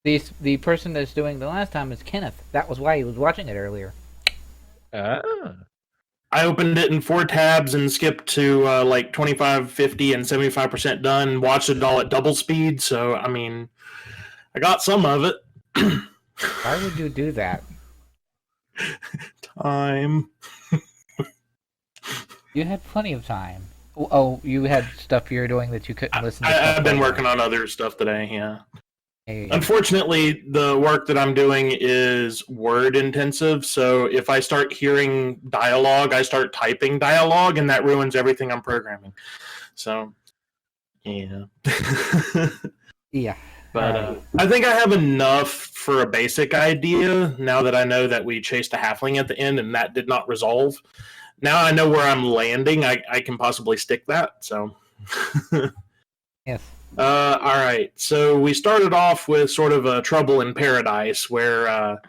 The person that's doing the last time is Kenneth. That was why he was watching it earlier. Ah. I opened it in 4 tabs and skipped to like 25, 50, and 75% done. Watched it all at double speed. So, I mean, I got some of it. Why would you do that? Time. You had plenty of time. Oh, you had stuff you were doing that you couldn't listen to. I've been working on other stuff today, yeah. Hey. Unfortunately, the work that I'm doing is word intensive, so if I start hearing dialogue, I start typing dialogue, and that ruins everything I'm programming. So, yeah. Yeah. But I think I have enough for a basic idea now that I know that we chased a halfling at the end and that did not resolve. Now I know where I'm landing. I can possibly stick that. So, yes. All right. So we started off with sort of a trouble in paradise where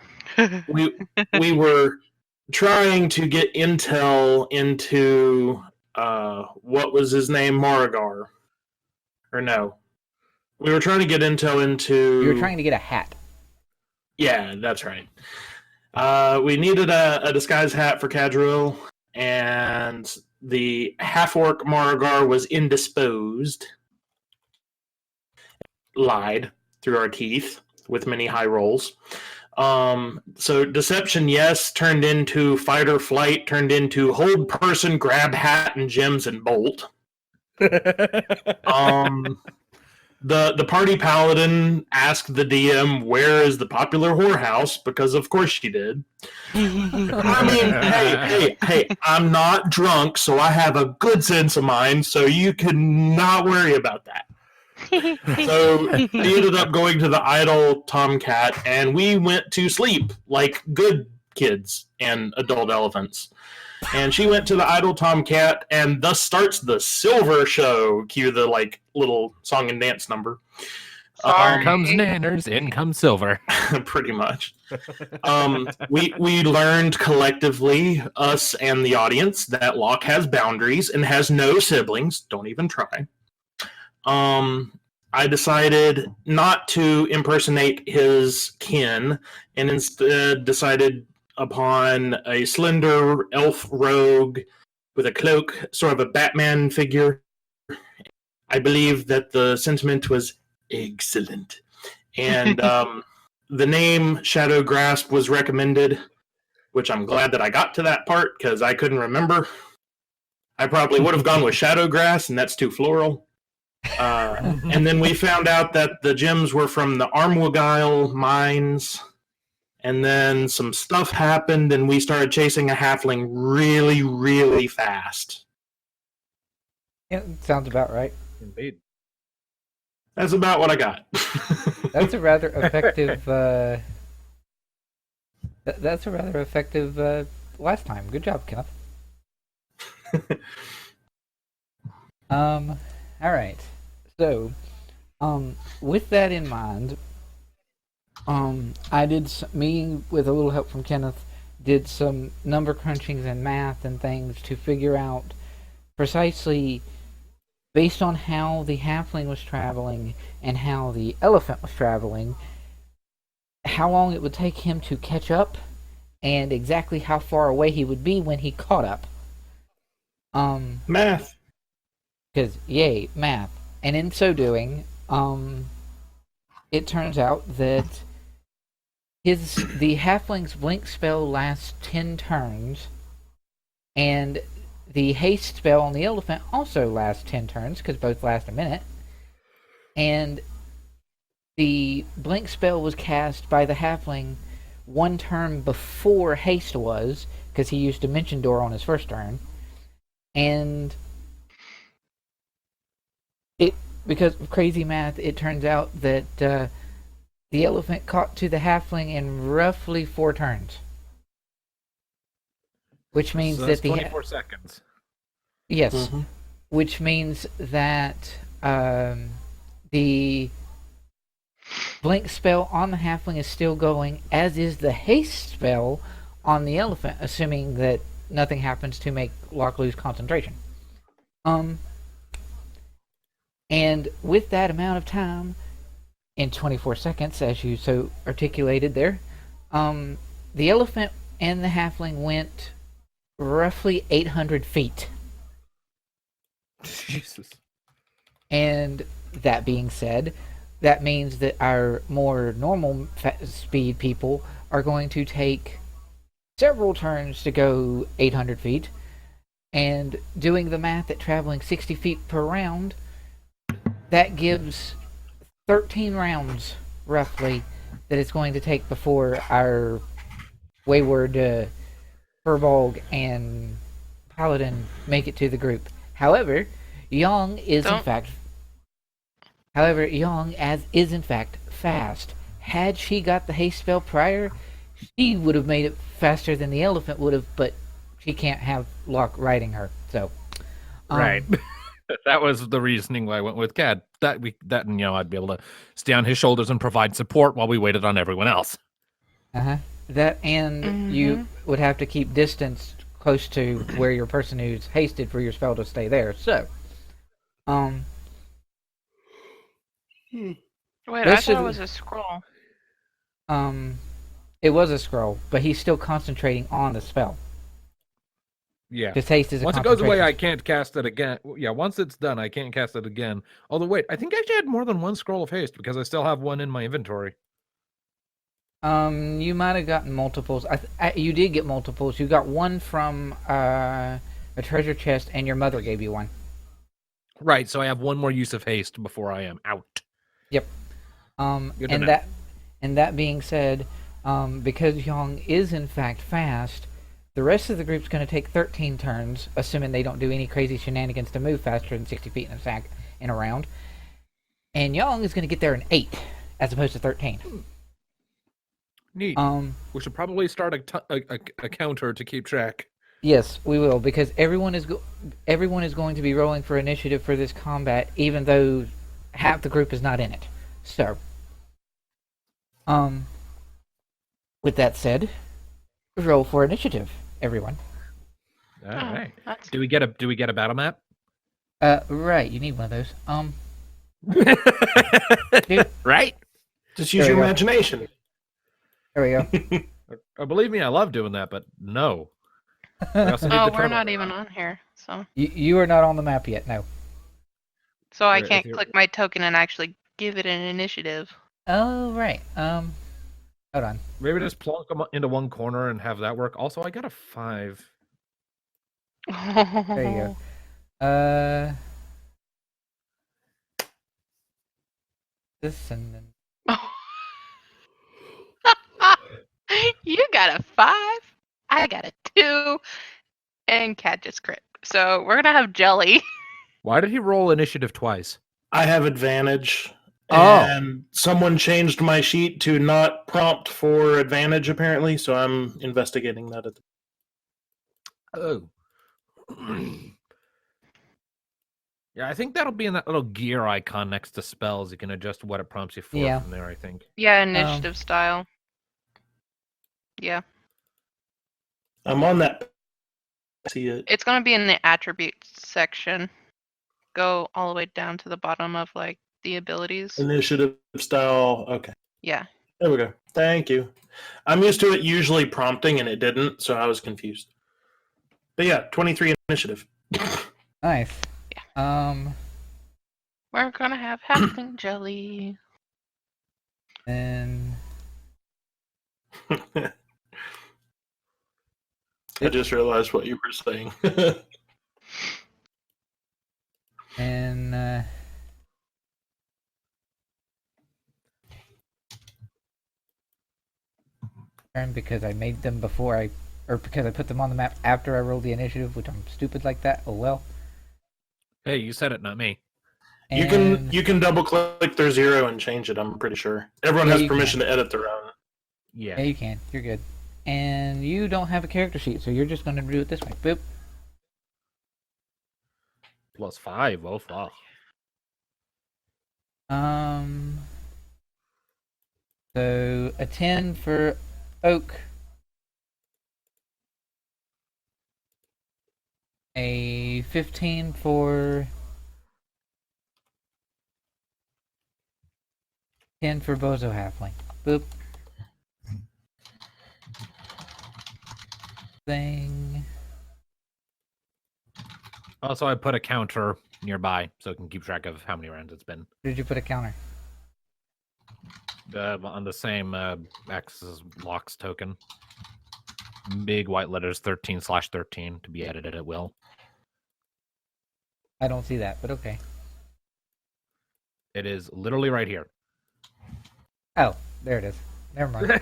we were trying to get intel into what was his name, Morigar, or no? We were trying to get intel into. You were trying to get a hat. Yeah, that's right. We needed a disguise hat for Gradiriel, and the half-orc Morigar was indisposed. Lied through our teeth with many high rolls. So deception, yes, turned into fight or flight, turned into hold person, grab hat and gems and bolt. The party paladin asked the DM, where is the popular whorehouse? Because of course she did. I mean, hey, I'm not drunk, so I have a good sense of mind, so you can not worry about that. So we ended up going to the idle tomcat, and we went to sleep like good kids and adult elephants. And she went to the idle tomcat, and thus starts the silver show. Cue the like little song and dance number. In comes Nanners, in comes Silver. Pretty much. We learned collectively, us and the audience, that Locke has boundaries and has no siblings. Don't even try. I decided not to impersonate his kin, and instead decided upon a slender elf rogue with a cloak, sort of a Batman figure. I believe that the sentiment was excellent. And the name Shadow Grasp was recommended, which I'm glad that I got to that part because I couldn't remember. I probably would have gone with Shadow Grass, and that's too floral. And then we found out that the gems were from the Armwagile mines. And then some stuff happened, and we started chasing a halfling really, really fast. Yeah, sounds about right. Indeed. That's about what I got. That's a rather effective. That's a rather effective last time. Good job, Kenneth. All right. So, with that in mind, I did me with a little help from Kenneth, did some number crunchings and math and things to figure out precisely, based on how the halfling was traveling and how the elephant was traveling, how long it would take him to catch up, and exactly how far away he would be when he caught up. Math. Because, yay, math. And in so doing, it turns out that the halfling's blink spell lasts 10 turns, and the haste spell on the elephant also lasts 10 turns, because both last a minute. And the blink spell was cast by the halfling 1 turn before haste was, because he used Dimension Door on his first turn. And because of crazy math, it turns out that the elephant caught to the halfling in roughly 4 turns. Which means So that that's 24 seconds. Yes. Mm-hmm. Which means that the blink spell on the halfling is still going, as is the haste spell on the elephant, assuming that nothing happens to make Locke lose concentration. And with that amount of time, in 24 seconds, as you so articulated there. The elephant and the halfling went roughly 800 feet. Jesus. And that being said, that means that our more normal speed people are going to take several turns to go 800 feet. And doing the math at traveling 60 feet per round, that gives 13 rounds, roughly, that it's going to take before our wayward Furbolg and Paladin make it to the group. However, Young is in fact fast. Had she got the haste spell prior, she would have made it faster than the elephant would have, but she can't have Locke riding her. So, Right. That was the reasoning why I went with Cad. That I'd be able to stay on his shoulders and provide support while we waited on everyone else. That and you would have to keep distance close to where your person who's hasted for your spell to stay there. So, Wait, I thought it was a scroll. It was a scroll, but he's still concentrating on the spell. Yeah. Because haste is a once it goes away, I can't cast it again. Yeah, once it's done, I can't cast it again. Although, wait, I think I actually had more than one scroll of haste because I still have one in my inventory. You might have gotten multiples. You did get multiples. You got one from a treasure chest, and your mother gave you one. Right, so I have one more use of haste before I am out. Yep. And that being said, because Young is in fact fast, the rest of the group's going to take 13 turns, assuming they don't do any crazy shenanigans to move faster than 60 feet in a round. And Young is going to get there in 8, as opposed to 13. Neat. We should probably start a counter to keep track. Yes, we will, because everyone is going to be rolling for initiative for this combat, even though half the group is not in it. So, with that said, roll for initiative, everyone. All right. Do we get a battle map? Right. You need one of those. Right. Just use your imagination. There we go. Believe me, I love doing that, but no. We're not even on here, so. You are not on the map yet, no. So I can't click my token and actually give it an initiative. Oh, right. Hold on. Maybe just plunk them into one corner and have that work. Also, I got a 5. There you go. This and then. You got a 5. I got a 2. And Cat just crit. So we're gonna have Jelly. Why did he roll initiative twice? I have advantage. And someone changed my sheet to not prompt for advantage, apparently, so I'm investigating that. Yeah, I think that'll be in that little gear icon next to spells. You can adjust what it prompts you for from there, I think. Yeah, initiative style. Yeah. I'm on that. See it. It's going to be in the attributes section. Go all the way down to the bottom of, like, the abilities. Initiative style. Okay. Yeah. There we go. Thank you. I'm used to it usually prompting, and it didn't, so I was confused. But yeah, 23 initiative. Nice. Yeah. We're going to have Halfpint Jelly. And... I just realized what you were saying. And because I made them because I put them on the map after I rolled the initiative, which I'm stupid like that. Oh well. Hey, you said it, not me. And you can double click their 0 and change it. I'm pretty sure everyone has permission to edit their own. Yeah, you can. You're good. And you don't have a character sheet, so you're just going to do it this way. Boop. +5. Oh, fuck. So a 10 for Oak. A 15 for 10 for Bozo Halfling. Boop. Thing. Also, I put a counter nearby so it can keep track of how many rounds it's been. Did you put a counter? On the same X's locks token. Big white letters 13/13 to be edited at will. I don't see that, but okay. It is literally right here. Oh, there it is. Never mind.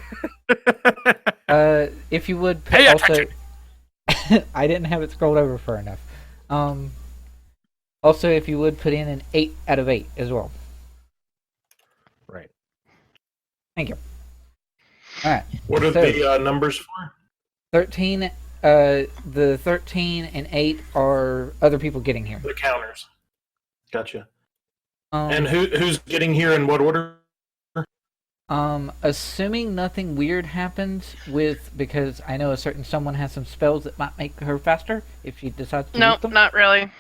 If you would Pay also, I didn't have it scrolled over far enough. Also, if you would put in an 8 out of 8 as well. Right. Thank you. All right. What are So- the numbers for? 13. The 13 and 8 are other people getting here. The counters. Gotcha. Um, And who's getting here in what order? Assuming nothing weird happens because I know a certain someone has some spells that might make her faster if she decides to use Nope, them. not really.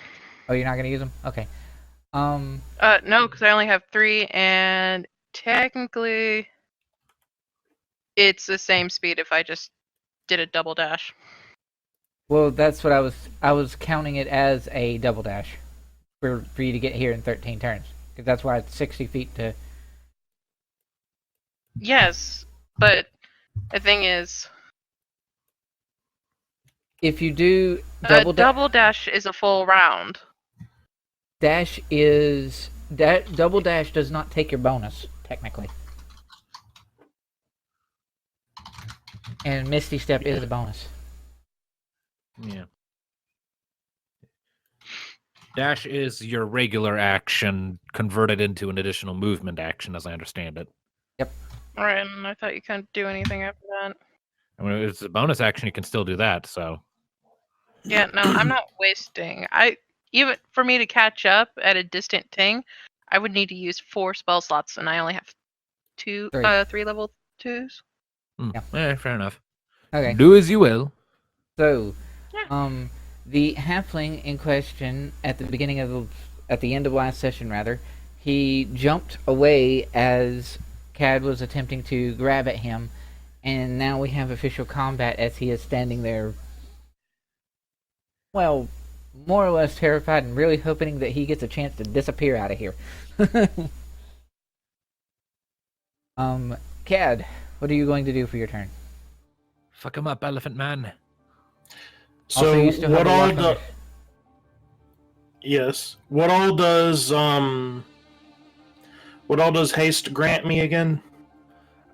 Oh, you're not gonna use them? Okay. No, because I only have 3, and technically, it's the same speed if I just did a double dash. Well, that's what I was counting it as a double dash for you to get here in 13 turns because that's why it's 60 feet to. Yes, but the thing is, If you do double dash is a full round. dash double dash does not take your bonus technically, and Misty Step is a bonus. Yeah. Dash is your regular action converted into an additional movement action, as I understand it. Right, and I thought you couldn't do anything after that. I mean, if it's a bonus action, you can still do that. So Yeah, no, I'm not wasting. Even for me to catch up at a distant thing, I would need to use 4 spell slots, and I only have 3 level 2s. fair enough. Okay. Do as you will. So, Yeah. the halfling in question at the end of last session, rather, he jumped away as Cad was attempting to grab at him, and now we have official combat as he is standing there, well, more or less terrified and really hoping that he gets a chance to disappear out of here. Cad, what are you going to do for your turn? Fuck him up, Elephant Man. Also, So you still have what a all lock on the yes? What all does haste grant me again?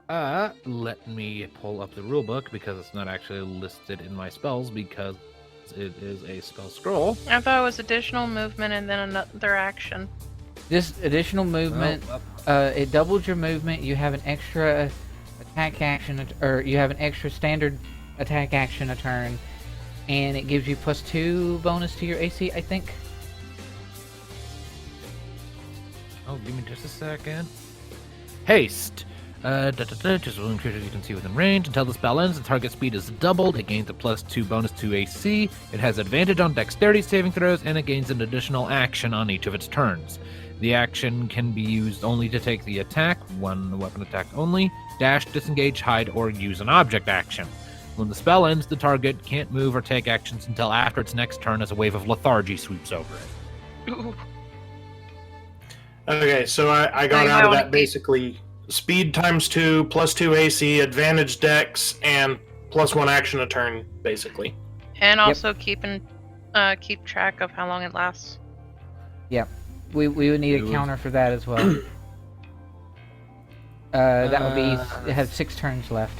Let me pull up the rulebook because it's not actually listed in my spells because it is a spell scroll. I thought it was additional movement and then another action. Just additional movement. It doubles your movement. You have an extra attack action, or you have an extra standard attack action a turn, and it gives you +2 bonus to your AC, I think. Oh, give me just a second. Haste. Just one creature you can see within range. Until the spell ends, the target speed is doubled. It gains a +2 bonus to AC. It has advantage on dexterity saving throws, and it gains an additional action on each of its turns. The action can be used only to take the attack, one weapon attack only, dash, disengage, hide, or use an object action. When the spell ends, the target can't move or take actions until after its next turn as a wave of lethargy sweeps over it. Ooh. Okay, so I got you out might of wanna that basically speed ×2, +2 AC, advantage dex, and +1 action a turn, basically. And also keep track of how long it lasts. We would need a Ooh. counter for that as well. That would be. It has 6 turns left.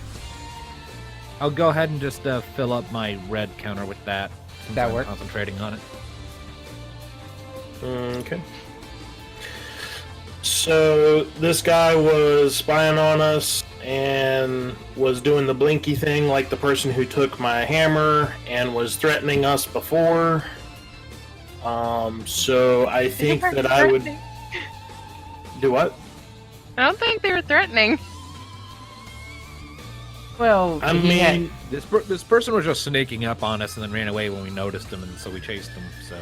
I'll go ahead and just fill up my red counter with that. Since That I'm work? concentrating on it. Okay. So this guy was spying on us and was doing the blinky thing like the person who took my hammer and was threatening us before. So I think They weren't that I would threatening. do what? I don't think they were threatening. Well, I he had- mean, This person was just snaking up on us and then ran away when we noticed him, and so we chased him. So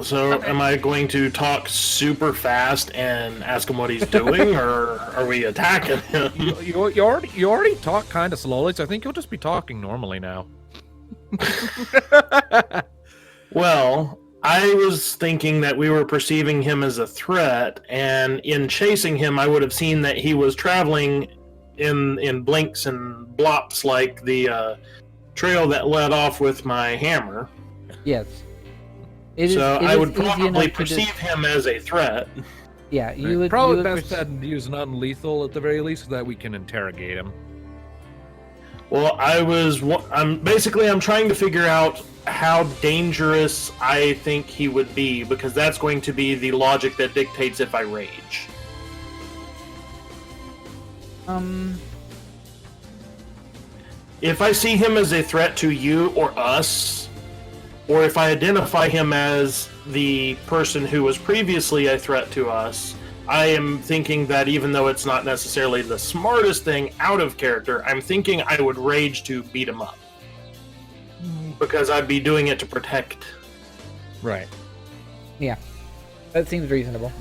So, Okay. am I going to talk super fast and ask him what he's doing, or are we attacking him? You already talk kind of slowly, so I think you'll just be talking normally now. Well, I was thinking that we were perceiving him as a threat, and in chasing him, I would have seen that he was traveling in blinks and blops like the trail that led off with my hammer. Yes. I would easy probably enough to perceive him as a threat. Yeah, you would probably you would best to use non-lethal at the very least, so that we can interrogate him. Well, I'm trying to figure out how dangerous I think he would be, because that's going to be the logic that dictates if I rage. If I see him as a threat to you or us, or if I identify him as the person who was previously a threat to us, I am thinking that even though it's not necessarily the smartest thing out of character, I'm thinking I would rage to beat him up. Because I'd be doing it to protect. Right. Yeah. That seems reasonable.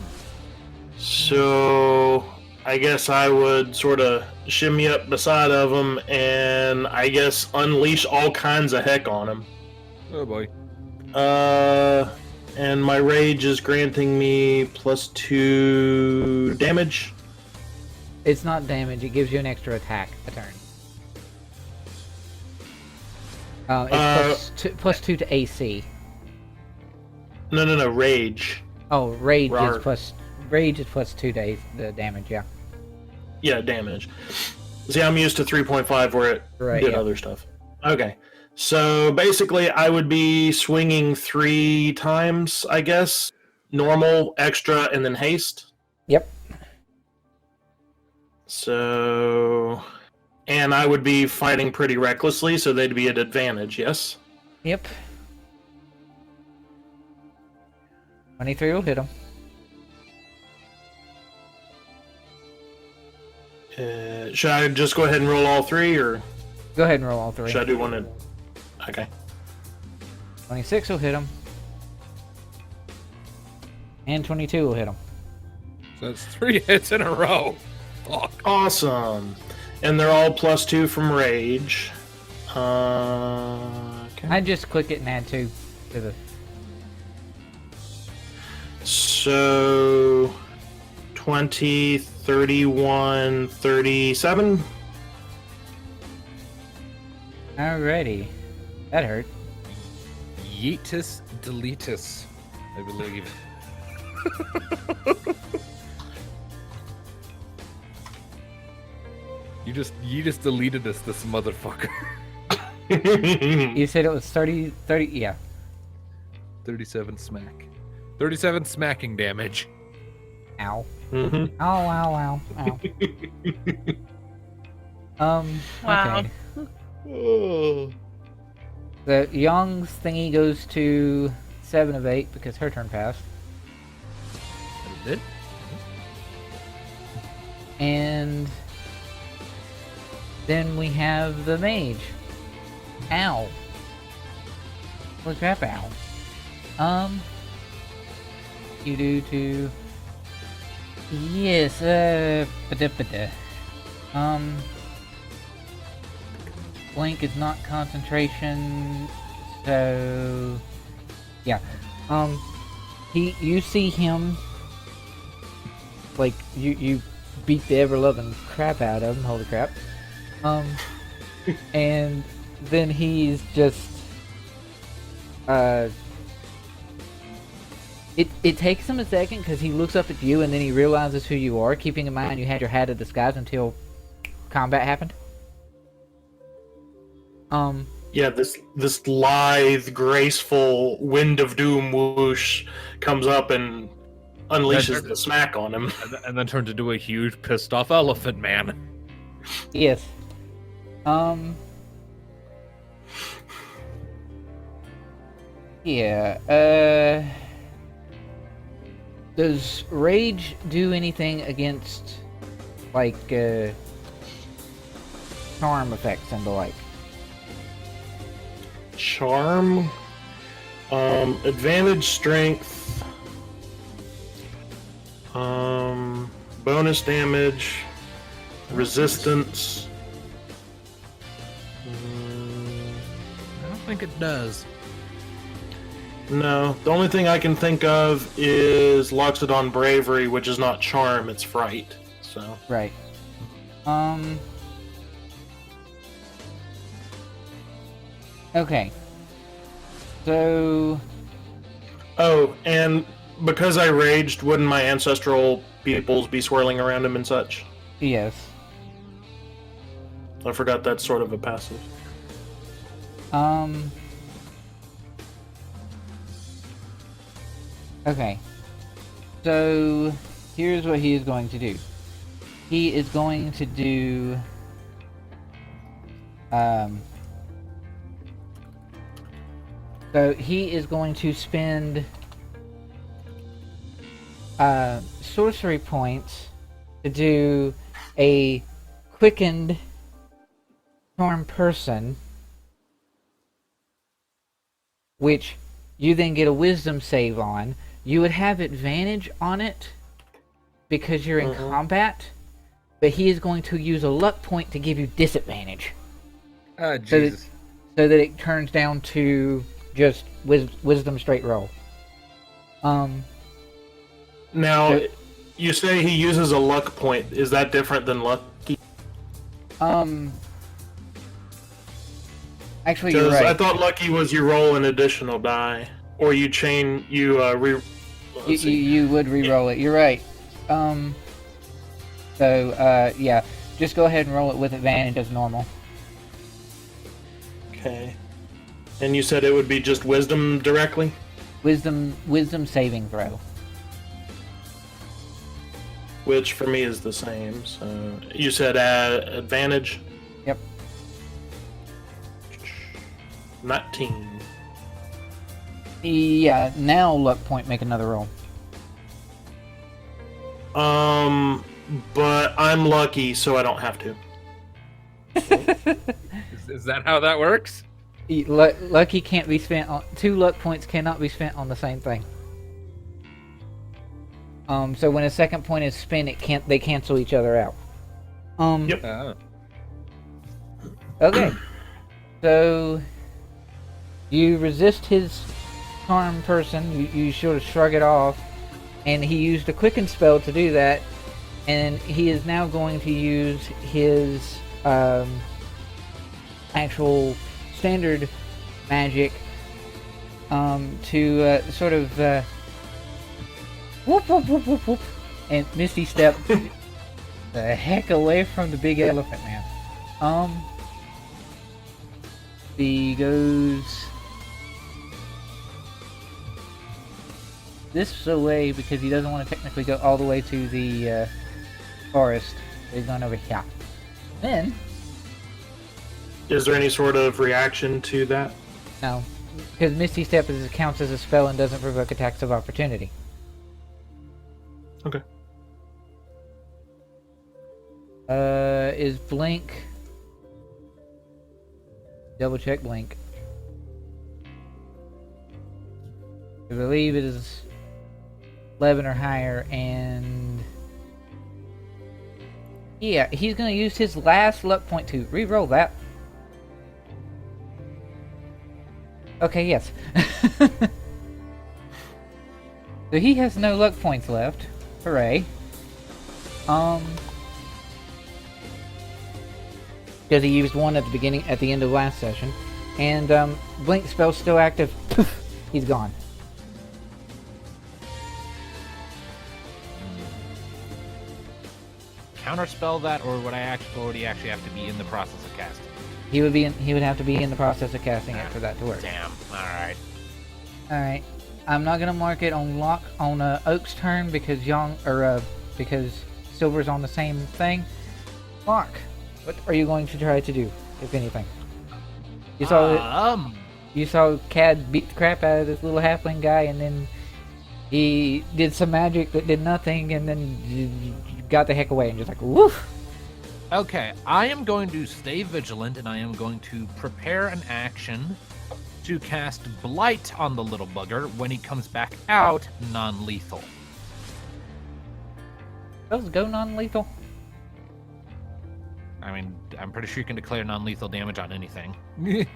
So I guess I would sort of shimmy up beside of him and I guess unleash all kinds of heck on him. Oh boy. And my rage is granting me +2 damage. It's not damage, it gives you an extra attack a turn. It's +2 to AC. No, rage. Oh, rage Rawr. is +2 to the damage, yeah. Yeah, damage. See, I'm used to 3.5 where it Right, did yeah. other stuff. Okay. So basically, I would be swinging 3 times, I guess. Normal, extra, and then haste. Yep. So... And I would be fighting pretty recklessly, so they'd be at advantage, yes? Yep. 23 will hit him. Should I just go ahead and roll all 3, or Go ahead and roll all 3. should I do one in... Okay. 26 will hit him. And 22 will hit him. So that's 3 hits in a row. Fuck. Awesome. And they're all +2 from rage. Okay. I just click it and add 2 to the... So... 20, 31, 37? Alrighty. That hurt. Yeetus deletus, I believe. You just deleted us, this motherfucker. You said it was 30, yeah. 37 smack. 37 smacking damage. Ow. Mm-hmm. Ow, ow, ow, ow. Wow. Okay. Oh. The Young's thingy goes to 7 of 8 because her turn passed. That it? And then we have the mage. Ow. Holy crap, ow. You do to... Yes, Blink is not concentration, so... Yeah. You see him... Like, you beat the ever-loving crap out of him, holy crap. And then he's just... It takes him a second because he looks up at you and then he realizes who you are, keeping in mind you had your hat of disguise until combat happened. Yeah, this lithe, graceful wind of doom whoosh comes up and unleashes the smack on him. And then turns into a huge pissed off elephant man. Yes. Yeah, does rage do anything against, like, charm effects and the like? Charm? Advantage strength. Bonus damage. Resistance. I don't think it does. No, the only thing I can think of is Loxodon Bravery, which is not Charm, it's Fright. So Right. Okay. So... Oh, and because I raged, wouldn't my ancestral peoples be swirling around him and such? Yes. I forgot that's sort of a passive. Okay. So, here's what he is going to do. He is going to do... So, he is going to spend... sorcery points to do a quickened charm person, which you then get a wisdom save on. You would have advantage on it because you're in combat, but he is going to use a luck point to give you disadvantage. Jesus. So that it turns down to just wisdom straight roll. Now, you say he uses a luck point. Is that different than lucky? Actually, you're right. I thought lucky was you roll an additional die, or you You would re-roll it. You're right. Yeah, just go ahead and roll it with advantage as normal. Okay. And you said it would be just wisdom directly? Wisdom saving throw. Which for me is the same. So you said advantage? Yep. 19. Yeah, now luck point, make another roll. But I'm lucky, so I don't have to. Is that how that works? Lucky can't be spent on... 2 luck points cannot be spent on the same thing. So when a second point is spent, they cancel each other out. Yep. Okay. So you resist his charm person, you sort of shrug it off, and he used a quicken spell to do that, and he is now going to use his actual standard magic to sort of whoop whoop whoop whoop whoop and Misty Step the heck away from the big elephant man. He goes this away because he doesn't want to technically go all the way to the forest. He's going over here. Then, is there any sort of reaction to that? no, because Misty Step counts as a spell and doesn't provoke attacks of opportunity. Okay. Is Blink... Double check Blink. I believe it is 11 or higher, and... yeah, he's going to use his last luck point to re-roll that. Okay, yes. So he has no luck points left. Hooray. Because he used one at the end of last session. And, Blink spell's still active. Poof, he's gone. Counterspell that, or would he actually have to be in the process of casting? He would have to be in the process of casting it for that to work. Damn. Alright. Alright. I'm not gonna mark it on Oak's turn because because Silver's on the same thing. Mark, what are you going to try to do, if anything? You saw Cad beat the crap out of this little halfling guy, and then he did some magic that did nothing, and then you got the heck away and just like woof. Okay, I am going to stay vigilant, and I am going to prepare an action to cast Blight on the little bugger. When he comes back out, non-lethal. Those go non-lethal. I mean, I'm pretty sure you can declare non-lethal damage on anything. The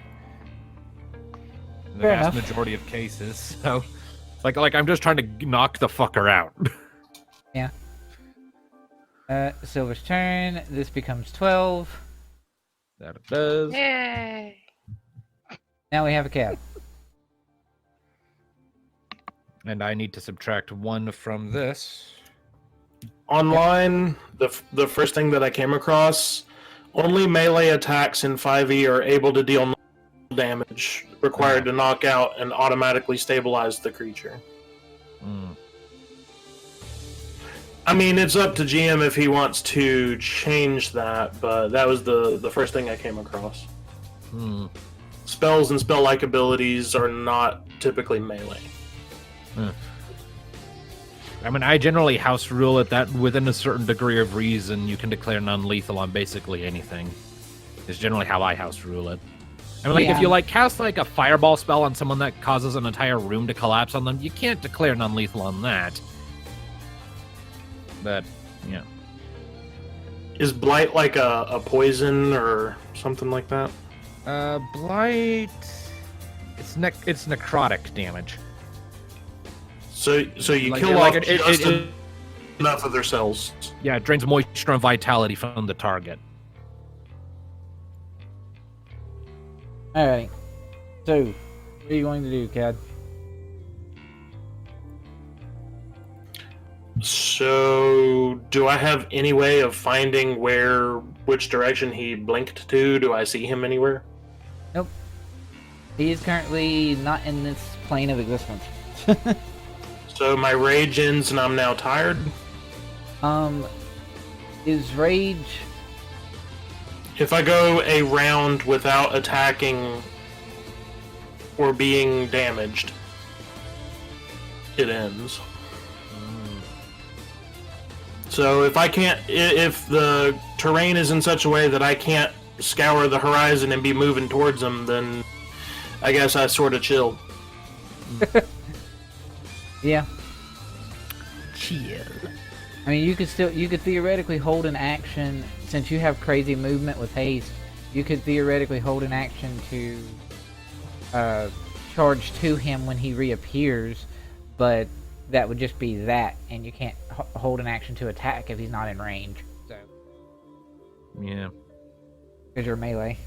Fair vast enough. majority of cases. So, like I'm just trying to knock the fucker out. Yeah. Silver's turn. This becomes 12. That it does. Yay! Now we have a cat. And I need to subtract 1 from this. Online, the first thing that I came across, only melee attacks in 5e are able to deal damage required to knock out and automatically stabilize the creature. Mm. I mean, it's up to GM if he wants to change that, but that was the first thing I came across. Hmm. Spells and spell-like abilities are not typically melee. I mean, I generally house rule it that within a certain degree of reason, you can declare non-lethal on basically anything. Is generally how I house rule it. I mean, like, Yeah. if you, like, cast, like, a fireball spell on someone that causes an entire room to collapse on them, you can't declare non-lethal on that. But, yeah. Is Blight like a poison or something like that? Blight... It's necrotic damage. So you Like- kill like off it- just it- enough of their cells. Yeah, it drains moisture and vitality from the target. Alright. So, what are you going to do, Cad? So, do I have any way of finding which direction he blinked to? Do I see him anywhere? Nope. He is currently not in this plane of existence. So my rage ends and I'm now tired? Is rage... If I go a round without attacking or being damaged, it ends. So if the terrain is in such a way that I can't scour the horizon and be moving towards them, then I guess I sort of chill. Yeah. Chill. I mean, you could theoretically hold an action, since you have crazy movement with haste, you could theoretically hold an action to charge to him when he reappears, but that would just be that, and you can't hold an action to attack if he's not in range. So, Yeah. because you're melee.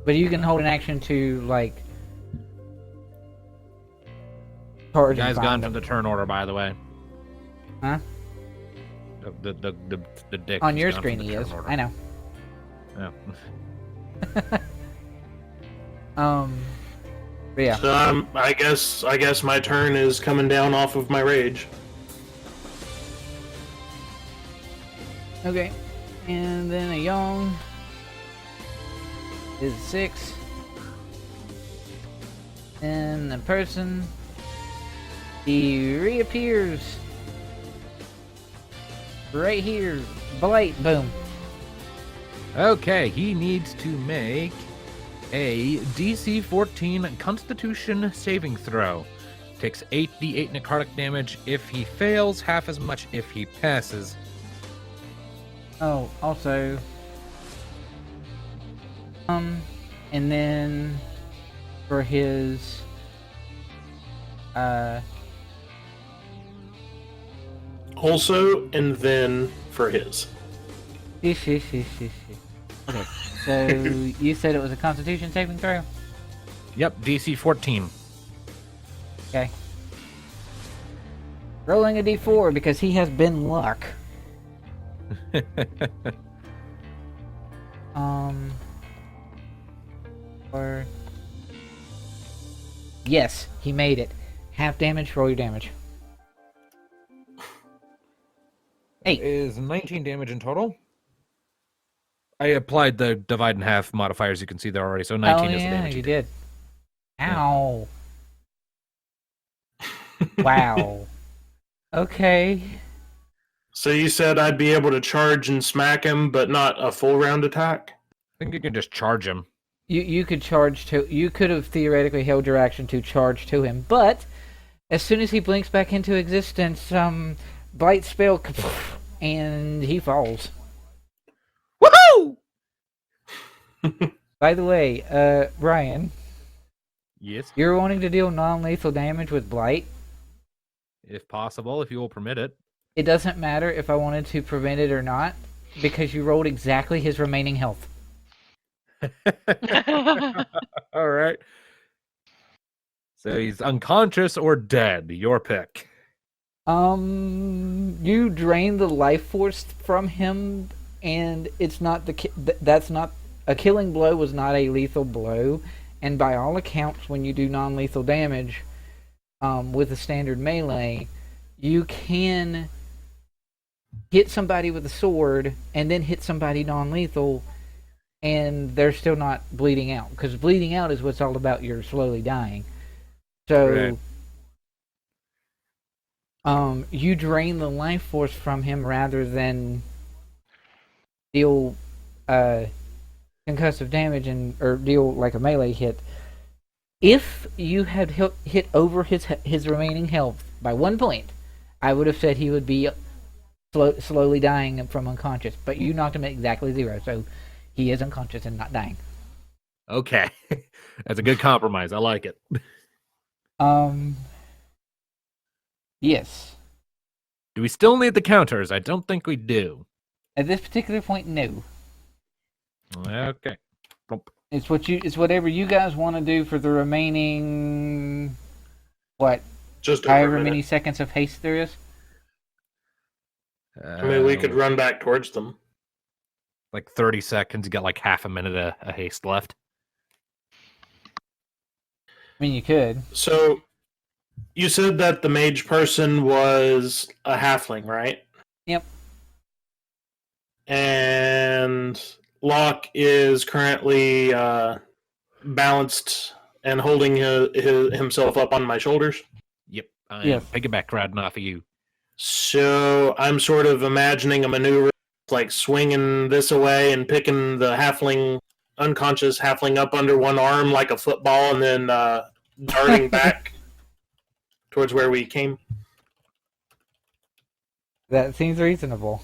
But you can hold an action to, like, charge and Guy's find gone him. from the turn order, by the way. Huh? The dick. On has your gone screen from the he turn is. order. I know. Yeah. But yeah. So I guess my turn is coming down off of my rage. Okay. And then a young is 6. And the person, he reappears right here. Blight, boom. Okay, he needs to make a DC 14 Constitution saving throw. Takes 8d8 necrotic damage if he fails, half as much if he passes. Oh, also, and then for his, Also, and then for his. Okay, so you said it was a Constitution saving throw? Yep, DC 14. Okay. Rolling a d4 because he has been luck. Or... Yes, he made it. Half damage, roll your damage. Hey. Is 19 damage in total. I applied the divide in half modifier, as you can see there already, so 19 is the damage. you did. Ow. Wow. Okay. So you said I'd be able to charge and smack him, but not a full round attack? I think you can just charge him. You could charge to. You could have theoretically held your action to charge to him, but as soon as he blinks back into existence, blight spell, and he falls. Woohoo! By the way, Brian, Yes, you're wanting to deal non-lethal damage with blight. if possible, if you will permit it. It doesn't matter if I wanted to prevent it or not, because you rolled exactly his remaining health. All right. So he's unconscious or dead. Your pick. You drain the life force from him, and it's not that's not a killing blow was not a lethal blow, and by all accounts, when you do non-lethal damage, with a standard melee, you can hit somebody with a sword and then hit somebody non-lethal, and they're still not bleeding out, because bleeding out is what's all about. You're slowly dying. So, Right. You drain the life force from him rather than deal concussive damage or deal like a melee hit. If you had hit over his remaining health by 1 point, I would have said he would be slowly dying from unconscious. But you knocked him at exactly 0, so he is unconscious and not dying. Okay. That's a good compromise. I like it. Yes. Do we still need the counters? I don't think we do. At this particular point, no. Okay. It's whatever you guys want to do for the remaining Just over however a many minute. seconds of haste there is. I mean, we could run back towards them. Like 30 seconds. You got like half a minute of haste left. I mean, you could. So, you said that the mage person was a halfling, right? Yep. And Locke is currently balanced and holding himself up on my shoulders. Yep. Yes. Piggyback riding off of you. So I'm sort of imagining a maneuver like swinging this away and picking the unconscious halfling up under one arm like a football, and then darting back towards where we came. That seems reasonable.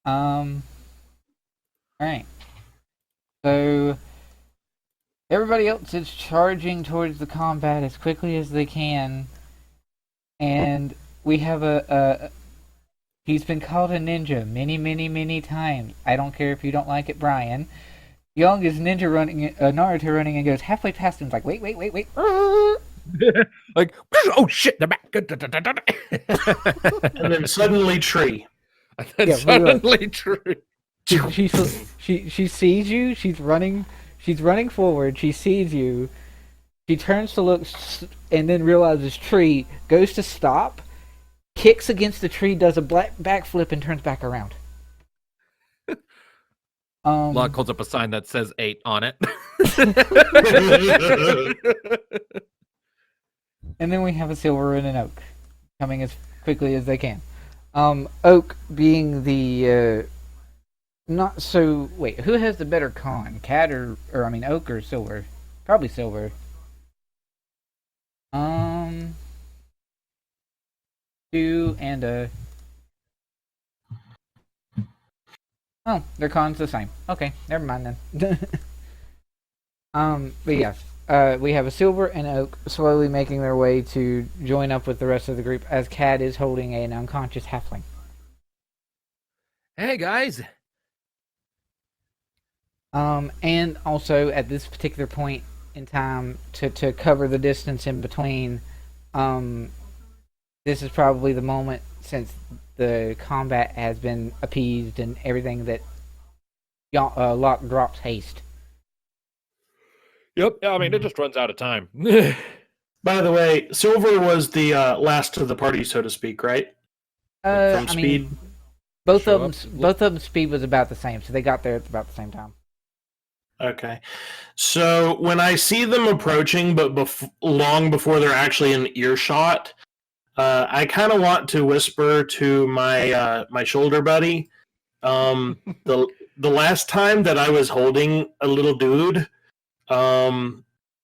Alright. So, everybody else is charging towards the combat as quickly as they can. And we have he's been called a ninja many, many, many times. I don't care if you don't like it, Brian. Young is Naruto running and goes halfway past him. He's like, wait. Like, oh shit, they're back. And then suddenly tree. Yeah, Suddenly true. She sees you. She's running forward. She sees you. She turns to look and then realizes tree. Goes to stop. Kicks against the tree. Does a backflip and turns back around. Locke holds up a sign that says 8 on it. And then we have a silver and an oak coming as quickly as they can. Oak being the not so. Wait, who has the better con? Cat or oak or silver? Probably silver. Two and a. Oh, their con's the same. Okay, never mind then. But yes, we have a silver and oak slowly making their way to join up with the rest of the group as Cat is holding an unconscious halfling. Hey guys. And also at this particular point in time to cover the distance in between, this is probably the moment since the combat has been appeased and everything that Locke drops haste. Yep. I mean, it just runs out of time. By the way, Silver was the last to the party, so to speak, right? From speed. Both of them speed was about the same, so they got there at about the same time. Okay. So when I see them approaching, but long before they're actually in earshot, I kind of want to whisper to my my shoulder buddy, the the last time that I was holding a little dude,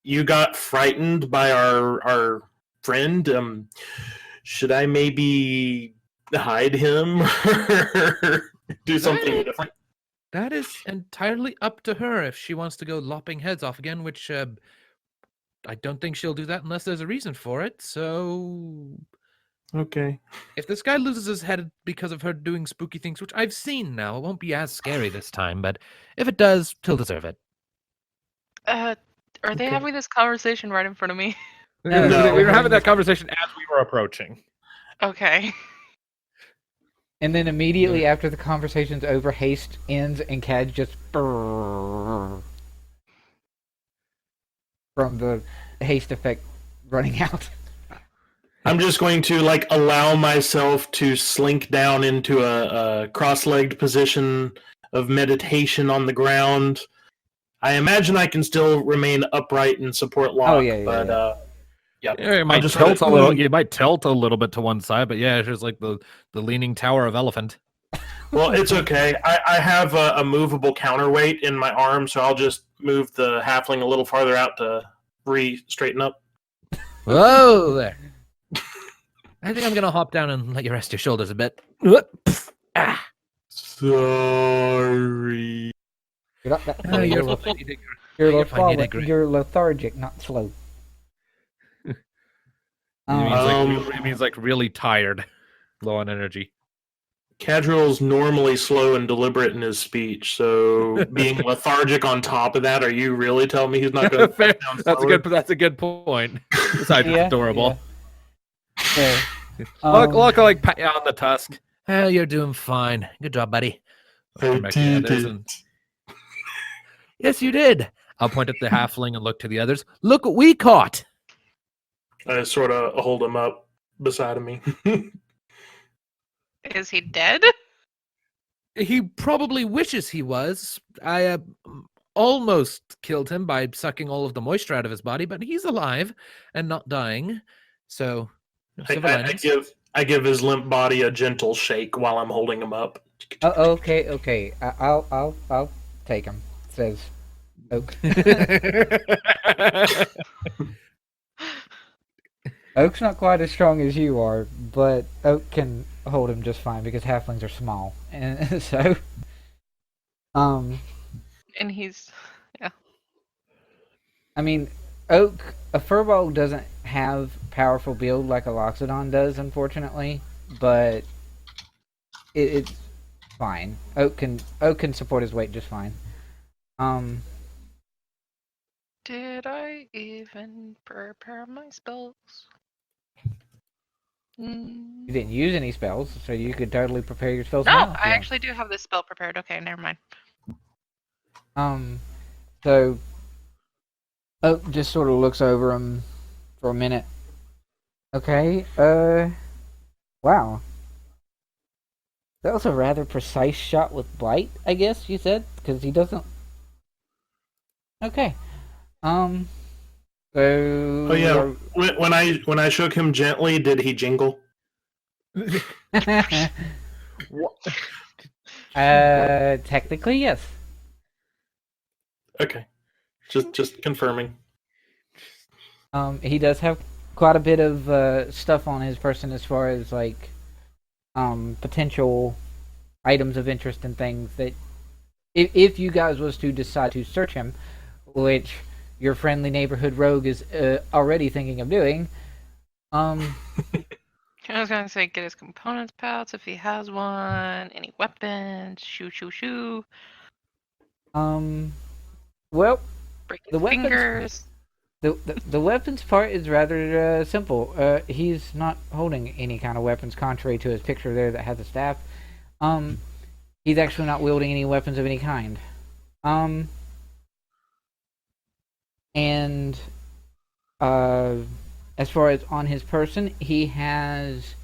you got frightened by our friend. Should I maybe hide him or do something different? That is entirely up to her if she wants to go lopping heads off again, which I don't think she'll do that unless there's a reason for it. So, Okay. if this guy loses his head because of her doing spooky things, which I've seen now, it won't be as scary this time, but if it does, he'll deserve it. Are they Okay. having this conversation right in front of me? No, No. We were having that conversation as we were approaching. Okay. And then immediately after the conversation's over, haste ends and Cad just from the haste effect running out. I'm just going to allow myself to slink down into a cross-legged position of meditation on the ground. I imagine I can still remain upright and support Locke. Oh, yeah. Yeah, it might just tilt let a it- little. You might tilt a little bit to one side, but yeah, it's just like the leaning tower of elephant. Well, it's okay. I have a movable counterweight in my arm, so I'll just move the halfling a little farther out to straighten up. Whoa there! I think I'm gonna hop down and let you rest your shoulders a bit. Ah. Sorry. You're not that Oh, you're slow. fine, you did You're fine, you did great. You're lethargic, not slow. It means like really tired, low on energy. Cadriel's normally slow and deliberate in his speech, so being lethargic on top of that, are you really telling me he's not going Fair. to That's a good point. Besides, it's adorable. Yeah. Look, like pat you on the tusk. Oh, you're doing fine. Good job, buddy. Turn back to the others and- Yes, you did. I'll point at the halfling and look to the others. Look what we caught. I sort of hold him up beside of me. Is he dead? He probably wishes he was. I almost killed him by sucking all of the moisture out of his body, but he's alive and not dying. So, silver linings. I give his limp body a gentle shake while I'm holding him up. Okay. I'll take him. Says Oak. Oak's not quite as strong as you are, but Oak can hold him just fine because halflings are small, and so, And he's I mean, Oak, a furball doesn't have powerful build like a Loxodon does, unfortunately, but it's fine. Oak can support his weight just fine. Did I even prepare my spells? You didn't use any spells, so you could totally prepare your spells No, now. if I you want. actually do have this spell prepared. Okay, never mind. So Oak just sort of looks over him for a minute. Okay, wow. That was a rather precise shot with Blight, I guess you said, because he doesn't. Okay. So. Oh yeah. When I shook him gently, did he jingle? Technically, yes. Okay. Just confirming. He does have quite a bit of stuff on his person as far as like potential items of interest and things that if you guys was to decide to search him, which your friendly neighborhood rogue is already thinking of doing. I was gonna say get his components pouch if he has one. Any weapons? Shoo. Well, Break his The weapons- fingers. the weapons part is rather simple. He's not holding any kind of weapons, contrary to his picture there that has a staff. He's actually not wielding any weapons of any kind. And as far as on his person, he has.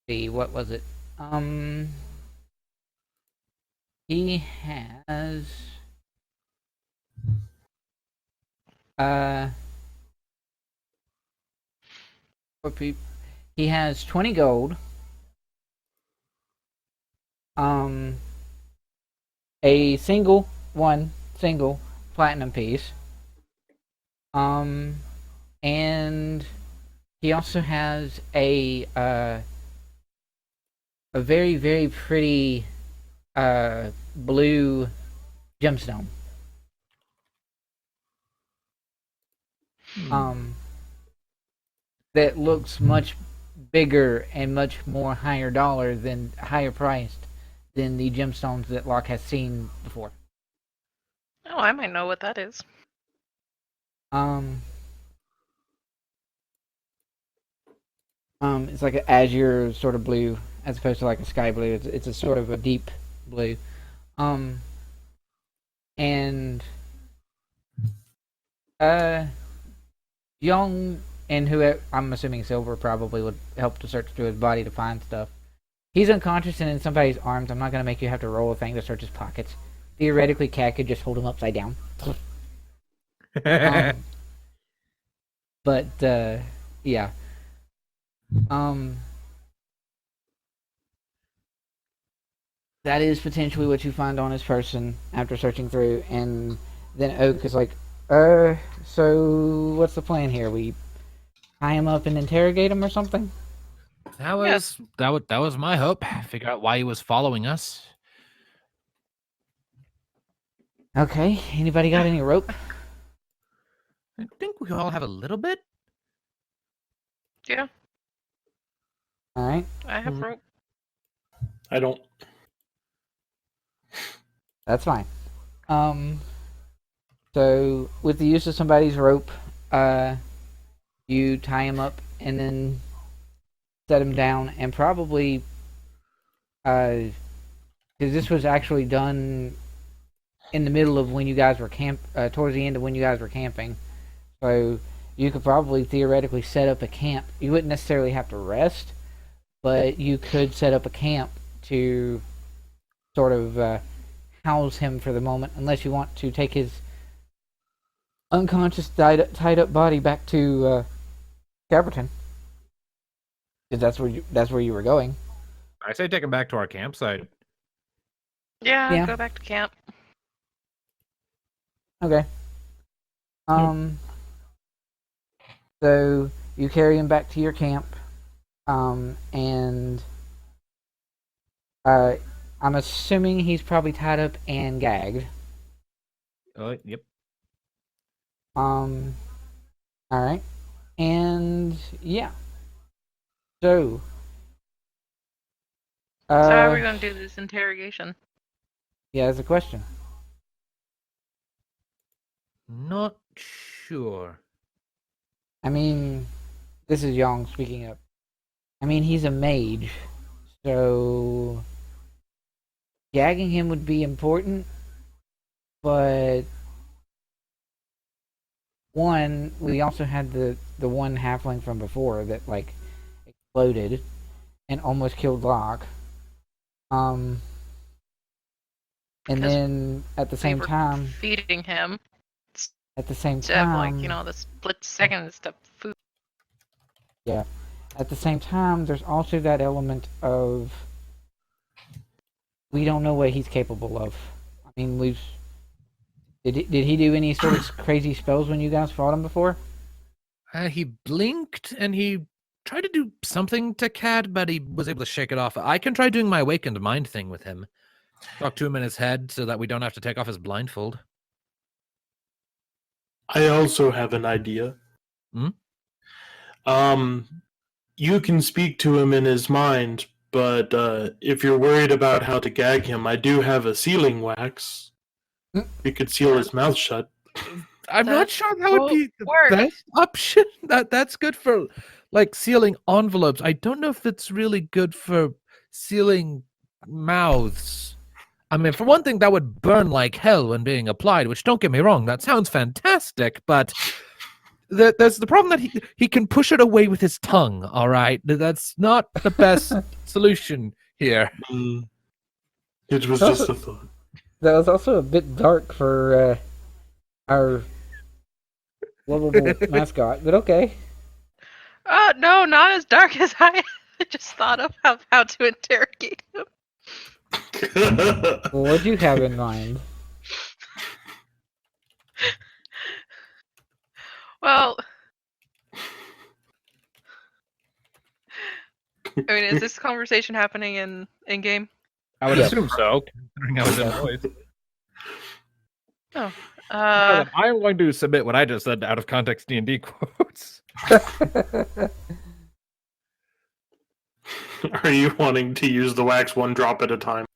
See, what was it? He has. He has 20 gold. a single platinum piece. And he also has a very, very pretty blue gemstone. That looks much bigger and much more higher priced than the gemstones that Locke has seen before. Oh, I might know what that is. It's like an azure sort of blue, as opposed to like a sky blue. It's a sort of a deep blue. And Young and who I'm assuming Silver probably would help to search through his body to find stuff. He's unconscious and in somebody's arms. I'm not gonna make you have to roll a thing to search his pockets. Theoretically, Cat could just hold him upside down. But yeah. That is potentially what you find on his person after searching through, and then Oak is like, so what's the plan here? We tie him up and interrogate him or something? That was my hope. Figure out why he was following us. Okay. Anybody got any rope? I think we all have a little bit. Yeah, All right. I have rope. I don't. That's fine. So with the use of somebody's rope, you tie him up and then set him down, and probably, because this was actually done in the middle of when you guys were towards the end of when you guys were camping, so you could probably theoretically set up a camp. You wouldn't necessarily have to rest, but you could set up a camp to sort of house him for the moment, unless you want to take his unconscious, tied up body back to Caperton, because that's where you were going. I say take him back to our campsite. Yeah, go back to camp. Okay. So you carry him back to your camp, and I'm assuming he's probably tied up and gagged. Yep. All right, and yeah. So So how are we going to do this interrogation? yeah, that's a question. Not sure. I mean, this is Yong speaking up. I mean, he's a mage, so gagging him would be important, but one, we also had the one halfling from before that like exploded and almost killed Locke. And then at the same time, feeding him. At the same Instead of, time, like, the split second stuff food. Yeah. At the same time, there's also that element of we don't know what he's capable of. I mean, did he do any sort of crazy spells when you guys fought him before? He blinked and he tried to do something to Cad, but he was able to shake it off. I can try doing my awakened mind thing with him. Talk to him in his head so that we don't have to take off his blindfold. I also have an idea. You can speak to him in his mind, but if you're worried about how to gag him, I do have a sealing wax. You could seal his mouth shut. I'm not sure that would be the work. best option. That's good for like sealing envelopes. I don't know if it's really good for sealing mouths. I mean, for one thing, that would burn like hell when being applied, which, don't get me wrong, that sounds fantastic, but there's the problem that he can push it away with his tongue, all right? That's not the best solution here. It was just a thought. That was also a bit dark for our lovable mascot, but okay. No, not as dark as I just thought of how to interrogate him. Well, what do you have in mind? Well, I mean, is this conversation happening in game? I would Yes. assume so, considering I was in voice. Oh, I am going to submit what I just said out of context D&D quotes. Are you wanting to use the wax one drop at a time?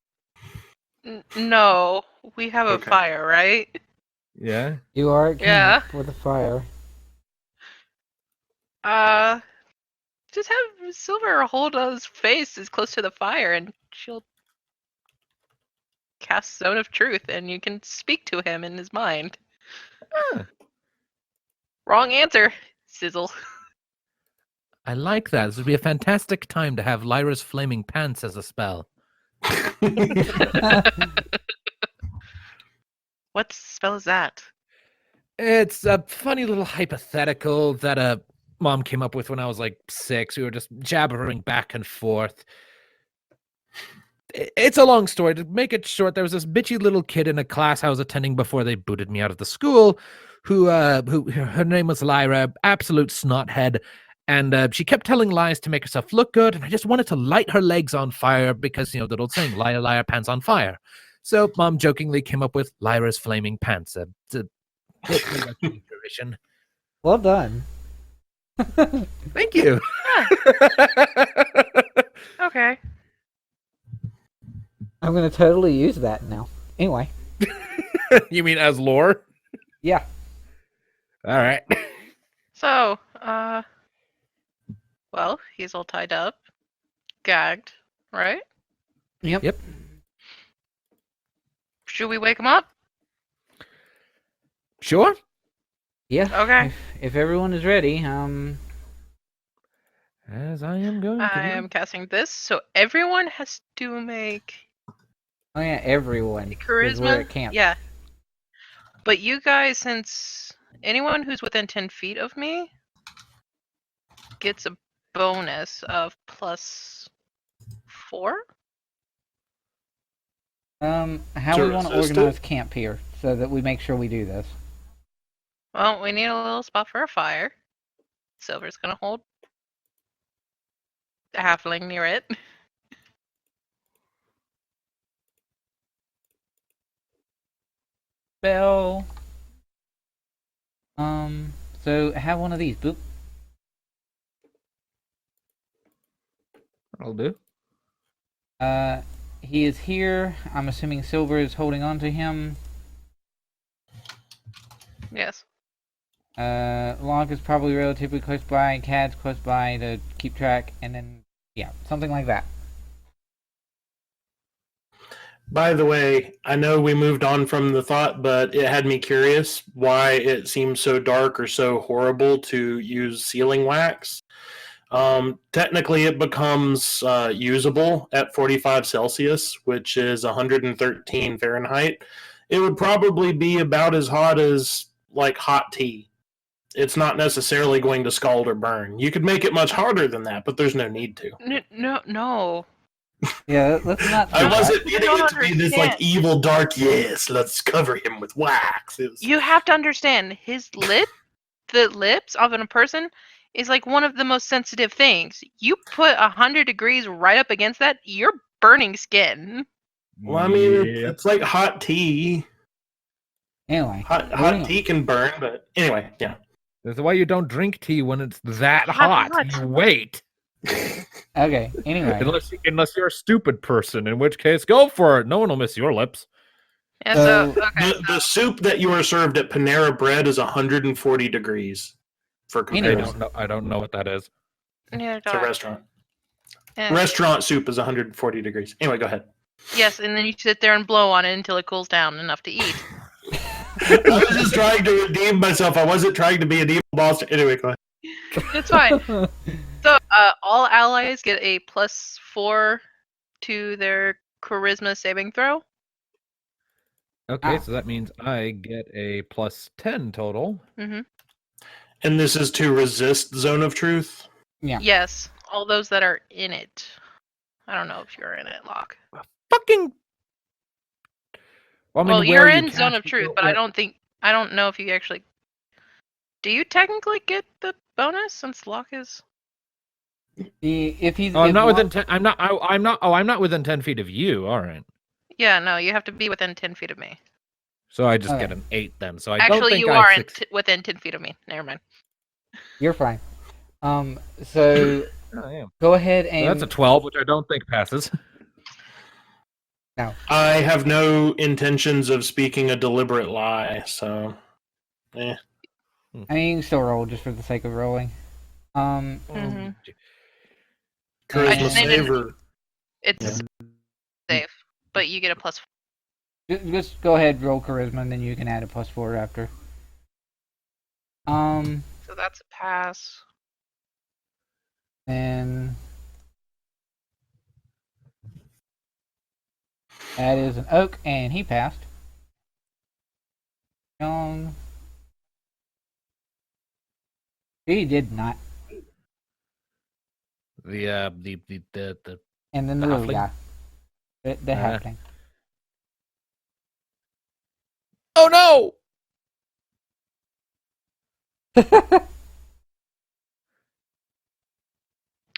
no, we have a Okay. fire, right? Yeah. You are at Yeah. camp with a fire. Just have Silver hold his face as close to the fire, and she'll cast Zone of Truth, and you can speak to him in his mind. Ah, Wrong answer, Sizzle. I like that. This would be a fantastic time to have Lyra's flaming pants as a spell. What spell is that? It's a funny little hypothetical that mom came up with when I was like 6. We were just jabbering back and forth. It's a long story. To make it short, there was this bitchy little kid in a class I was attending before they booted me out of the school, who her name was Lyra, absolute snothead, and she kept telling lies to make herself look good, and I just wanted to light her legs on fire because, you know, that old saying, liar, liar, pants on fire. So mom jokingly came up with Lyra's flaming pants. It's a bit of a tradition. Well done. Thank you. Okay. I'm gonna totally use that now. Anyway. You mean as lore? Yeah. All right. So, well, he's all tied up, gagged, right? Yep. Should we wake him up? Sure. Yeah. Okay. If everyone is ready, As I am going to. I am casting this, so everyone has to make oh yeah, everyone. 'cause we're charisma. at camp. Yeah. But you guys, since anyone who's within 10 feet of me gets a bonus of +4. How To we want to resist organize camp here so that we make sure we do this. Well, we need a little spot for a fire. Silver's gonna hold a halfling near it. Spell. So have one of these. Boop. I'll do. He is here. I'm assuming Silver is holding on to him. Yes. Locke is probably relatively close by. Cad's close by to keep track, and then yeah, something like that. By the way, I know we moved on from the thought, but it had me curious why it seems so dark or so horrible to use sealing wax. Technically, it becomes usable at 45 Celsius, which is 113 Fahrenheit. It would probably be about as hot as like hot tea. It's not necessarily going to scald or burn. You could make it much harder than that, but there's no need to. No. Yeah, let's not. I do that. wasn't You meaning don't it to be this like understand. evil dark. Yes, let's cover him with wax. It was- You have to understand, his the lips of a person is like one of the most sensitive things. You put 100 degrees right up against that, you're burning skin. Well, I mean, Yep. it's like hot tea. Anyway, Hot moving on. tea can burn, but anyway, yeah. That's why you don't drink tea when it's that Hot. hot. You wait. Okay. Anyway, Unless you're a stupid person, in which case, go for it. No one will miss your lips. Yeah, So- okay. The soup that you are served at Panera Bread is 140 degrees for Anyway. comparison. I don't know what that is. Neither do It's a I. restaurant. Yeah. Restaurant soup is 140 degrees. Anyway, go ahead. Yes, and then you sit there and blow on it until it cools down enough to eat. I was just trying to redeem myself. I wasn't trying to be an evil boss. Anyway, go ahead. It's fine. So, all allies get a +4 to their charisma saving throw. Okay, Ah. so that means I get a +10 total. Mm-hmm. And this is to resist Zone of Truth. Yeah. Yes, all those that are in it. I don't know if you're in it, Locke. Fucking Well, I mean, Well, where you're you in Zone of casting Truth, it, but where- I don't know if you actually. Do you technically get the bonus since Locke is? If he's Oh, I'm if not within Locke- 10. I'm not. I'm not. Oh, I'm not within 10 feet of you. All right. Yeah, no, you have to be within 10 feet of me. So I just get Okay. an 8 then. So I don't Actually, think you I are succeed. within 10 feet of me. Never mind. You're fine. So Oh, yeah. go ahead So that's a and 12, which I don't think passes. no. I have no intentions of speaking a deliberate lie, so. I mean, you can still roll just for the sake of rolling. Mhm. Charisma just named it- saver. It's safe, but you get a plus. Just go ahead, roll charisma, and then you can add a +4 after. So that's a pass. And that is an oak, and he passed. He did not. The And then the The little halfling? guy, the halfling. Oh no!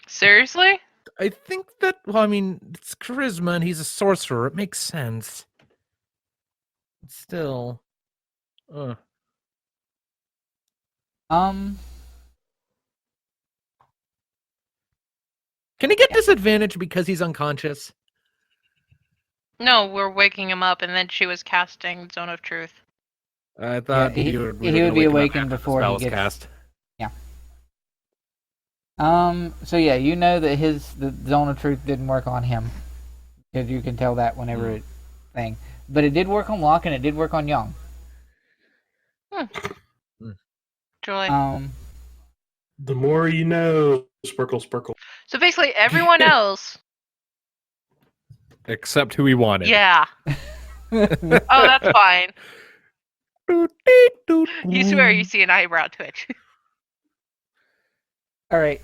Seriously? I think that. Well, I mean, it's charisma, and he's a sorcerer. It makes sense. Still, Um, can he get disadvantage because he's unconscious? No, we're waking him up, and then she was casting Zone of Truth. I thought he we were would gonna be wake him up awakened after the before spell he was gets. cast. So yeah, you know that the Zone of Truth didn't work on him, because you can tell that whenever it thing. But it did work on Locke, and it did work on Young. Joy. The more you know, sparkle, sparkle. So basically, everyone else. Except who he wanted. Yeah. Oh, that's fine. You swear you see an eyebrow twitch. All right.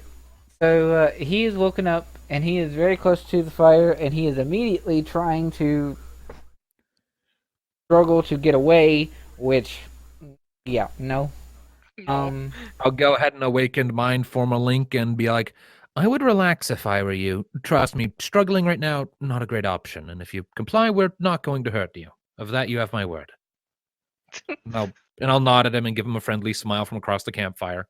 So he is woken up, and he is very close to the fire, and he is immediately trying to struggle to get away. Which, yeah, no. No. I'll go ahead and awaken mind, form a link, and be like, I would relax if I were you. Trust me, struggling right now, not a great option. And if you comply, we're not going to hurt you. Of that, you have my word. And I'll nod at him and give him a friendly smile from across the campfire.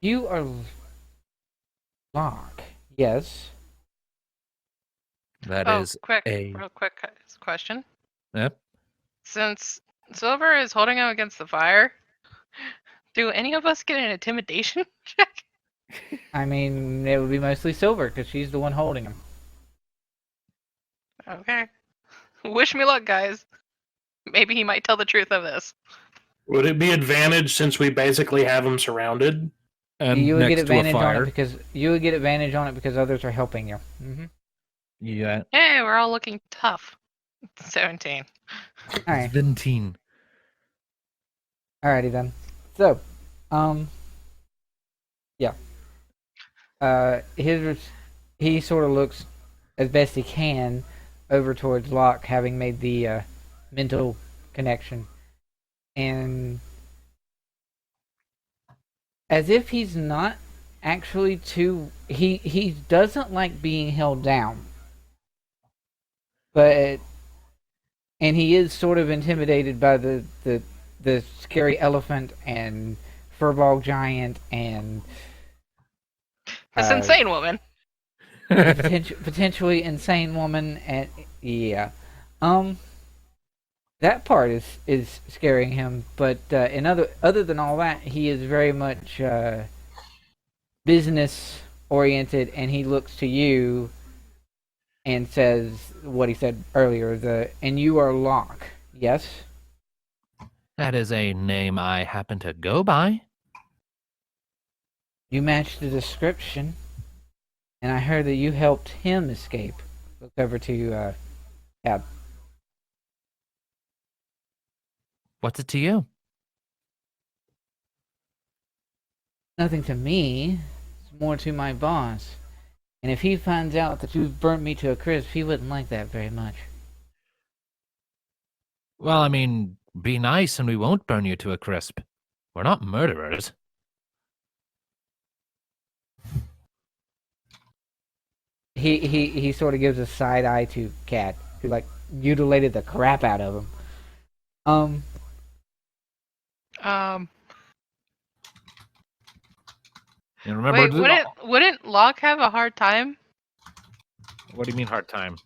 You are Locke. Yes. That Oh, is real quick question. Yep. Since Silver is holding him against the fire, do any of us get an intimidation check? I mean, it would be mostly Silver, because she's the one holding him. Okay. Wish me luck, guys. Maybe he might tell the truth of this. Would it be advantage since we basically have them surrounded? And You would get next to a advantage on it fire. because others are helping you. Yeah. Hey, we're all looking tough. 17. All right. 17. Alrighty then. So, yeah. He sort of looks as best he can over towards Locke, having made the mental connection, and as if he's not actually too. He doesn't like being held down, but and he is sort of intimidated by the scary elephant and furball giant and This insane woman. potentially insane woman, and yeah, that part is scaring him. But other than all that, he is very much business oriented, and he looks to you and says what he said earlier. And you are Locke, yes? That is a name I happen to go by. You match the description, and I heard that you helped him escape. Look over to Tab. What's it to you? Nothing to me. It's more to my boss. And if he finds out that you've burnt me to a crisp, he wouldn't like that very much. Well, I mean, be nice and we won't burn you to a crisp. We're not murderers. He sort of gives a side eye to Cat, who like mutilated the crap out of him. And remember, Wait, wouldn't Locke have a hard time what do you mean hard time?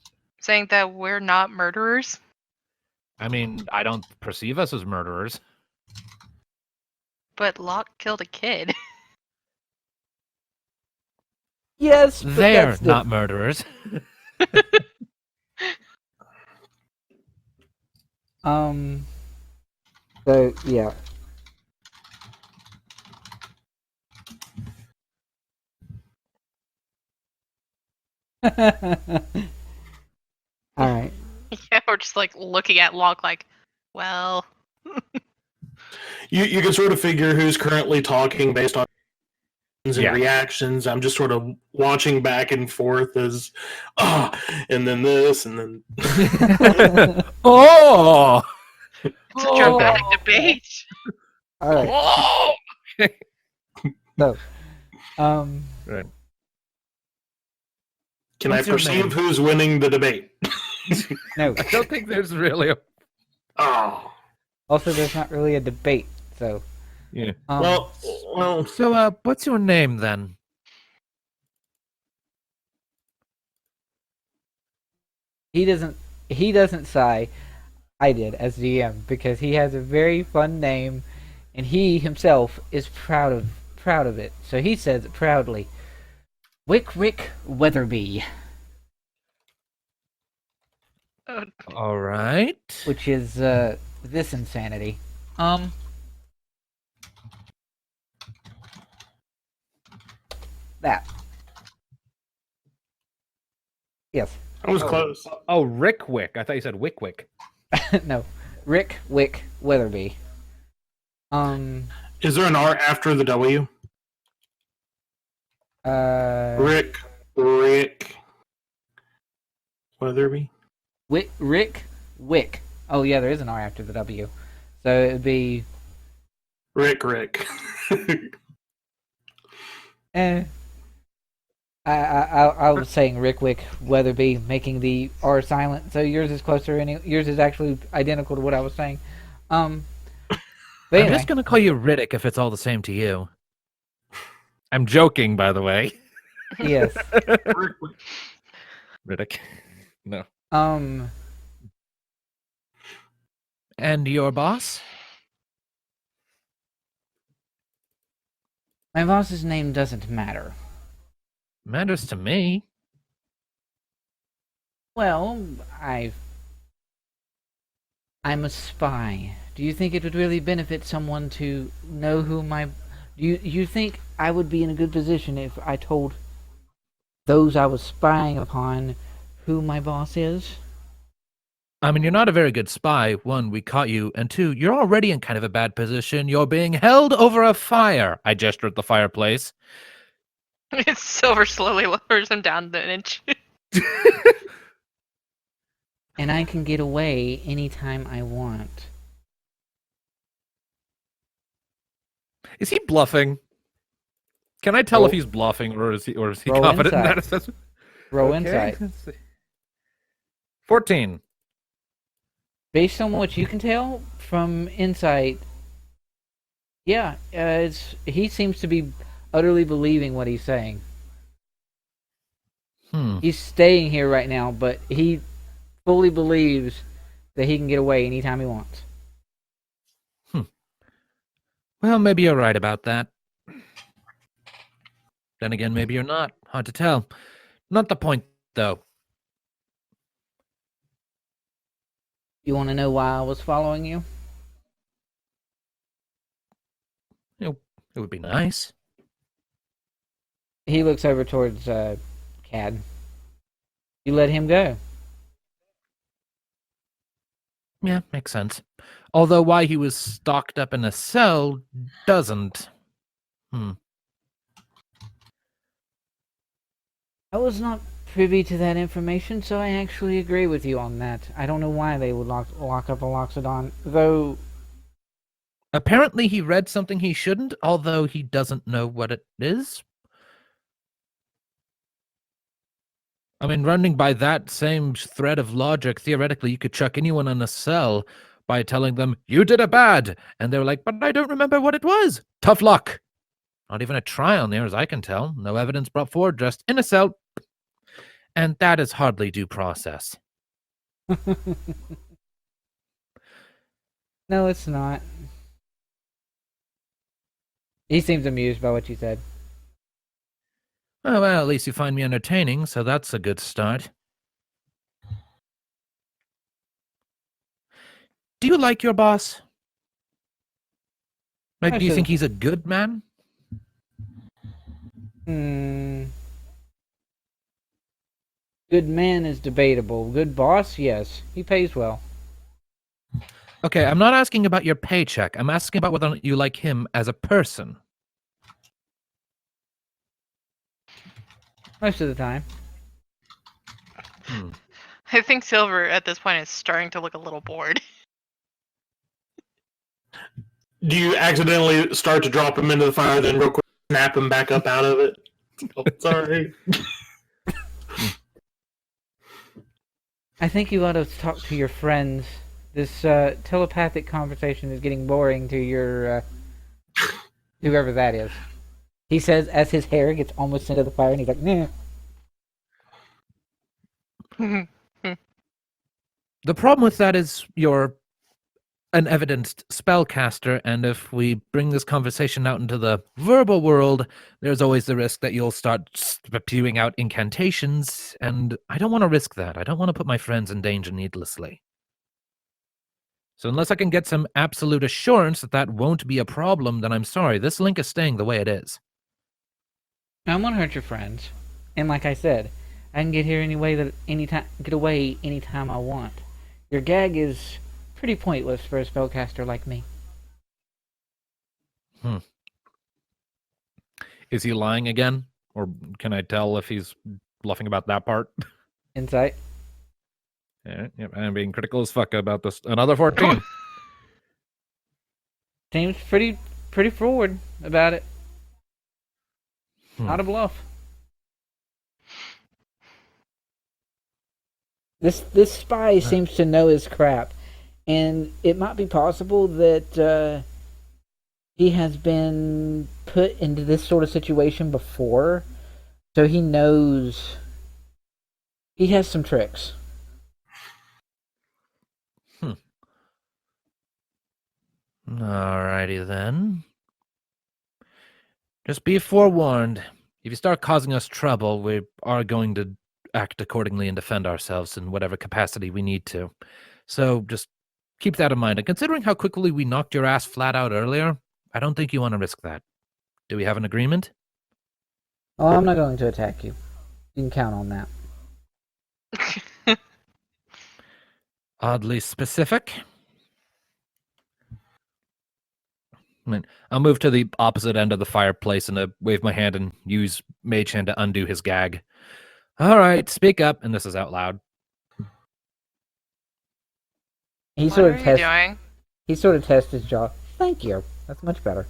saying that we're not murderers? I mean, I don't perceive us as murderers. But Locke killed a kid. Yes, but They're that's not murderers. So yeah. All right. Yeah, we're just like looking at Locke like, well, You can sort of figure who's currently talking based on and Yeah. reactions. I'm just sort of watching back and forth as, and then this, and then. Oh! it's a dramatic debate. All right. Oh! So, Right. Can What's I your perceive name? who's winning the debate? no. I don't think there's really a... Oh. Also, there's not really a debate. So, Yeah. Well, So, what's your name, then? he doesn't sigh. I did as GM because he has a very fun name, and he himself is proud of it. So he says it proudly. Wick Weatherby, All right. which is this insanity. That. Yes. I was close. Oh, Rick Wick. I thought you said Wick Wick. No. Rick Wick Weatherby. Is there an R after the W? Rick Weatherby? Rick Wick. Oh yeah, there is an R after the W. So it would be Rick. I was saying Rick Wick Weatherby, making the R silent. So yours is closer, and yours is actually identical to what I was saying. But I'm anyway, just going to call you Riddick if it's all the same to you. I'm joking, by the way. yes. Riddick. No. And your boss? My boss's name doesn't matter. Matters to me. Well, I'm a spy. Do you think it would really benefit someone to know who my... You think I would be in a good position if I told those I was spying upon who my boss is? I mean, you're not a very good spy. One, we caught you. And two, you're already in kind of a bad position. You're being held over a fire. I gesture at the fireplace. Silver slowly lowers him down an inch. And I can get away anytime I want. Is he bluffing? Can I tell Roll- if he's bluffing or is he roll confident in insight. that assessment? Roll Okay, insight. let's see. 14. Based on what you can tell from insight, yeah, he seems to be utterly believing what he's saying. He's staying here right now, but he fully believes that he can get away anytime he wants. Well, maybe you're right about that. Then again, maybe you're not. Hard to tell. Not the point, though. You want to know why I was following you? It would be nice. He looks over towards Cad. You let him go. Yeah, makes sense. Although why he was stocked up in a cell doesn't. I was not privy to that information, so I actually agree with you on that. I don't know why they would lock up a Loxodon, though. Apparently he read something he shouldn't, although he doesn't know what it is. I mean, running by that same thread of logic, theoretically you could chuck anyone in a cell by telling them, you did a bad, and they're like, but I don't remember what it was. Tough luck. Not even a trial near as I can tell. No evidence brought forward, just in a cell. And that is hardly due process. No, it's not. He seems amused by what you said. Oh, well, at least you find me entertaining, so that's a good start. Do you like your boss? Like, do you think he's a good man? Good man is debatable. Good boss, yes. He pays well. Okay, I'm not asking about your paycheck. I'm asking about whether or not you like him as a person. Most of the time. I think Silver at this point is starting to look a little bored. Do you accidentally start to drop him into the fire, then real quick snap him back up out of it? Oh, sorry. I think you ought to talk to your friends. This telepathic conversation is getting boring to your whoever that is. He says as his hair gets almost into the fire, and he's like, nah. The problem with that is you're an evidenced spellcaster, and if we bring this conversation out into the verbal world, there's always the risk that you'll start spewing out incantations, and I don't want to risk that. I don't want to put my friends in danger needlessly. So unless I can get some absolute assurance that that won't be a problem, then I'm sorry. This link is staying the way it is. I don't want to hurt your friends. And like I said, I can get here get away anytime I want. Your gag is pretty pointless for a spellcaster like me. Is he lying again? Or can I tell if he's bluffing about that part? Insight. Yeah, I'm being critical as fuck about this. Another 14. Seems pretty forward about it. Not a bluff. This spy seems to know his crap, and it might be possible that he has been put into this sort of situation before, so he knows he has some tricks. Alrighty then. Just be forewarned. If you start causing us trouble, we are going to act accordingly and defend ourselves in whatever capacity we need to. So just keep that in mind. And considering how quickly we knocked your ass flat out earlier, I don't think you want to risk that. Do we have an agreement? Oh, I'm not going to attack you. You can count on that. Oddly specific. I'll move to the opposite end of the fireplace and wave my hand and use Mage Hand to undo his gag. All right, speak up, and this is out loud. He What are you doing? He sort of tests his jaw. Thank you. That's much better.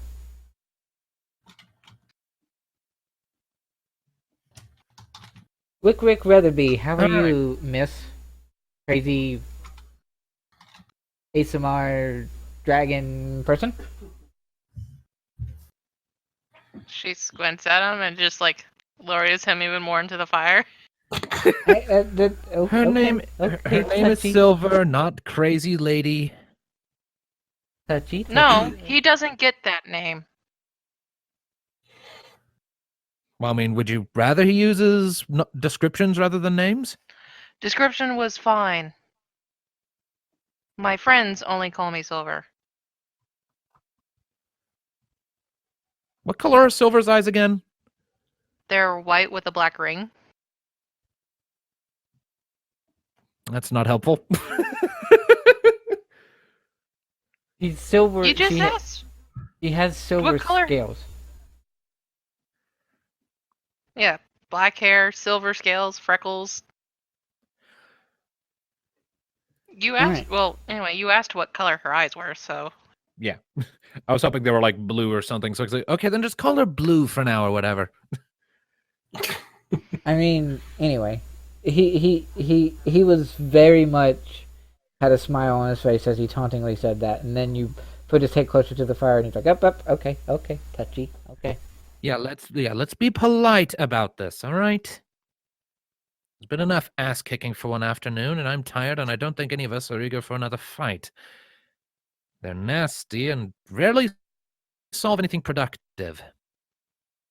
Wick Weatherby, how are you, Miss Crazy ASMR Dragon person? She squints at him and just like lowers him even more into the fire. Her name is Silver, not Crazy Lady. Touchy. No, he doesn't get that name. Well, I mean, would you rather he uses descriptions rather than names? Description was fine. My friends only call me Silver. What color are Silver's eyes again? They're white with a black ring. That's not helpful. He's silver. You just asked. He has silver What color? scales. Yeah, black hair, silver scales, freckles. You asked. Alright. Well, anyway, you asked what color her eyes were, so. Yeah. I was hoping they were like blue or something. So I was like, okay, then just call her Blue for now or whatever. I mean, anyway, he was very much had a smile on his face as he tauntingly said that, and then you put his head closer to the fire, and he's like, up, okay, touchy, okay. Yeah, let's be polite about this, all right? There's been enough ass kicking for one afternoon, and I'm tired, and I don't think any of us are eager for another fight. They're nasty and rarely solve anything productive.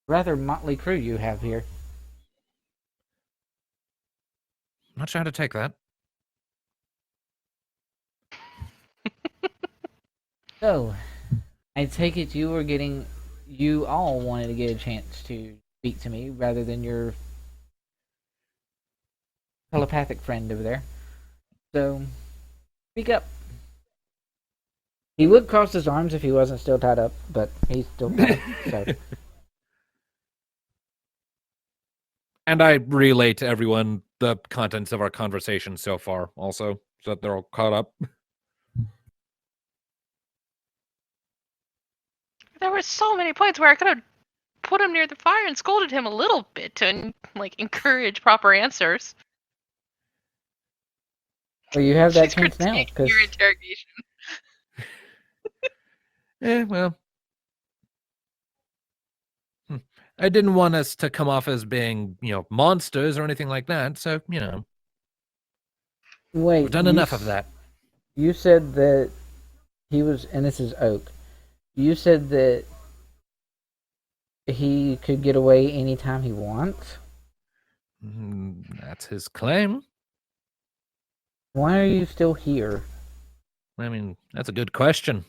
Rather motley crew you have here. Not sure how to take that. So, I take it you all wanted to get a chance to speak to me rather than your telepathic friend over there. So, speak up. He would cross his arms if he wasn't still tied up, but he's still tied, so. And I relay to everyone the contents of our conversation so far, also, so that they're all caught up. There were so many points where I could have put him near the fire and scolded him a little bit to like encourage proper answers. Well, you have that She's chance now, critiquing because your interrogation. Well. I didn't want us to come off as being, monsters or anything like that, so, wait, we've done enough of that. You said that he was, and this is Oak. You said that he could get away anytime he wants. That's his claim. Why are you still here? I mean, that's a good question.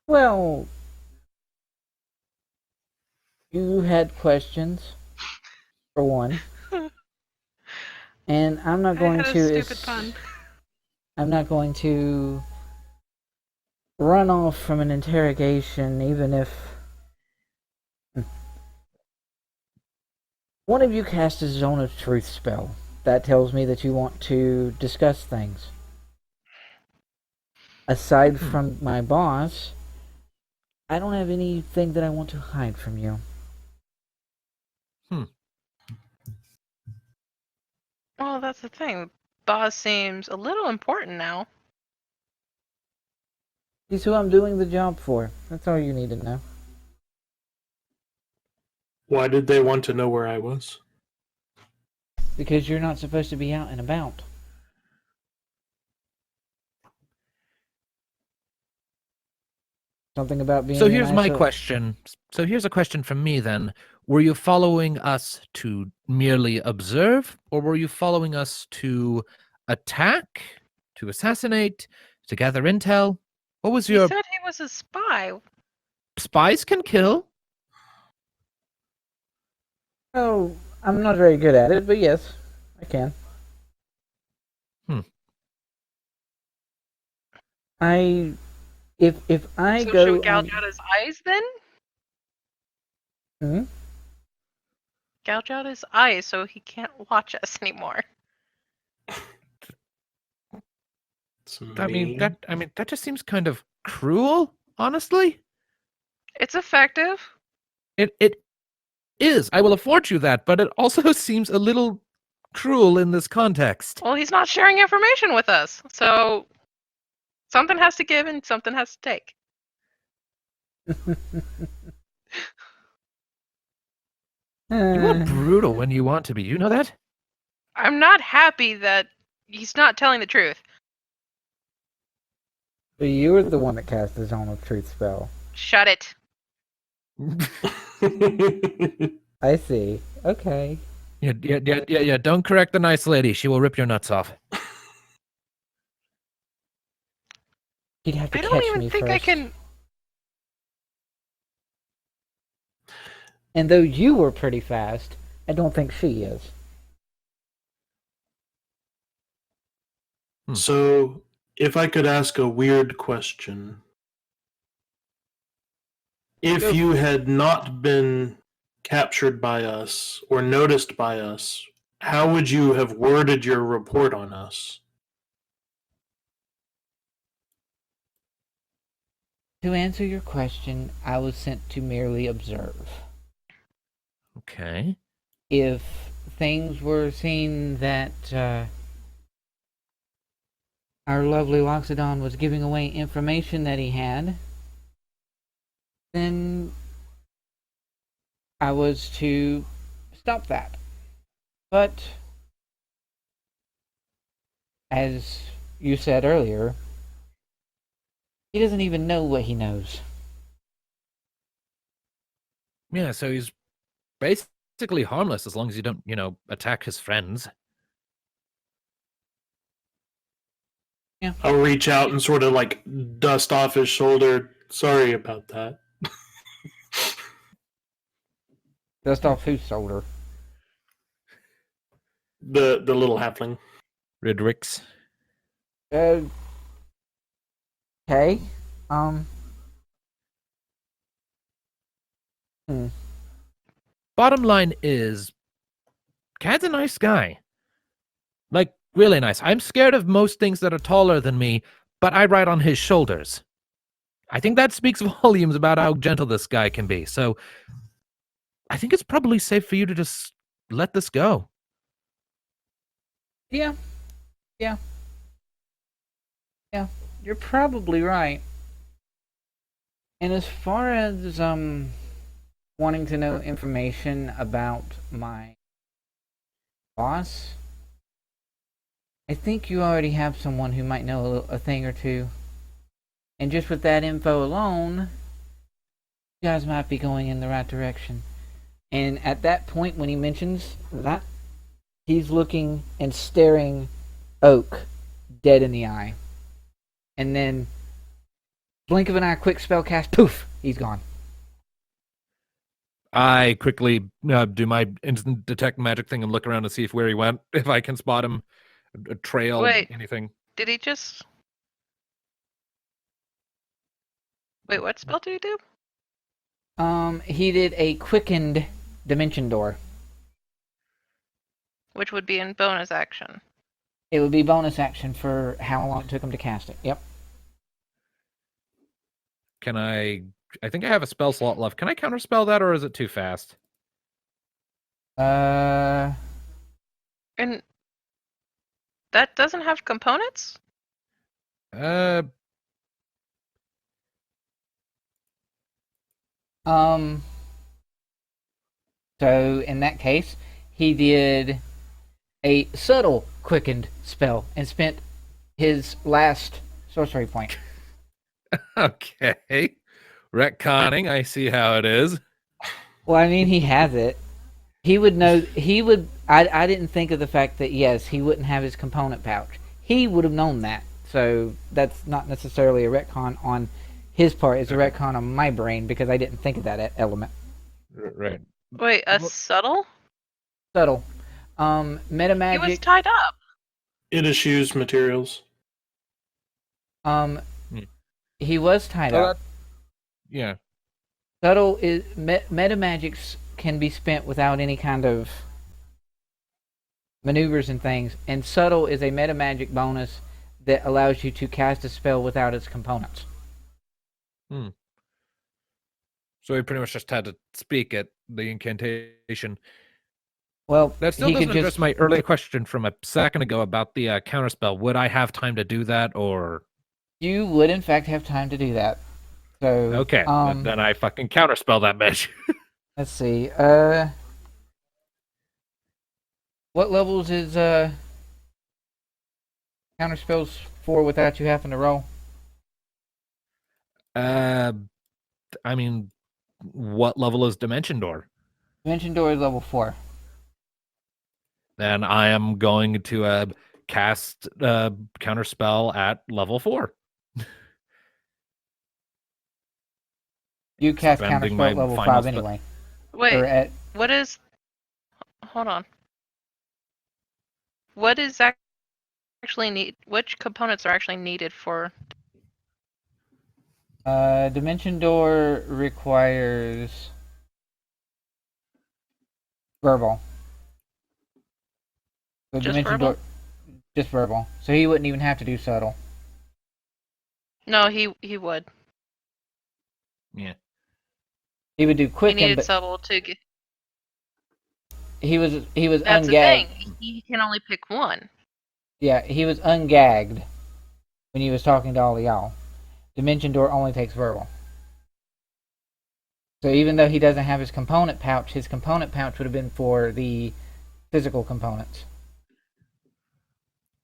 Well, you had questions, for one. And I'm not going I had to. a stupid pun. I'm not going to run off from an interrogation, even if one of you cast a zone of truth spell. That tells me that you want to discuss things. Aside from my boss, I don't have anything that I want to hide from you. Well, that's the thing. Boss seems a little important now. He's who I'm doing the job for. That's all you need to know. Why did they want to know where I was? Because you're not supposed to be out and about. Something about being. So here's my question. So here's a question from me then. Were you following us to merely observe, or were you following us to attack, to assassinate, to gather intel? What was He your... said he was a spy. Spies can kill. Oh, I'm not very good at it, but yes, I can. If I So go. should we gouge out his eyes then? Hmm? Gouge out his eyes so he can't watch us anymore. I mean, that just seems kind of cruel, honestly. It's effective. It is. I will afford you that, but it also seems a little cruel in this context. Well, he's not sharing information with us, so something has to give and something has to take. You are brutal when you want to be. You know that? I'm not happy that he's not telling the truth. But you were the one that cast the Zone of Truth spell. Shut it. I see. Okay. Yeah. Don't correct the nice lady. She will rip your nuts off. He'd have to I catch don't even me think first. I can. And though you were pretty fast, I don't think she is. So, if I could ask a weird question. If you had not been captured by us or noticed by us, how would you have worded your report on us? To answer your question, I was sent to merely observe. Okay. If things were seen that our lovely Loxodon was giving away information that he had, then I was to stop that. But, as you said earlier, he doesn't even know what he knows. Yeah, so he's basically harmless as long as you don't, attack his friends. Yeah. I'll reach out and sort of like dust off his shoulder. Sorry about that. Dust off whose shoulder? The little halfling. Ridrix. Okay. Bottom line is, Cad's a nice guy. Like, really nice. I'm scared of most things that are taller than me, but I ride on his shoulders. I think that speaks volumes about how gentle this guy can be. So, I think it's probably safe for you to just let this go. Yeah. You're probably right. And as far as wanting to know information about my boss, I think you already have someone who might know a thing or two. And just with that info alone, you guys might be going in the right direction. And at that point, when he mentions that, he's looking and staring Oak dead in the eye. And then, blink of an eye, quick spell cast, poof, he's gone. I quickly do my instant detect magic thing and look around to see where he went, if I can spot him, a trail, Wait. anything. Did he just... Wait, what spell did he do? He did a quickened dimension door. Which would be in bonus action. It would be bonus action for how long it took him to cast it. Yep. Can I think I have a spell slot left. Can I counterspell that, or is it too fast? And that doesn't have components? So in that case, he did a subtle quickened spell and spent his last sorcery point. Okay. Retconning, I see how it is. Well, I mean, he has it. He would know. He would. I didn't think of the fact that yes, he wouldn't have his component pouch. He would have known that. So that's not necessarily a retcon on his part. It's a retcon on my brain because I didn't think of that element. Right. Wait, a subtle? Subtle. Metamagic. He was tied up. It eschews materials. He was tied up. Yeah. Subtle is metamagics can be spent without any kind of maneuvers and things, and subtle is a metamagic bonus that allows you to cast a spell without its components. So he pretty much just had to speak at the incantation. Well, That still doesn't address my earlier question from a second ago about the counterspell. Would I have time to do that, or... You would, in fact, have time to do that. So okay, then I fucking counterspell that bitch. Let's see. What levels is counterspells for without you having to roll? I mean, what level is Dimension Door? Dimension Door is level 4. Then I am going to cast counterspell at level 4. You cast counterspell at level 5 anyway. Wait, what is... Hold on. What is actually need? Which components are actually needed for... Dimension Door requires Verbal. The Just dimension verbal? door. Just verbal. So he wouldn't even have to do subtle. No, he would. Yeah. He would do He quicken, needed but subtle to get. he was That's the ungagged. thing. He can only pick one. Yeah, he was ungagged when he was talking to all of y'all. Dimension door only takes verbal. So even though he doesn't have his component pouch would have been for the physical components.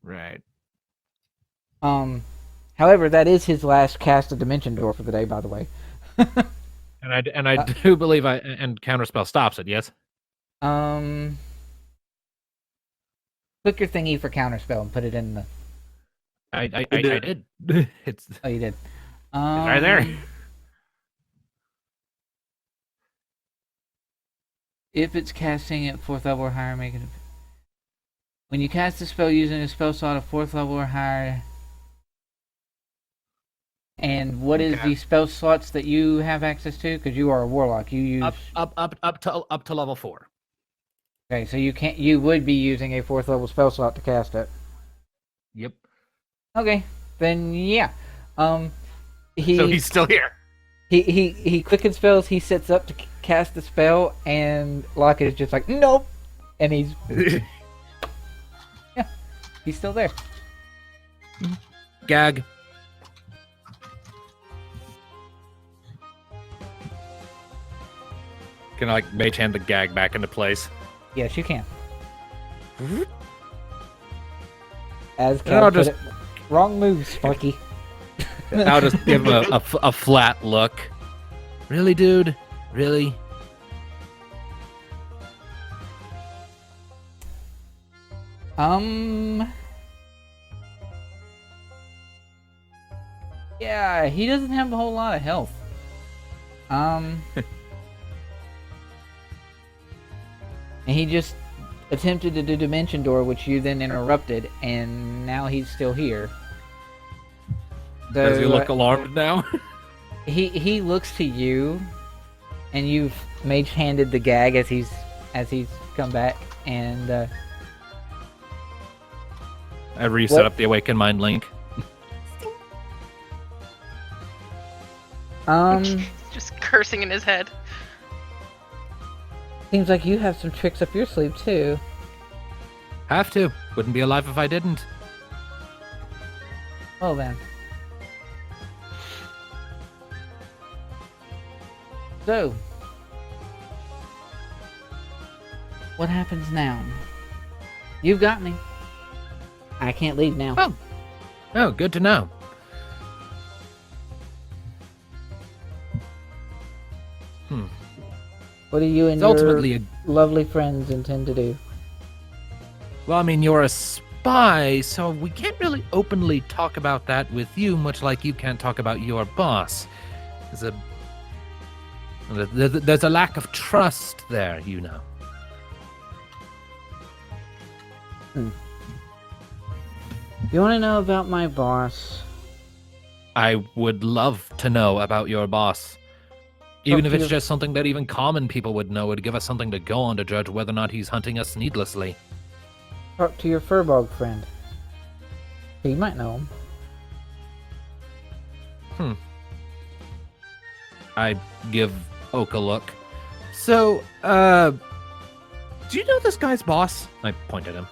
Right. However, that is his last cast of Dimension Door for the day, by the way. And I do believe and counterspell stops it. Yes. Click your thingy for counterspell and put it in the. I did. did. It's Oh, you did. right there. If it's casting at 4th level or higher, make it. When you cast a spell using a spell slot of 4th level or higher. And what is the spell slots that you have access to? Because you are a warlock. You use up to level 4. Okay, so you would be using a 4th level spell slot to cast it. Yep. Okay, then yeah. So he's still here. He quickens spells. He sets up to cast the spell, and Lockett is just like nope, and he's yeah, he's still there. Gag. Can I like mage hand the gag back into place? Yes, you can. As And I'll Cal just- put it, wrong move, Sparky. I'll just give him a flat look. Really, dude? Really? Yeah, he doesn't have a whole lot of health. And he just attempted to do Dimension Door, which you then interrupted, and now he's still here. So, Does he look alarmed now? he looks to you, and you've mage handed the gag as he's come back, and I reset What? up the Awaken Mind link. Just cursing in his head. seems like you have some tricks up your sleeve too. Have to. Wouldn't be alive if I didn't. Well then. So, what happens now? You've got me. I can't leave now. Oh, good to know. What do you and It's your ultimately lovely friends intend to do? Well, I mean, you're a spy, so we can't really openly talk about that with you, much like you can't talk about your boss. There's a lack of trust there, you know. You want to know about my boss? I would love to know about your boss. Even if it's just something that even common people would know, would give us something to go on to judge whether or not he's hunting us needlessly. Talk to your furbog friend. You might know him. I give Oak a look. So, do you know this guy's boss? I point at him.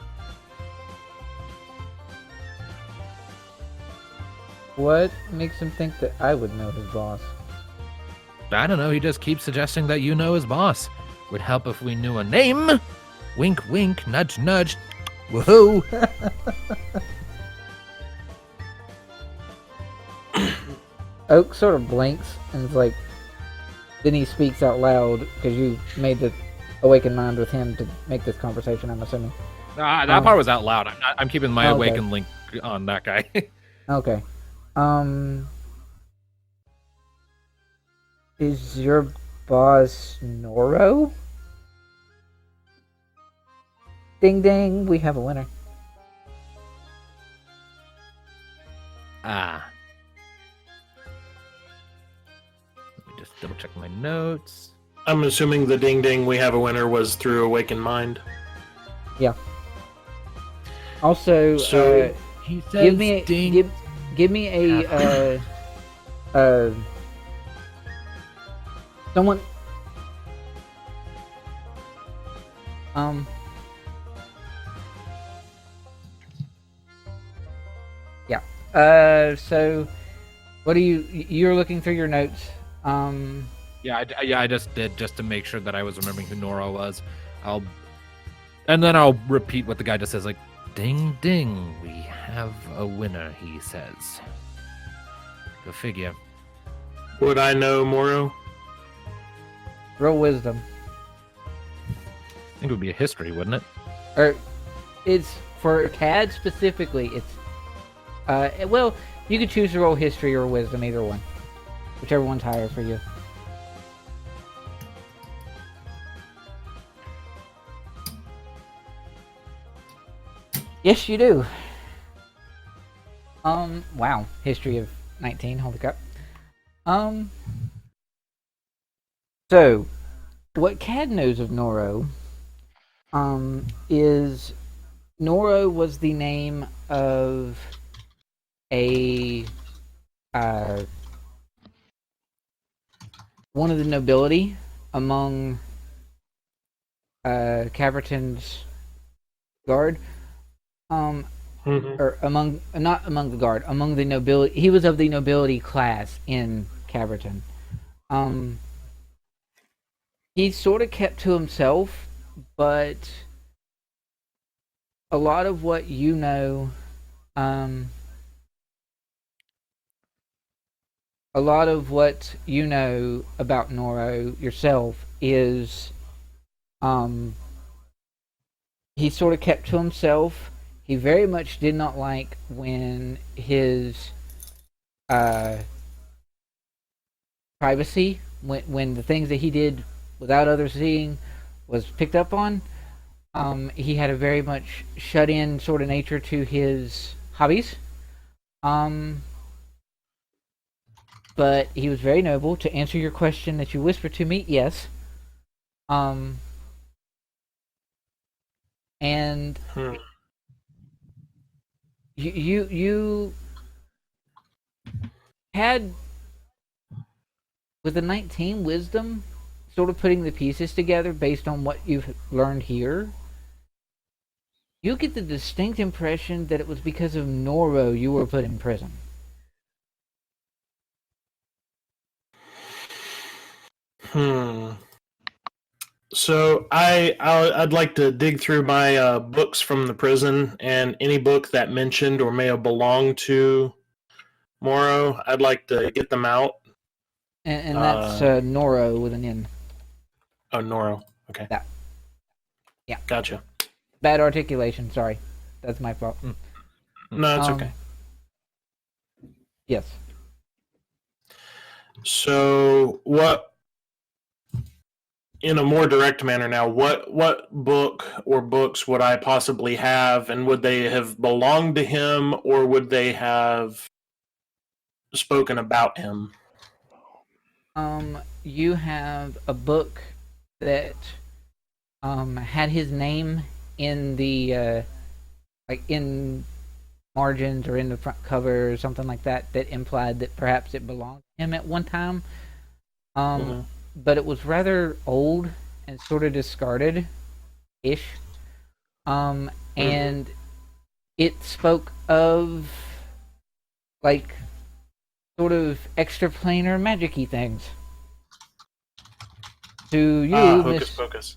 What makes him think that I would know his boss? I don't know, he just keeps suggesting that you know his boss. Would help if we knew a name. Wink, wink, nudge, nudge. Woohoo! Oak sort of blinks and is like, then he speaks out loud because you made the awakened mind with him to make this conversation, I'm assuming. That part was out loud. I'm keeping my Okay. awakened link on that guy. Okay. Is your boss Noro? Ding ding, we have a winner. Let me just double check my notes. I'm assuming the ding ding we have a winner was through Awakened Mind. Yeah. Also, So- He says give me ding. give me a someone yeah. So what are you're looking through your notes? Yeah, I just did, just to make sure that I was remembering who Nora was. And then I'll repeat what the guy just says, like, ding ding, we have a winner, he says. Go figure. Would I know Moro? Roll wisdom. I think it would be a history, wouldn't it? Or it's for CAD specifically, it's well, you could choose to roll history or wisdom, either one. Whichever one's higher for you. Yes, you do. Wow. History of 19, holy crap. So, what Cad knows of Noro, is Noro was the name of a, one of the nobility among, Caverton's guard. Or not among the guard, among the nobility. He was of the nobility class in Caverton. He sort of kept to himself, but a lot of what you know, a lot of what you know about Noro yourself is, he sort of kept to himself. He very much did not like when his privacy, when the things that he did without others seeing was picked up on. He had a very much shut-in sort of nature to his hobbies. But he was very noble. To answer your question that you whispered to me, yes. And you had, with the 19 wisdom, sort of putting the pieces together based on what you've learned here, you get the distinct impression that it was because of Noro you were put in prison. So I'd like to dig through my books from the prison, and any book that mentioned or may have belonged to Moro, I'd like to get them out. And that's Noro with an N. Oh, Noro. Okay. Yeah. Gotcha. Bad articulation, sorry. That's my fault. No, it's okay. Yes. So what, in a more direct manner now, what book or books would I possibly have, and would they have belonged to him, or would they have spoken about him? You have a book that had his name in the like in margins or in the front cover or something like that, that implied that perhaps it belonged to him at one time. But it was rather old and sort of discarded-ish. And it spoke of, like, sort of extraplanar magic-y things. To you, Hocus Pocus.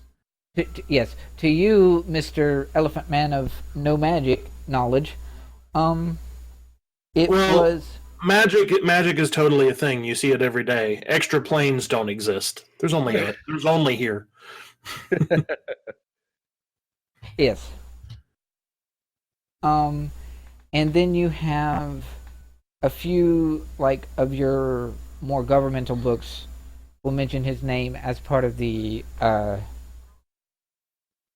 Yes, to you, Mr. Elephant Man of no magic knowledge, it was... Magic is totally a thing. You see it every day. Extra planes don't exist. There's only here. Yes. And then you have a few, like, of your more governmental books will mention his name as part of the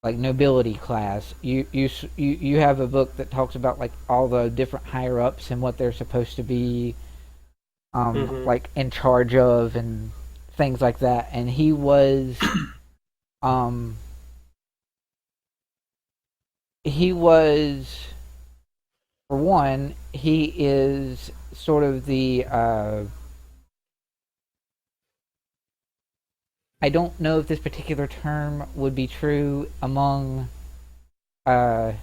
like nobility class. You have a book that talks about, like, all the different higher ups and what they're supposed to be like in charge of and things like that, and he was, um, for one, he is sort of the, I don't know if this particular term would be true among, the,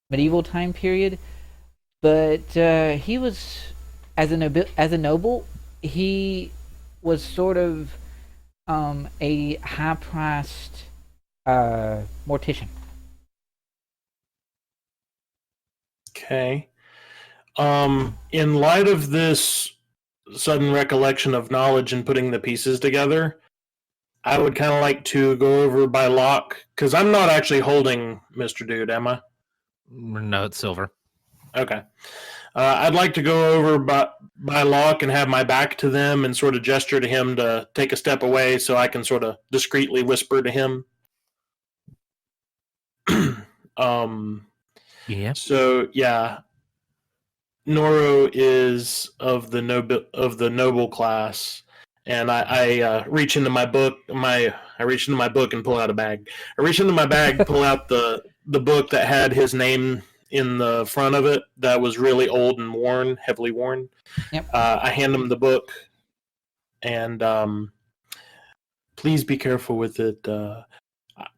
medieval time period, but he was as a noble, he was sort of a high-priced mortician. Okay. In light of this sudden recollection of knowledge and putting the pieces together, I would kind of like to go over by lock, because I'm not actually holding Mr. Dude, am I? No, it's silver. Okay. I'd like to go over by lock and have my back to them and sort of gesture to him to take a step away so I can sort of discreetly whisper to him. Yeah. So, yeah. Noro is of the noble class, and I reach into my book. I reach into my book and pull out a bag. I reach into my bag, pull out the book that had his name in the front of it that was really old and worn, heavily worn. Yep. I hand him the book, and please be careful with it.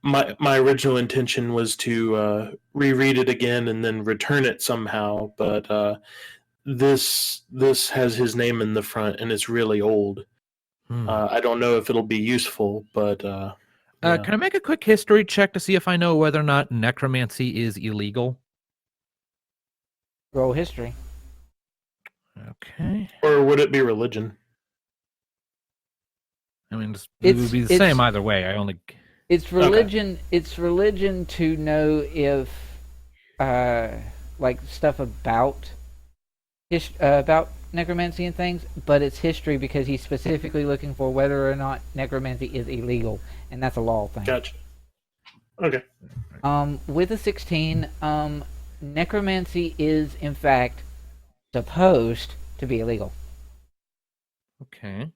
My original intention was to reread it again and then return it somehow, but this has his name in the front and it's really old. I don't know if it'll be useful, but yeah. Can I make a quick history check to see if I know whether or not necromancy is illegal? Roll history. Okay. Or would it be religion? I mean, it would be the same either way. It's religion. Okay. It's religion to know if, like stuff about necromancy and things, but it's history because he's specifically looking for whether or not necromancy is illegal, and that's a law thing. Gotcha. Okay. With a 16, necromancy is in fact supposed to be illegal. Okay.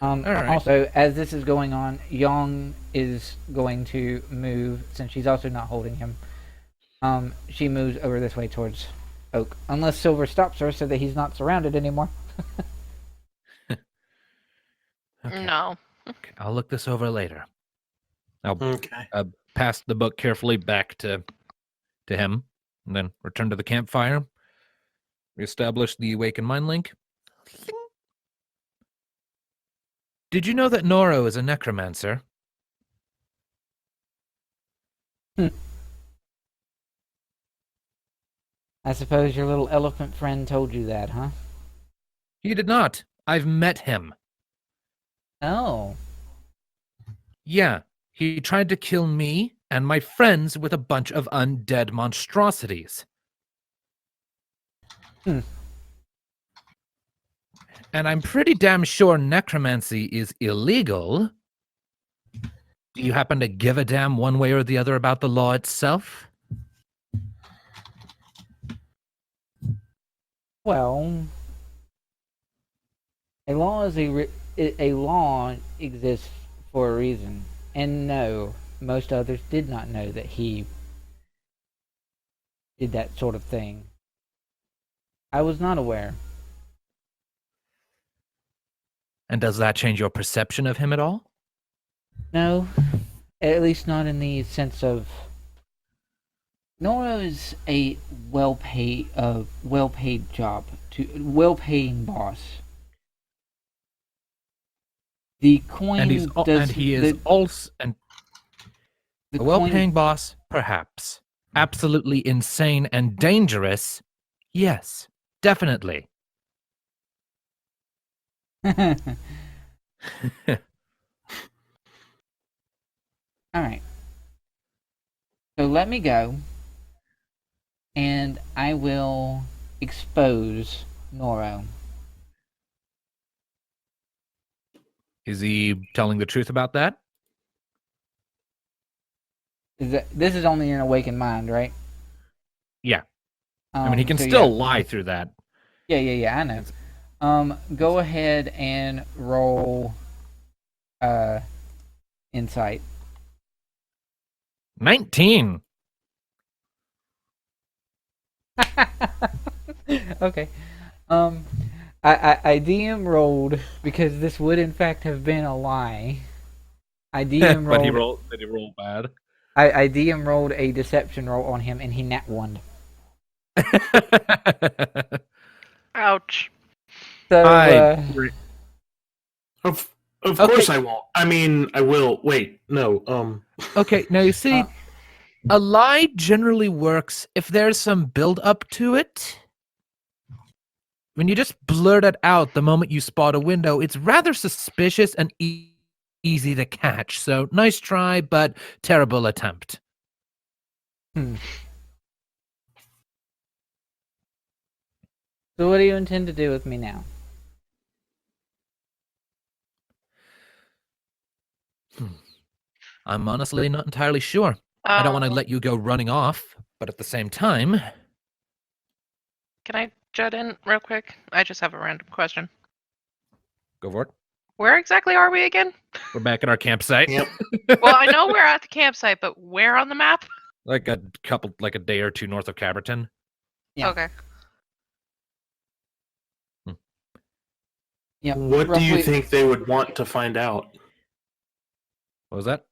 Right. Also, as this is going on, Yong is going to move, since she's also not holding him. She moves over this way towards Oak, unless Silver stops her so that he's not surrounded anymore. Okay. No. Okay, I'll look this over later. I'll pass the book carefully back to him, and then return to the campfire. Reestablish the Awakened Mind link. Did you know that Noro is a necromancer? I suppose your little elephant friend told you that, huh? He did not. I've met him. Oh. Yeah, he tried to kill me and my friends with a bunch of undead monstrosities. And I'm pretty damn sure necromancy is illegal. Do you happen to give a damn one way or the other about the law itself? Well, a law exists for a reason, and no, most others did not know that he did that sort of thing. I was not aware. And does that change your perception of him at all? No, at least not in the sense of... Nora is a well-paid job, well-paying boss. The coin and he is also a well-paying boss, perhaps. Absolutely insane and dangerous, yes, definitely. Alright. So let me go, and I will expose Noro. Is he telling the truth about that? This is only an awakened mind, right? Yeah. I mean, he can still lie through that. Yeah, I know. Go ahead and roll insight. 19. Okay. Um, I DM rolled because this would in fact have been a lie. I DM But rolled. did he roll bad? I DM rolled a deception roll on him, and he nat one. Ouch. So Of Okay. course I won't. I mean, I will. Wait, no. Okay, now you see, a lie generally works if there's some build up to it. When you just blurt it out the moment you spot a window, it's rather suspicious and easy to catch. So nice try, but terrible attempt. So what do you intend to do with me now? I'm honestly not entirely sure. I don't want to let you go running off, but at the same time... Can I jut in real quick? I just have a random question. Go for it. Where exactly are we again? We're back at our campsite. Yep. Well, I know we're at the campsite, but where on the map? Like a day or two north of Caberton. Yeah. Okay. Yeah. What do you think they would want to find out? What was that?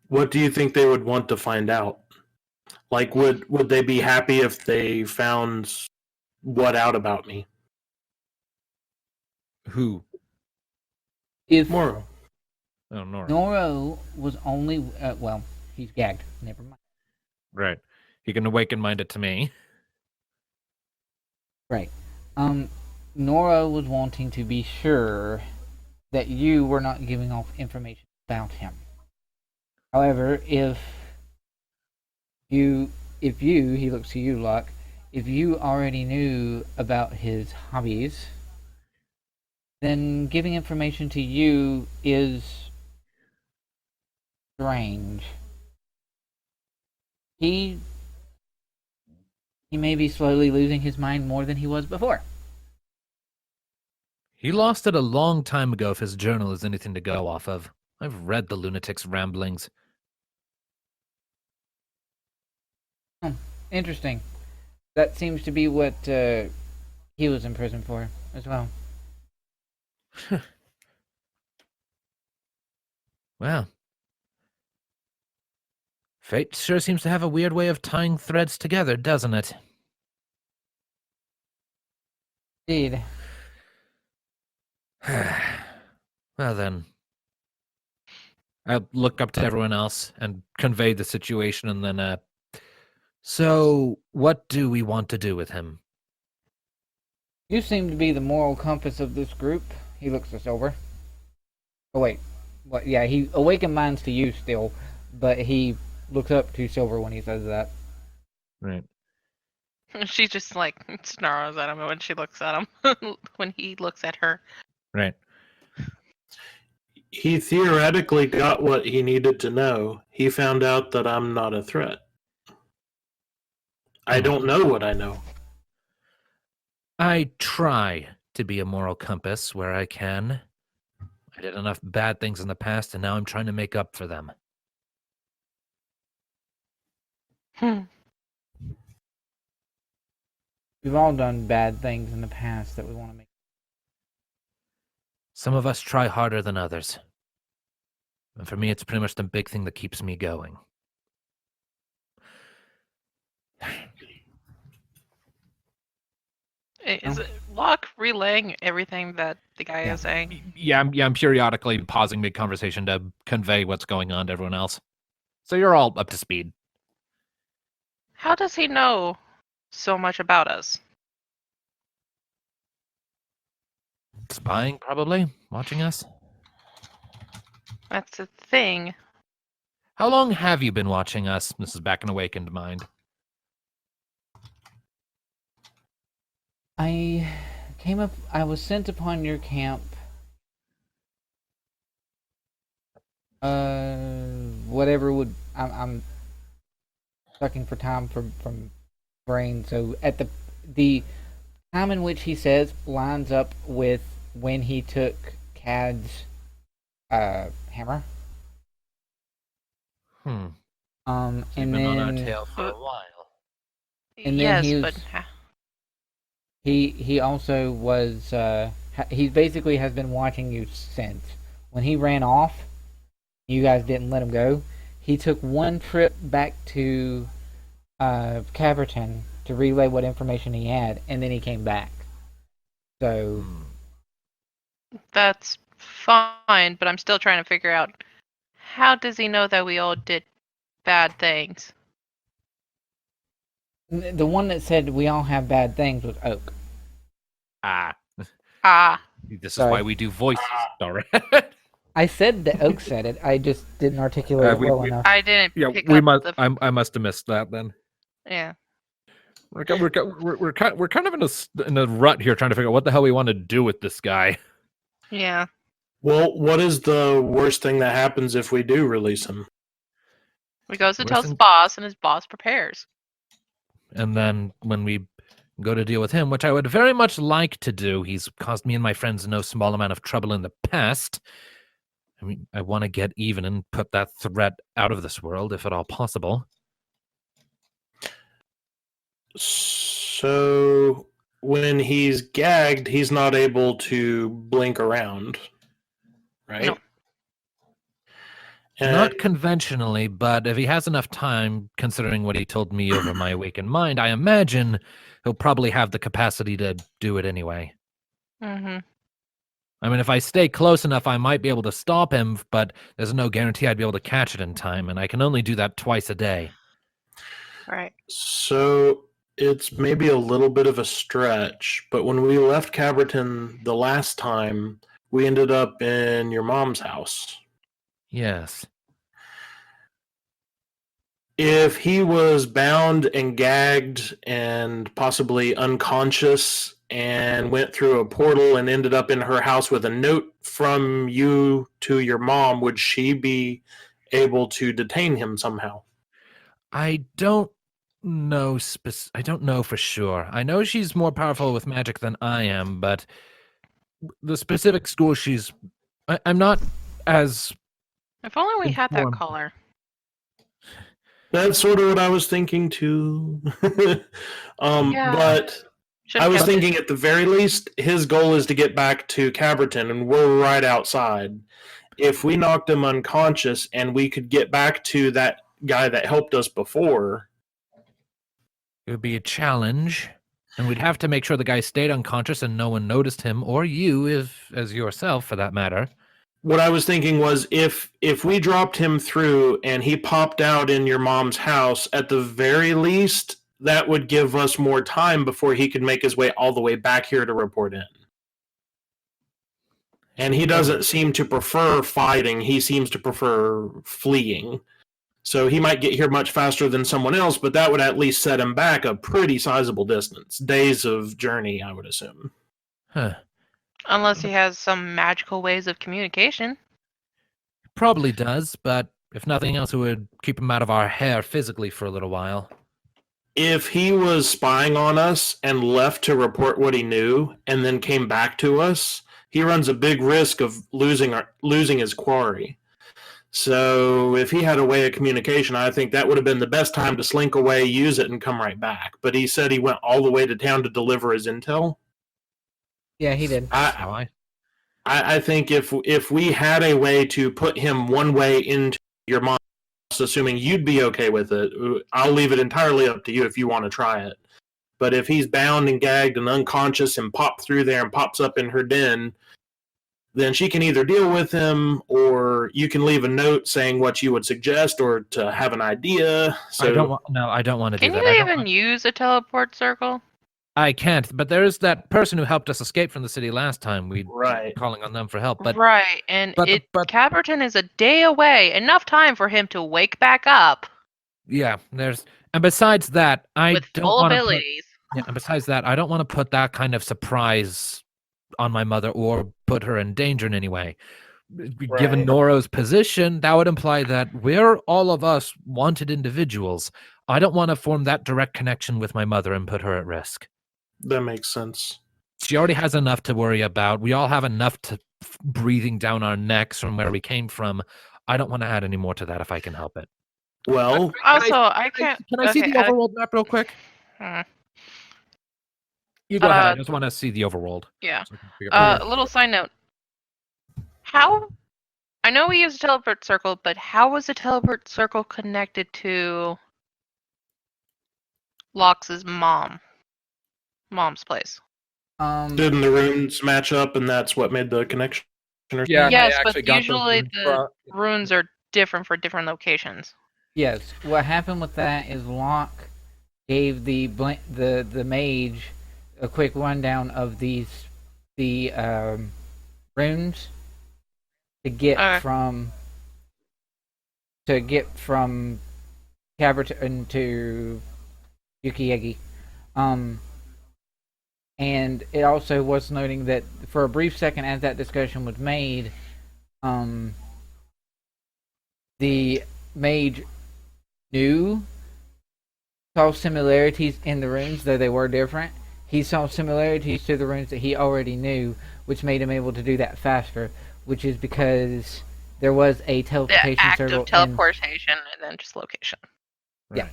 What do you think they would want to find out? Like, would they be happy if they found what out about me? Who? If Moro. Oh, Nora. Noro was only well, he's gagged. Never mind. Right. He can awaken mind it to me. Right. Nora was wanting to be sure that you were not giving off information about him. However, if you, he looks to you, Locke, if you already knew about his hobbies, then giving information to you is strange. He may be slowly losing his mind more than he was before. He lost it a long time ago if his journal is anything to go off of. I've read the lunatic's ramblings. Interesting. That seems to be what he was in prison for as well. Well, fate sure seems to have a weird way of tying threads together, doesn't it? Indeed. Well then, I'll look up to everyone else and convey the situation and then, so what do we want to do with him? You seem to be the moral compass of this group. He looks us over. Oh wait, what? Yeah, he awakened minds to you still, but he looks up to Silver when he says that. Right. She just like snarls at him when she looks at him. When he looks at her. Right. He theoretically got what he needed to know. He found out that I'm not a threat. I don't know what I know. I try to be a moral compass where I can. I did enough bad things in the past, and now I'm trying to make up for them. We've all done bad things in the past that we want to make. Some of us try harder than others. And for me, it's pretty much the big thing that keeps me going. Is it Locke relaying everything that the guy is saying? Yeah, I'm periodically pausing mid-conversation to convey what's going on to everyone else. So you're all up to speed. How does he know so much about us? Spying, probably? Watching us? That's the thing. How long have you been watching us? This is back in Awakened Mind. I was sent upon your camp. Whatever would I'm sucking for time from brain. So at the time in which he says lines up with when he took Cad's hammer. Hmm. And You've been on our then tail for a while. And then yes, he but was- he also was he basically has been watching you since when he ran off. You guys didn't let him go. He took one trip back to Caverton to relay what information he had, and then he came back. So that's fine. But I'm still trying to figure out how does he know that we all did bad things? the one that said we all have bad things was Oak. Ah. This is Sorry. why we do voices, alright? I said that Oak said it. I just didn't articulate it well enough. I didn't Yeah, pick we up must. the. I must have missed that then. Yeah. We're kind of in a rut here, trying to figure out what the hell we want to do with this guy. Yeah. Well, what is the worst thing that happens if we do release him? He goes to Worse tell his than- boss, and his boss prepares. And then when we go to deal with him, which I would very much like to do, he's caused me and my friends no small amount of trouble in the past. I mean, I want to get even and put that threat out of this world, if at all possible. So when he's gagged, he's not able to blink around, right? No. And Not conventionally, but if he has enough time, considering what he told me over my awakened mind, I imagine he'll probably have the capacity to do it anyway. Mm-hmm. I mean, if I stay close enough, I might be able to stop him, but there's no guarantee I'd be able to catch it in time, and I can only do that twice a day. Right. so it's maybe a little bit of a stretch, but when we left Caverton the last time, we ended up in your mom's house. Yes. If he was bound and gagged and possibly unconscious and went through a portal and ended up in her house with a note from you to your mom, would she be able to detain him somehow? I don't know I don't know for sure. I know she's more powerful with magic than I am, but the specific school I'm not as... If only we had that Informed. collar. That's sort of what I was thinking too. Yeah. But Should've I was kept it. thinking at the very least, his goal is to get back to Caverton, and we're right outside. If we knocked him unconscious and we could get back to that guy that helped us before, It would be a challenge, and we'd have to make sure the guy stayed unconscious and no one noticed him, or you, as yourself, for that matter. what I was thinking was if we dropped him through and he popped out in your mom's house, at the very least, that would give us more time before he could make his way all the way back here to report in. And he doesn't seem to prefer fighting. He seems to prefer fleeing. So he might get here much faster than someone else, but that would at least set him back a pretty sizable distance. Days of journey, I would assume. Huh. Unless he has some magical ways of communication. Probably does, but if nothing else, it would keep him out of our hair physically for a little while. If he was spying on us and left to report what he knew and then came back to us, he runs a big risk of losing his quarry. So if he had a way of communication, I think that would have been the best time to slink away, use it, and come right back. But he said he went all the way to town to deliver his intel. Yeah, he did. I think if we had a way to put him one way into your mom's, assuming you'd be okay with it, I'll leave it entirely up to you if you want to try it. But if he's bound and gagged and unconscious and popped through there and pops up in her den, then she can either deal with him or you can leave a note saying what you would suggest or to have an idea. So I don't want to do Can that. you I don't even want- use a teleport circle? I can't, but there is that person who helped us escape from the city last time. We right. calling on them for help, but Right, and but- Caverton is a day away. Enough time for him to wake back up yeah, and besides that, I with don't full want to abilities. and besides that, I don't want to put that kind of surprise on my mother or put her in danger in any way. Given Right. Noro's position, that would imply that we're all of us wanted individuals. I don't want to form that direct connection with my mother and put her at risk. That makes sense. She already has enough to worry about. We all have enough to breathing down our necks from where we came from. I don't want to add any more to that if I can help it. Well, Also, I can't. Can I see the overworld map real quick? You go ahead. I just want to see the overworld. Yeah. So I can figure out- A little side note. How? I know we use a teleport circle, but how was the teleport circle connected to Lox's mom's place? didn't the runes match up, and that's what made the connection? Or Yeah, Yes, I but actually got usually those the runes are different for different locations. Yes. What happened with that is Locke gave the mage a quick rundown of the runes to get from Caverton to Yukiegi. And it also was noting that for a brief second as that discussion was made, the mage saw similarities in the runes, though they were different. He saw similarities to the runes that he already knew, which made him able to do that faster, which is because there was a teleportation The act circle. of teleportation and then just location. Yeah.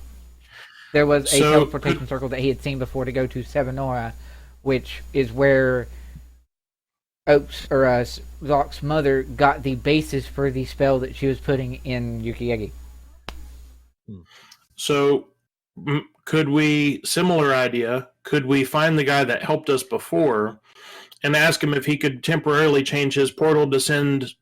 There was a teleportation circle that he had seen before to go to Sevenora, which is where Zock's mother got the basis for the spell that she was putting in Yukiegi. So, similar idea, could we find the guy that helped us before and ask him if he could temporarily change his portal to send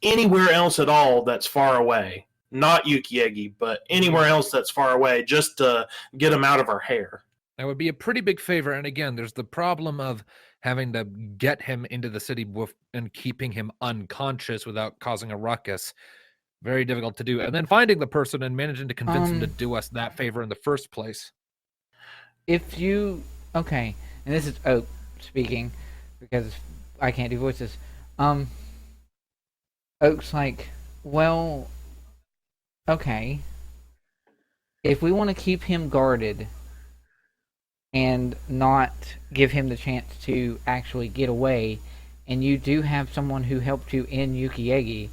anywhere else at all that's far away? Not Yukiegi, but anywhere else that's far away, just to get him out of our hair. That would be a pretty big favor. And again, there's the problem of having to get him into the city and keeping him unconscious without causing a ruckus. Very difficult to do. And then finding the person and managing to convince him to do us that favor in the first place. Okay, and this is Oak speaking, because I can't do voices. Oak's like, well, okay, if we want to keep him guarded and not give him the chance to actually get away, and you do have someone who helped you in Yukiegi,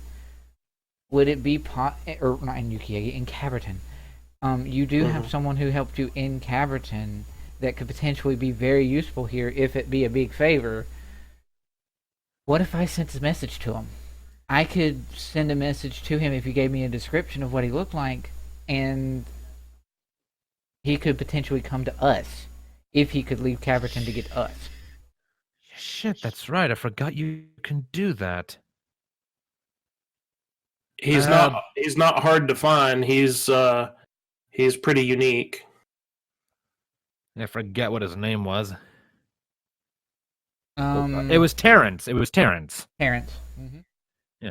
would it be not in Yukiegi, in Caverton? You do have someone who helped you in Caverton that could potentially be very useful here if it be a big favor. What if I sent a message to him? I could send a message to him if you gave me a description of what he looked like, and he could potentially come to us if he could leave Caverton to get to us. Shit, that's right. I forgot you can do that. He's not hard to find. He's pretty unique. I forget what his name was. It was Terrence. Terrence. Mm-hmm. Yeah,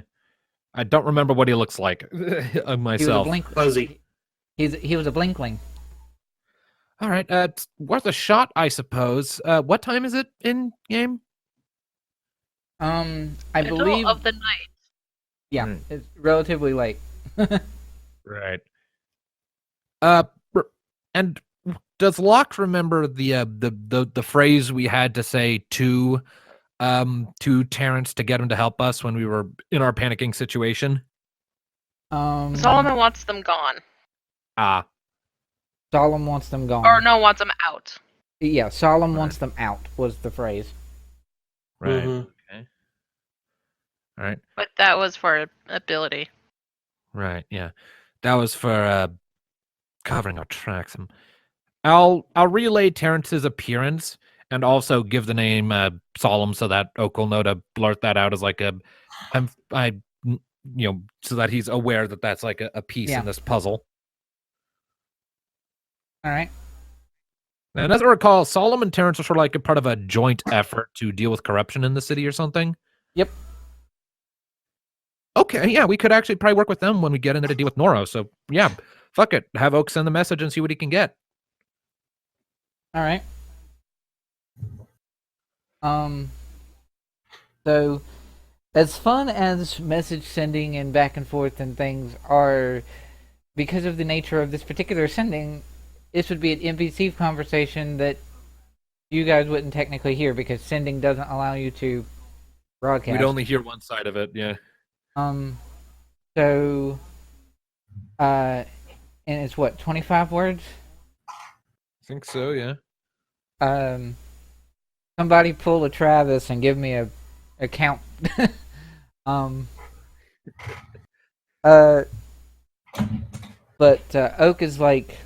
I don't remember what he looks like myself. Fuzzy. He was a blinkling. All right, it's worth a shot, I suppose. What time is it in game? I Middle believe of the night. Yeah, it's relatively late. Right. And does Locke remember the phrase we had to say to Terrence to get him to help us when we were in our panicking situation? Solomon wants them gone. Solemn wants them gone. Or no, wants them out. Yeah, Solemn wants them out was the phrase. Right. Okay. All right. But that was for ability. Right. Yeah. That was for covering our tracks. I'll relay Terrence's appearance and also give the name Solemn so that Oak will know to blurt that out as like so that he's aware that that's like a piece in this puzzle. All right. And as I recall, Solemn and Terrence were sort of like a part of a joint effort to deal with corruption in the city or something. Yep. Okay, yeah, we could actually probably work with them when we get in there to deal with Noro. So, yeah, fuck it. Have Oak send the message and see what he can get. All right. So, as fun as message sending and back and forth and things are, because of the nature of this particular sending, this would be an NPC conversation that you guys wouldn't technically hear because sending doesn't allow you to broadcast. We'd only hear one side of it, yeah. So, and it's what, 25 words? I think so, yeah. Somebody pull a Travis and give me a count. But Oak is like,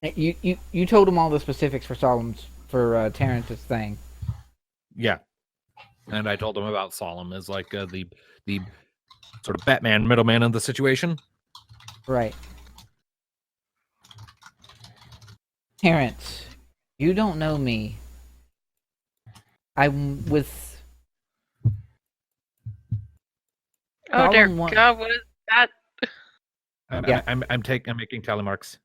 you told him all the specifics for Terrence's thing. Yeah. And I told him about Solemn as like the sort of Batman middleman of the situation. Right. Terrence, you don't know me. I'm with. Oh dear God! What is that? I'm making tally marks.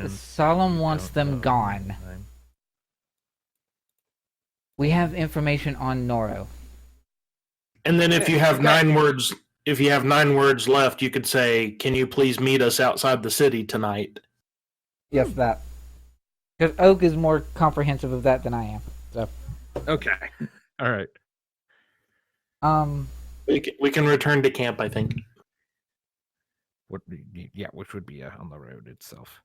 Solemn wants them gone. We have information on Noro. And then if you have 9 words left, you could say, "Can you please meet us outside the city tonight?" Yes, that. Because Oak is more comprehensive of that than I am. So. Okay. All right. We can return to camp, I think. Which would be on the road itself.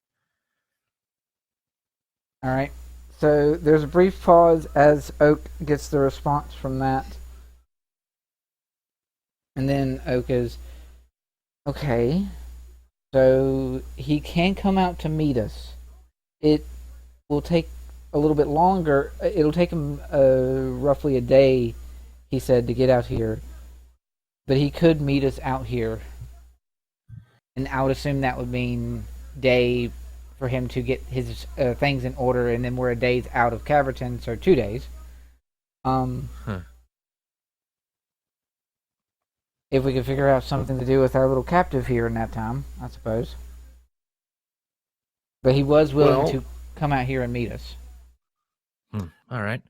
All right. So there's a brief pause as Oak gets the response from that. And then Oak is, okay, so he can come out to meet us. It will take a little bit longer. It'll take him roughly a day, he said, to get out here. But he could meet us out here. And I would assume that would mean day for him to get his things in order, and then we're a day's out of Caverton, so 2 days. If we could figure out something to do with our little captive here in that time, I suppose. But he was willing to come out here and meet us. All right.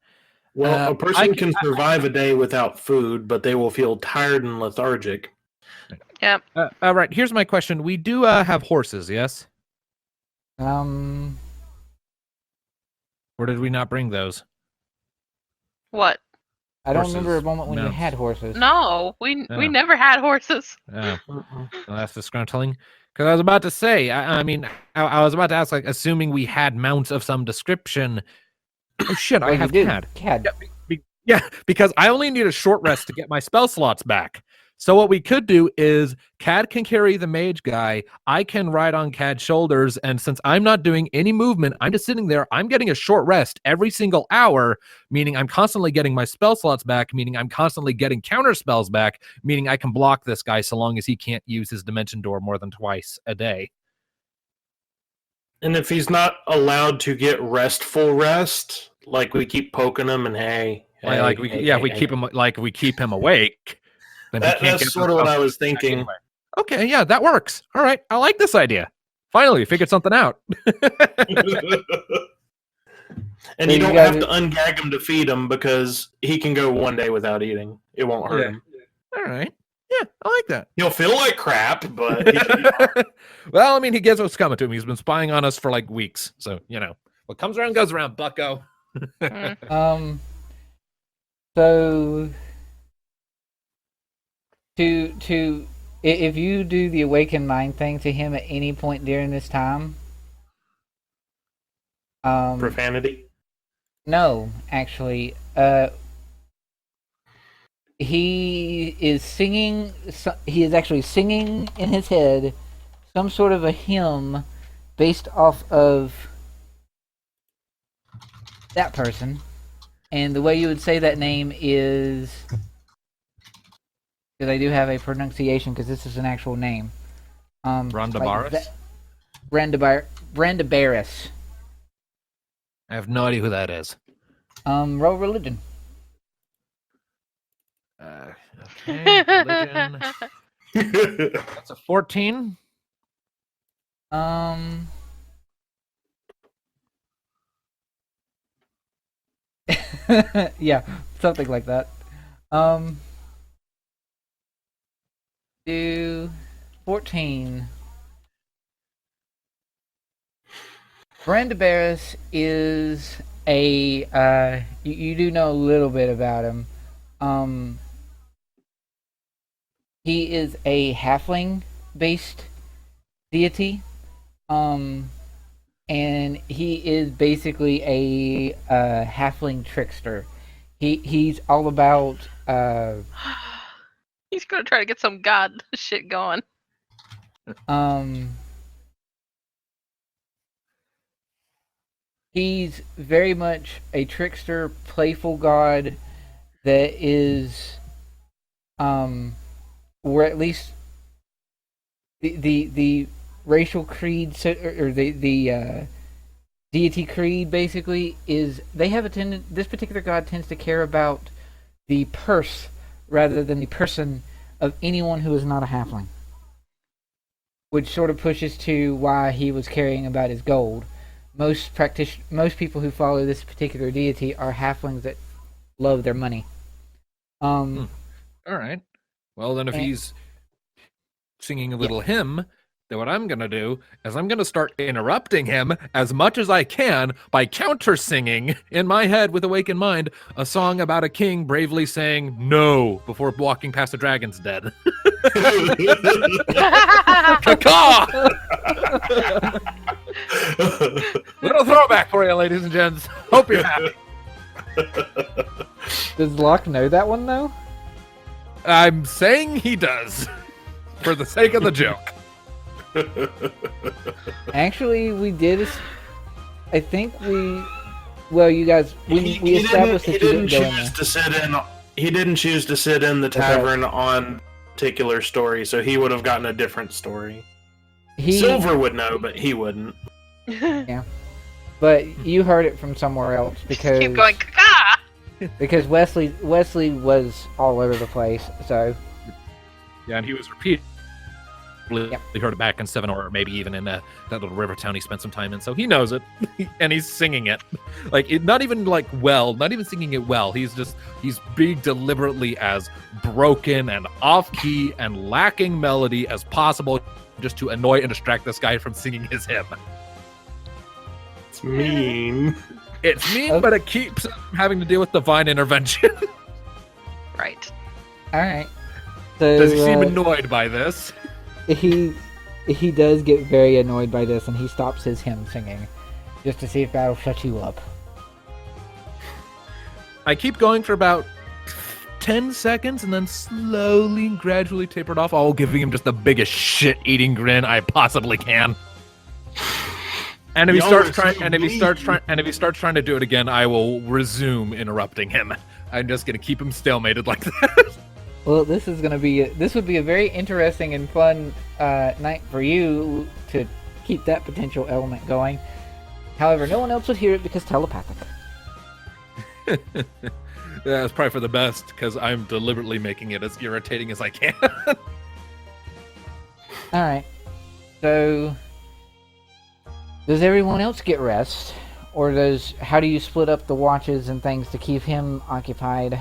Well, a person can survive a day without food, but they will feel tired and lethargic. Yep. All right. Here's my question. We do have horses, yes? Or did we not bring those? What? I don't remember a moment when you had horses. No, we never had horses. Oh. Well, that's disgruntling. Because I was about to say, I was about to ask, like, assuming we had mounts of some description. Oh shit, I have CAD. Yeah, because I only need a short rest to get my spell slots back. So what we could do is CAD can carry the mage guy. I can ride on CAD's shoulders. And since I'm not doing any movement, I'm just sitting there. I'm getting a short rest every single hour, meaning I'm constantly getting my spell slots back, meaning I'm constantly getting counter spells back, meaning I can block this guy so long as he can't use his dimension door more than twice a day. And if he's not allowed to get restful rest, like we keep poking him and we keep him awake. Then that's sort of what I was thinking. Anyway. Okay, yeah, that works. All right, I like this idea. Finally, we figured something out. And you don't have to ungag him to feed him because he can go 1 day without eating. It won't hurt him. All right. Yeah, I like that. He'll feel like crap, but he should be fine. Well, I mean, he gets what's coming to him. He's been spying on us for like weeks. So, what comes around goes around, bucko. So to if you do the awakened mind thing to him at any point during this time, profanity? No, actually, he is singing. He is actually singing in his head some sort of a hymn based off of that person, and the way you would say that name is. Because I do have a pronunciation, because this is an actual name. Brandabaris? Brandabaris. I have no idea who that is. Roll religion. Okay, religion. That's a 14. Yeah, something like that. Do 14. Brandabarus is a you do know a little bit about him. He is a halfling based deity. And he is basically a halfling trickster. He's all about He's gonna try to get some god shit going. He's very much a trickster, playful god that is or at least the racial creed or the deity creed basically is they have this particular god tends to care about the purse rather than the person of anyone who is not a halfling, which sort of pushes to why he was caring about his gold. Most people who follow this particular deity are halflings that love their money. All right. Well, then if he's singing a little hymn, then what I'm going to do is I'm going to start interrupting him as much as I can by counter-singing in my head with Awakened Mind a song about a king bravely saying no before walking past a dragon's dead. Caw! Little throwback for you, ladies and gents. Hope you're happy. Does Locke know that one, though? I'm saying he does, for the sake of the joke. Actually, we did. I think we. Well, you guys, we established that you didn't go in there. He didn't choose to sit in the tavern on a particular story, so he would have gotten a different story. Silver would know, but he wouldn't. Yeah, but you heard it from somewhere else because Keep going, caca! because Wesley was all over the place. So yeah, and he was repeated. We heard it back in Seven, or maybe even in that little river town he spent some time in, so he knows it, and he's singing it, not even singing it well. He's being deliberately as broken and off key and lacking melody as possible, just to annoy and distract this guy from singing his hymn. It's mean. It's mean, but it keeps having to deal with divine intervention. Right. All right. So, does he seem annoyed by this? He does get very annoyed by this, and he stops his hymn singing, just to see if that'll shut you up. I keep going for about 10 seconds, and then slowly and gradually tapered off, all giving him just the biggest shit-eating grin I possibly can. And if he starts trying to do it again, I will resume interrupting him. I'm just gonna keep him stalemated like that. Well, this would be a very interesting and fun night for you to keep that potential element going. However, no one else would hear it because telepathic. Yeah, it's probably for the best, because I'm deliberately making it as irritating as I can. Alright. So, does everyone else get rest? Or how do you split up the watches and things to keep him occupied?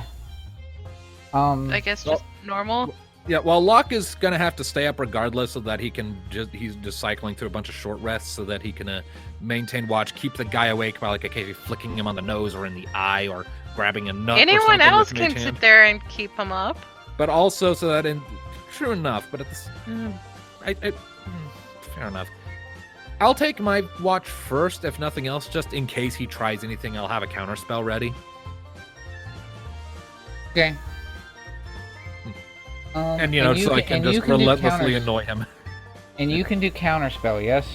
I guess just normal. Yeah, well, Locke is going to have to stay up regardless so that he's just cycling through a bunch of short rests so that he can maintain watch, keep the guy awake by occasionally flicking him on the nose or in the eye or grabbing a nut. Anyone else can sit there and keep him up. But also so that true enough, but it's fair enough. I'll take my watch first, if nothing else, just in case he tries anything. I'll have a counter spell ready. Okay. And so I can just relentlessly annoy him. And you can do counterspell, yes?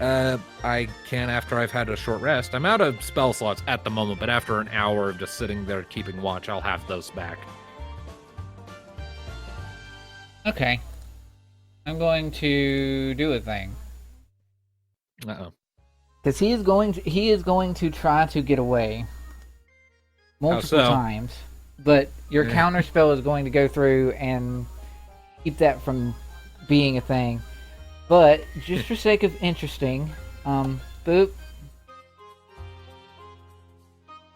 I can after I've had a short rest. I'm out of spell slots at the moment, but after an hour of just sitting there keeping watch, I'll have those back. Okay. I'm going to do a thing. Uh-oh. Because he is going to try to get away multiple times. But your counterspell is going to go through and keep that from being a thing. But, just for sake of interesting, boop.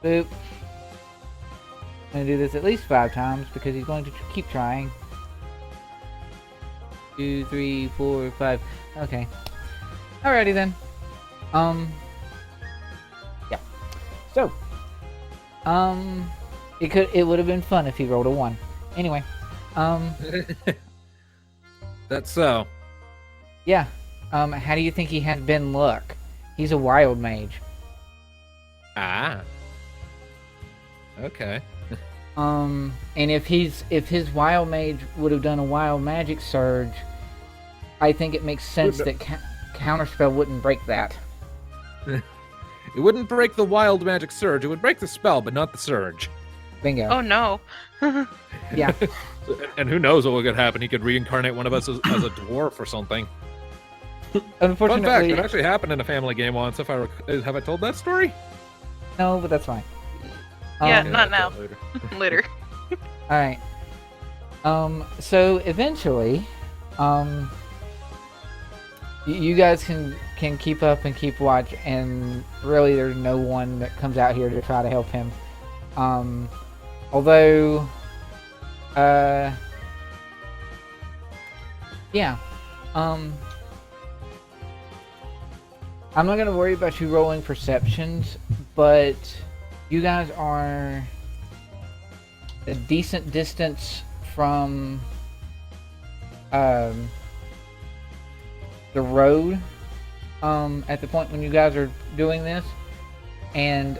Boop. I'm going to do this at least 5 times because he's going to keep trying. 2, 3, 4, 5. Okay. Alrighty then. Yeah. So, it would have been fun if he rolled a 1. Anyway, That's so. yeah. How do you think he has been luck? He's a wild mage. Ah. Okay. And if his wild mage would have done a wild magic surge, I think it makes sense that counterspell wouldn't break that. It wouldn't break the wild magic surge. It would break the spell, but not the surge. Bingo. Oh no. Yeah. And who knows what could happen? He could reincarnate one of us as a dwarf or something. Fun fact, Unfortunately, it actually happened in a family game once. Have I told that story? no, but that's fine. Yeah, Um, not I'll now. tell later. Later. All right. So eventually, you guys can keep up and keep watch, and really there's no one that comes out here to try to help him. Although, yeah. I'm not gonna worry about you rolling perceptions, but you guys are a decent distance from the road at the point when you guys are doing this, and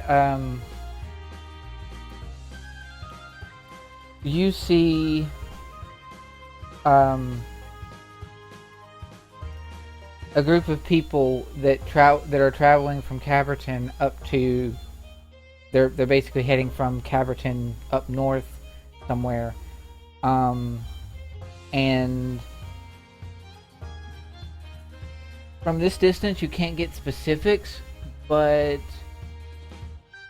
you see a group of people that are traveling from Caverton up to. They're basically heading from Caverton up north somewhere, and from this distance you can't get specifics, but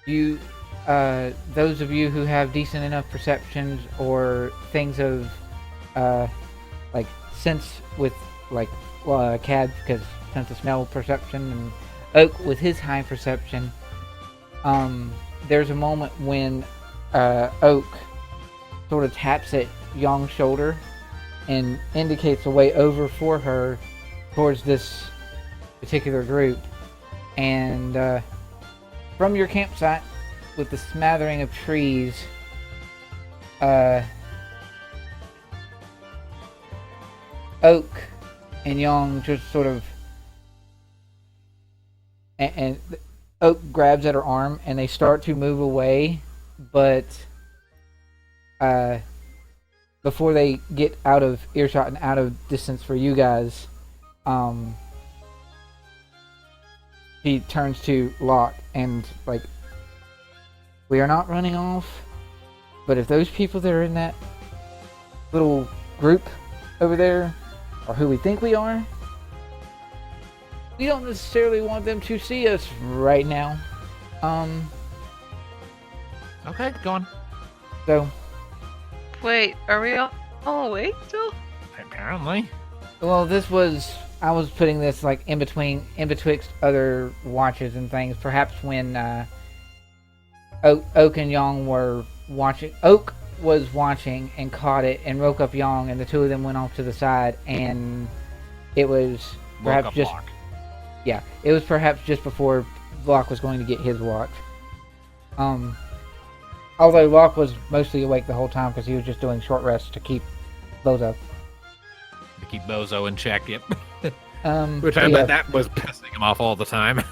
you, those of you who have decent enough perceptions or things of, like sense with like Cad because sense of smell perception, and Oak with his high perception. There's a moment when Oak sort of taps at Young's shoulder and indicates a way over for her towards this particular group. And from your campsite, with the smattering of trees, Oak and Young just sort of, and Oak grabs at her arm and they start to move away, but before they get out of earshot and out of distance for you guys, he turns to Locke and like, we are not running off, but if those people that are in that little group over there are who we think we are, we don't necessarily want them to see us right now. Okay, go on. So, Wait, are we all awake still? Apparently. well, I was putting this like in betwixt other watches and things. Perhaps when Oak and Young were watching, Oak was watching and caught it and woke up Young, and the two of them went off to the side, and it was perhaps just Locke. Yeah, it was perhaps just before Locke was going to get his watch. Although Locke was mostly awake the whole time because he was just doing short rests to keep Bozo. To keep Bozo in check, yep. Which so I yeah, bet that was pissing him off all the time.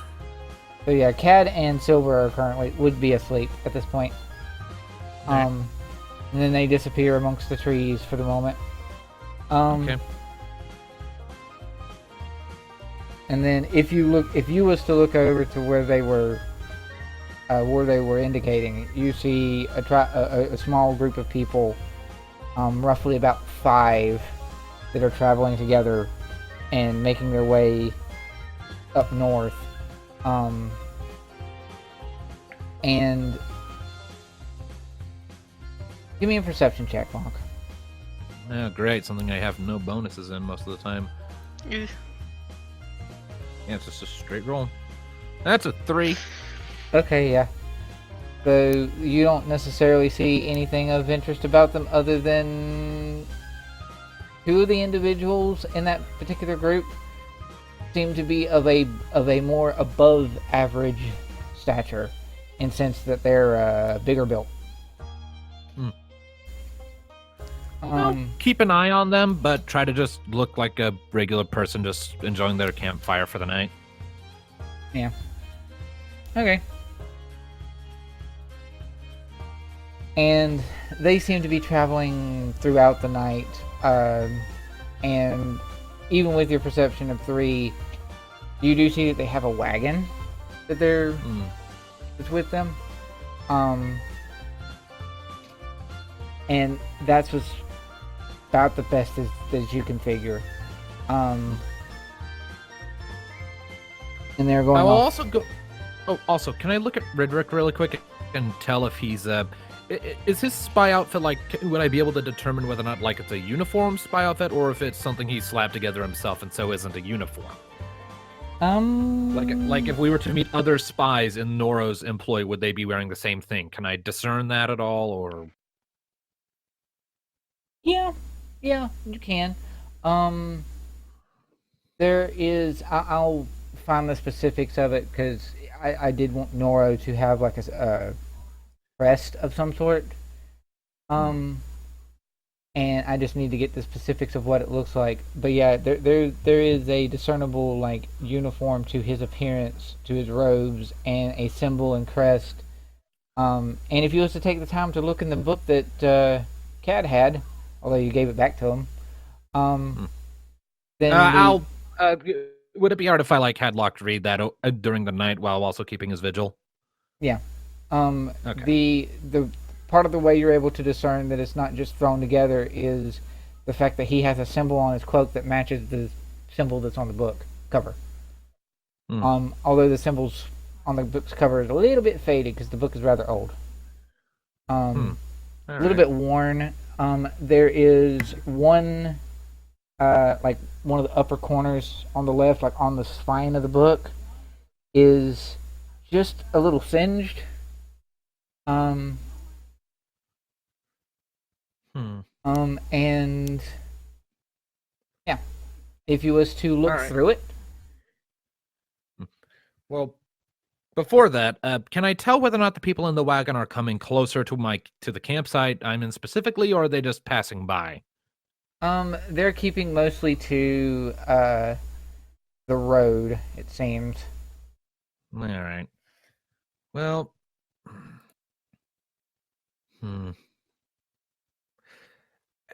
So yeah, Cad and Silver would be asleep at this point. And then they disappear amongst the trees for the moment. Okay. And then if you was to look over to where they were indicating, you see a small group of people, roughly about 5, that are traveling together and making their way up north. And give me a perception check, Locke. Oh, great. Something I have no bonuses in most of the time. Ugh. Yeah, it's just a straight roll. That's a 3. Okay, yeah. So you don't necessarily see anything of interest about them other than 2 of the individuals in that particular group seem to be of a more above average stature, in sense that they're bigger built. Keep an eye on them, but try to just look like a regular person just enjoying their campfire for the night. Yeah. Okay. And they seem to be traveling throughout the night, and even with your perception of 3, you do see that they have a wagon that that's with them, and that's what's about the best as you can figure. And they're going. I will off. also go. Oh, also, can I look at Radiarc really quick and tell if he's is his spy outfit like? Would I be able to determine whether or not like it's a uniform spy outfit or if it's something he slapped together himself and so isn't a uniform? Like if we were to meet other spies in Noro's employ, would they be wearing the same thing? Can I discern that at all, or? Yeah, you can. There is. I'll find the specifics of it because I did want Noro to have like a crest of some sort. And I just need to get the specifics of what it looks like. But yeah, there is a discernible like uniform to his appearance, to his robes, and a symbol and crest. And if you was to take the time to look in the book that Cad had, although you gave it back to him, then would it be hard if I like Hadlock to read that during the night while also keeping his vigil? Yeah. Okay. The part of the way you're able to discern that it's not just thrown together is the fact that he has a symbol on his cloak that matches the symbol that's on the book cover. Although the symbols on the book's cover is a little bit faded because the book is rather old. A little bit worn. There is one, like one of the upper corners on the left, like on the spine of the book, is just a little singed. And yeah, if you was to look through it. Well, before that, can I tell whether or not the people in the wagon are coming closer to the campsite I'm in specifically, or are they just passing by? They're keeping mostly to the road, it seems. All right. Well,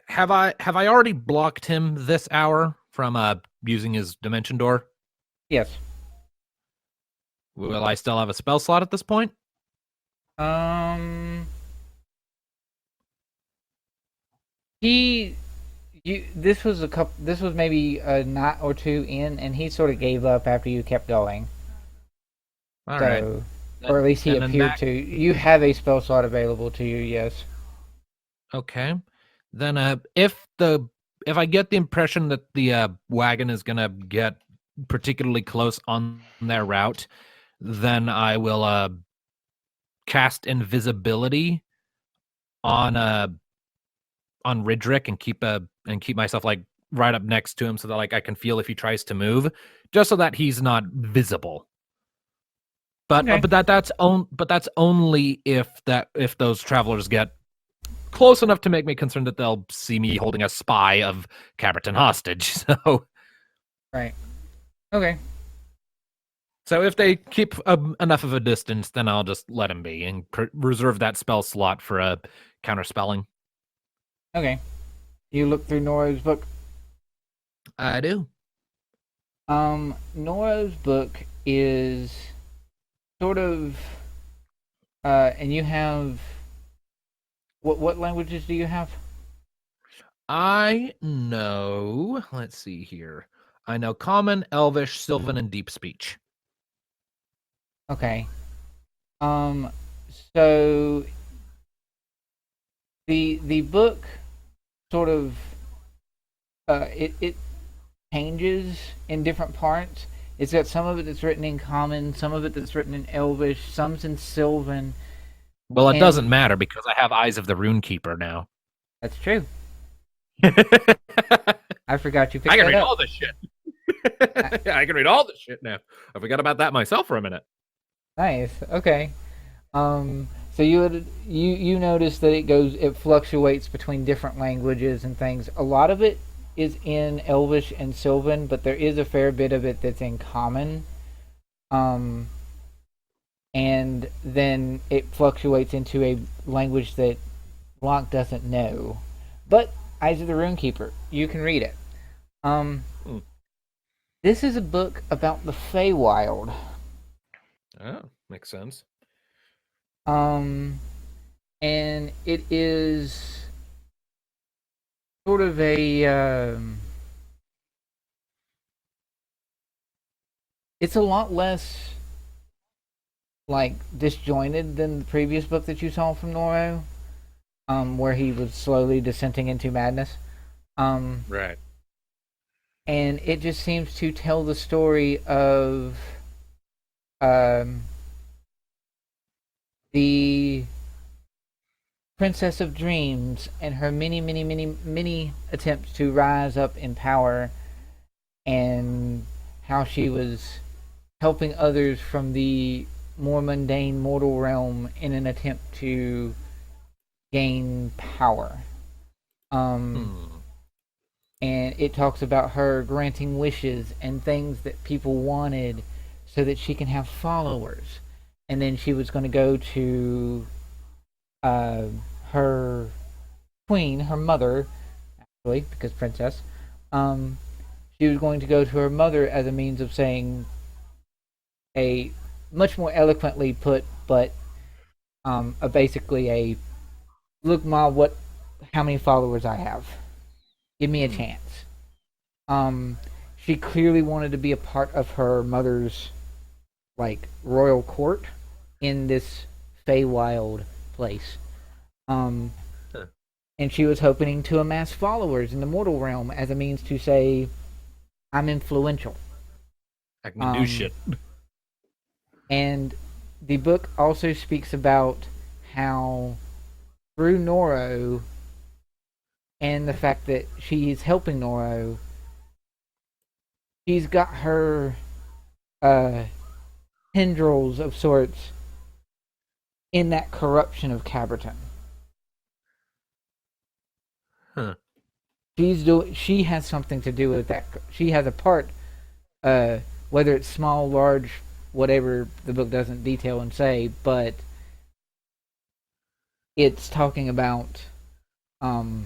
Have I already blocked him this hour from using his dimension door? Yes. Will I still have a spell slot at this point? This was maybe a night or two in, and he sort of gave up after you kept going. All right. Or at least he appeared to. You have a spell slot available to you, yes. Okay. Then if I get the impression that the wagon is gonna get particularly close on their route, then I will cast invisibility on Ridrick and keep myself like right up next to him so that like I can feel if he tries to move, just so that he's not visible. But okay. that's only if those travelers get close enough to make me concerned that they'll see me holding a spy of Caberton hostage. So right. Okay. So if they keep enough of a distance, then I'll just let him be and reserve that spell slot for a counterspelling. Okay. You look through Nora's book? I do. Nora's book is sort of, and you have, what languages do you have? I know, let's see here. I know Common, Elvish, Sylvan, and Deep Speech. Okay. So the book sort of it changes in different parts. It's got some of it that's written in Common, some of it that's written in Elvish, some's in Sylvan. Well, it doesn't matter because I have Eyes of the Runekeeper now. That's true. I forgot you picked I can that read up. all this shit. Yeah, I can read all this shit now. I forgot about that myself for a minute. Nice. Okay. So you notice that it fluctuates between different languages and things. A lot of it is in Elvish and Sylvan, but there is a fair bit of it that's in Common. And then it fluctuates into a language that Locke doesn't know. But Eyes of the Runekeeper, you can read it. This is a book about the Feywild. Oh, makes sense. And it is sort of a it's a lot less like disjointed than the previous book that you saw from Noro, where he was slowly descending into madness. Right. And it just seems to tell the story of the Princess of Dreams and her many attempts to rise up in power, and how she was helping others from the more mundane mortal realm in an attempt to gain power. And it talks about her granting wishes and things that people wanted so that she can have followers. And then she was going to go to her queen, her mother, actually, because princess. She was going to go to her mother as a means of saying a much more eloquently put, but basically a look, Ma, how many followers I have. Give me a chance. She clearly wanted to be a part of her mother's royal court in this Feywild place. And she was hoping to amass followers in the mortal realm as a means to say, I'm influential. I can do shit. And the book also speaks about how through Noro and the fact that she's helping Noro, she's got her tendrils of sorts in that corruption of Caberton. Huh. She has something to do with that. She has a part, whether it's small, large, whatever the book doesn't detail and say, but it's talking about that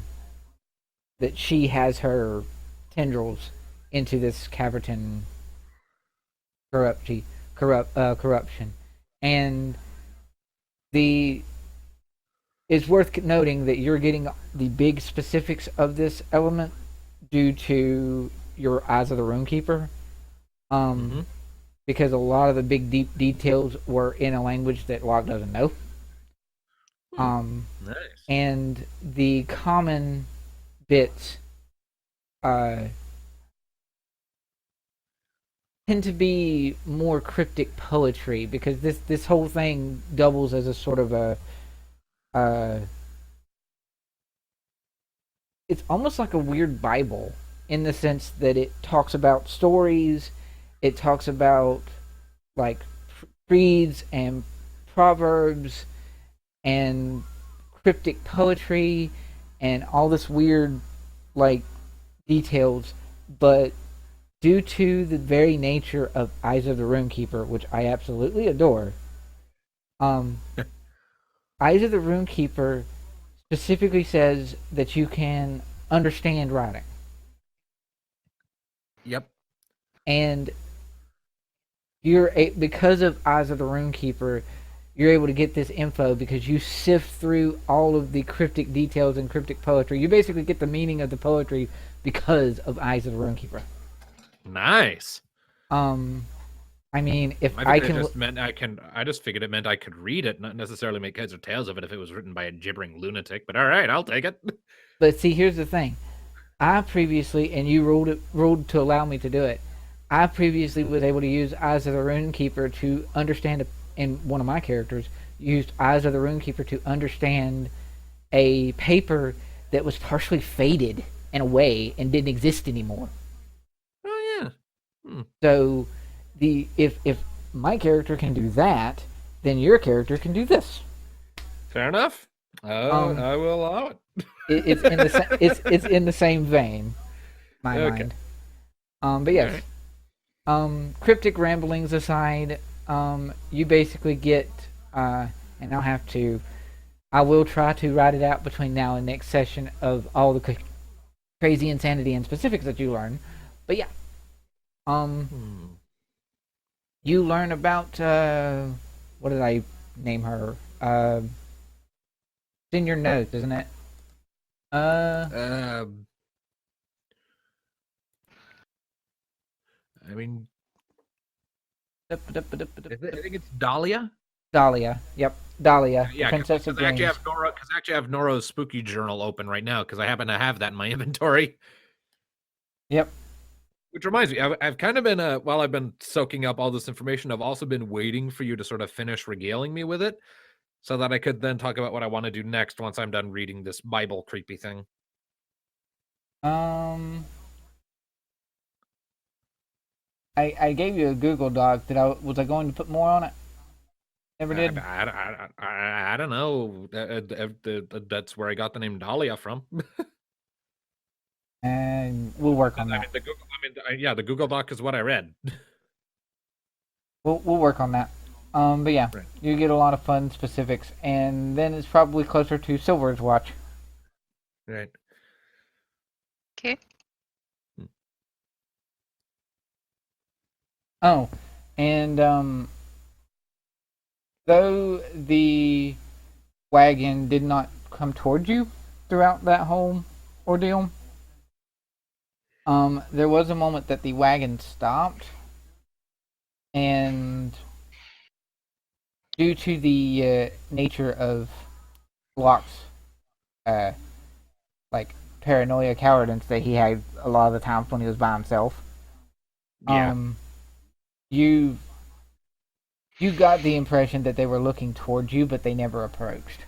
she has her tendrils into this Caverton corruption, and it's worth noting that you're getting the big specifics of this element due to your Eyes of the Runekeeper, because a lot of the big deep details were in a language that Locke doesn't know. Nice. And the common bits tend to be more cryptic poetry, because this whole thing doubles as a sort of a it's almost like a weird Bible, in the sense that it talks about stories, it talks about creeds and proverbs and cryptic poetry and all this weird details, but due to the very nature of Eyes of the Runekeeper, which I absolutely adore, Eyes of the Runekeeper specifically says that you can understand writing. Yep. And because of Eyes of the Runekeeper, you're able to get this info because you sift through all of the cryptic details and cryptic poetry. You basically get the meaning of the poetry because of Eyes of the Runekeeper. Nice. I mean, if I just figured it meant I could read it, not necessarily make heads or tails of it if it was written by a gibbering lunatic. But all right, I'll take it. But see, here's the thing. I previously, and you ruled to allow me to do it, I previously was able to use Eyes of the Runekeeper to understand, and one of my characters used Eyes of the Runekeeper to understand a paper that was partially faded in a way and didn't exist anymore. Oh, yeah. So, if my character can do that, then your character can do this. Fair enough. I will allow it. It's in the it's in the same vein, my Okay. mind. But yes, cryptic ramblings aside, you basically get, and I will try to write it out between now and next session of all the crazy insanity and specifics that you learn. But yeah, you learn about what did I name her? It's in your notes, isn't it? I mean, I think it's Dahlia. Dahlia. Yep, Dahlia, Yeah, Princess of I actually Dreams. have Nora. Because I actually have Nora's spooky journal open right now because I happen to have that in my inventory. Yep. Which reminds me, I've kind of been while I've been soaking up all this information, I've also been waiting for you to sort of finish regaling me with it, so that I could then talk about what I want to do next once I'm done reading this Bible creepy thing. I gave you a Google Doc. Was I going to put more on it? Never did. I don't know. That's where I got the name Dahlia from. And we'll work on that. The Google Doc is what I read. We'll work on that. But yeah, Right. you get a lot of fun specifics, and then it's probably closer to Silver's watch. Right. Okay. Oh, and though the wagon did not come toward you throughout that whole ordeal, there was a moment that the wagon stopped, and due to the nature of Locke's like paranoia cowardice that he had a lot of the times when he was by himself, Yeah. you got the impression that they were looking towards you, but they never approached.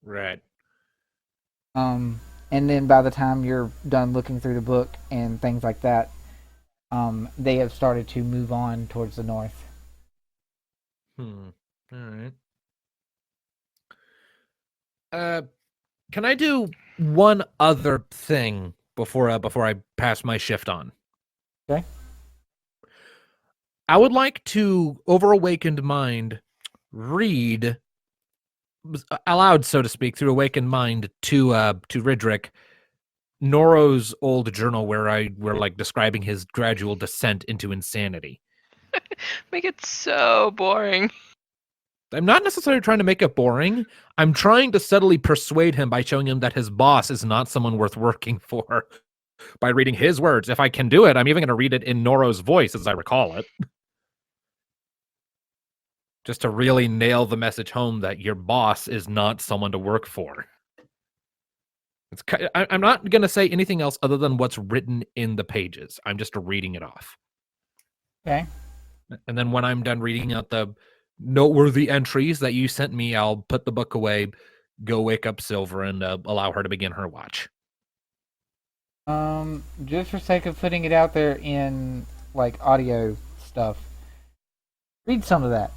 Right. And then by the time you're done looking through the book and things like that, they have started to move on towards the north. All right. Can I do one other thing before I pass my shift on? Okay. I would like to, over Awakened Mind, read aloud, so to speak, through Awakened Mind to Ridrick, Noro's old journal where we're like describing his gradual descent into insanity. Make it so boring. I'm not necessarily trying to make it boring. I'm trying to subtly persuade him by showing him that his boss is not someone worth working for. By reading his words. If I can do it, I'm even going to read it in Noro's voice as I recall it. Just to really nail the message home that your boss is not someone to work for. I'm not going to say anything else other than what's written in the pages. I'm just reading it off. Okay. And then when I'm done reading out the noteworthy entries that you sent me, I'll put the book away, go wake up Silver, and allow her to begin her watch. Just for sake of putting it out there in like audio stuff, read some of that.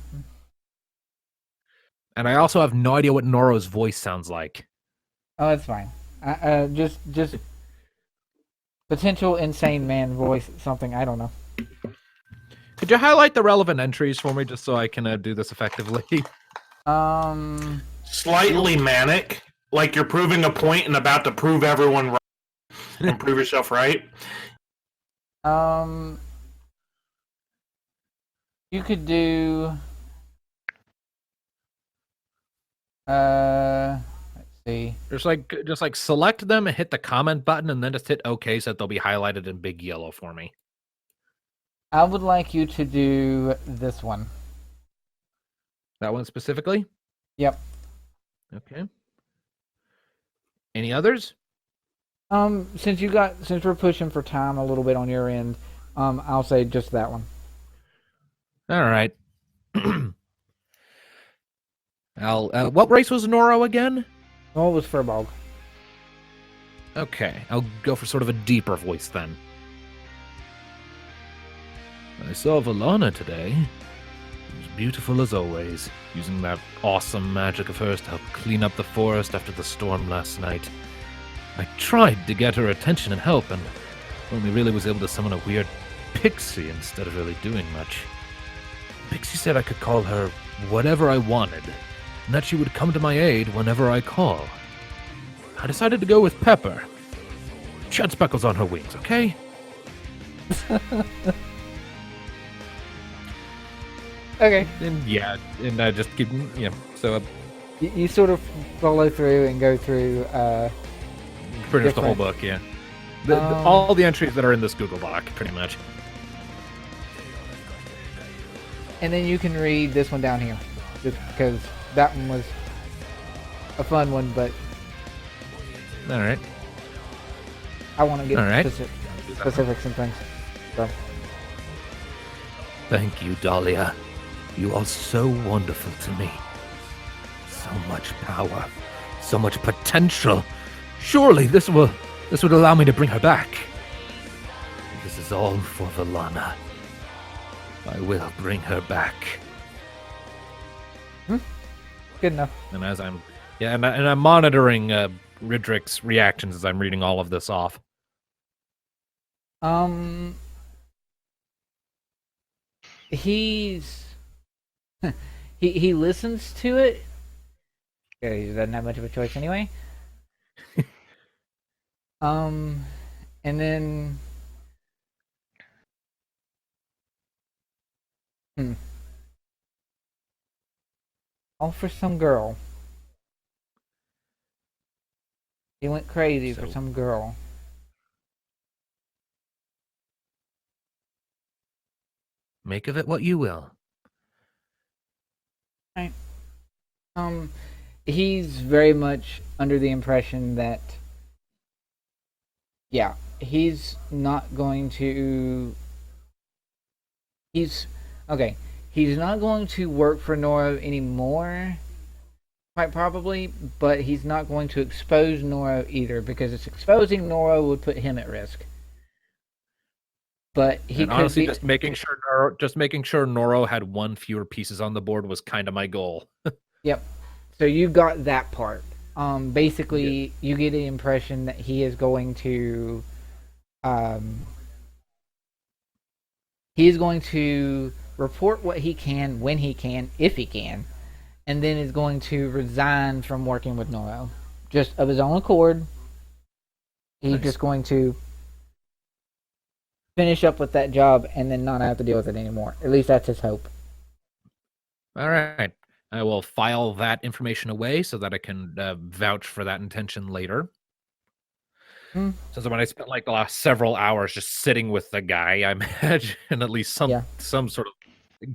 And I also have no idea what Noro's voice sounds like. Oh, that's fine. Just potential insane man voice, something, I don't know. Could you highlight the relevant entries for me just so I can do this effectively? Slightly manic, like you're proving a point and about to prove everyone right and prove yourself right. You could do let's see. Just like select them and hit the comment button and then just hit OK so that they'll be highlighted in big yellow for me. I would like you to do this one. That one specifically? Yep. Okay. Any others? Since we're pushing for time a little bit on your end, I'll say just that one. All right. What race was Noro again? Oh, it was Furbog. Okay, I'll go for sort of a deeper voice then. I saw Valana today. She was beautiful as always, using that awesome magic of hers to help clean up the forest after the storm last night. I tried to get her attention and help, and only really was able to summon a weird pixie instead of really doing much. The pixie said I could call her whatever I wanted, and that she would come to my aid whenever I call. I decided to go with Pepper. She had speckles on her wings, okay? Okay. And I just keep, so You sort of follow through and go through. pretty much the whole book, yeah. All the entries that are in this Google Doc, pretty much. And then you can read this one down here, just because that one was a fun one, but All right. I want to get All right. specifics and things. So. Thank you, Dahlia. You are so wonderful to me. So much power, so much potential. Surely this would allow me to bring her back. This is all for Valana. I will bring her back. Good enough. And as I'm monitoring Ridrick's reactions as I'm reading all of this off. He's he listens to it. Okay, he doesn't have much of a choice anyway. And then all for some girl. He went crazy for some girl. Make of it what you will. Right. He's very much under the impression that, yeah, he's not going to. He's not going to work for Noro anymore, quite probably, but he's not going to expose Noro either, because it's exposing Noro would put him at risk. But he honestly, just making sure Noro had one fewer pieces on the board was kind of my goal. Yep. So you got that part. Basically, you get the impression that he is going to, report what he can, when he can, if he can, and then is going to resign from working with Noro, just of his own accord. He's just going to finish up with that job and then not have to deal with it anymore. At least that's his hope. All right. I will file that information away so that I can vouch for that intention later. So when I spent like the last several hours just sitting with the guy, I imagine at least some sort of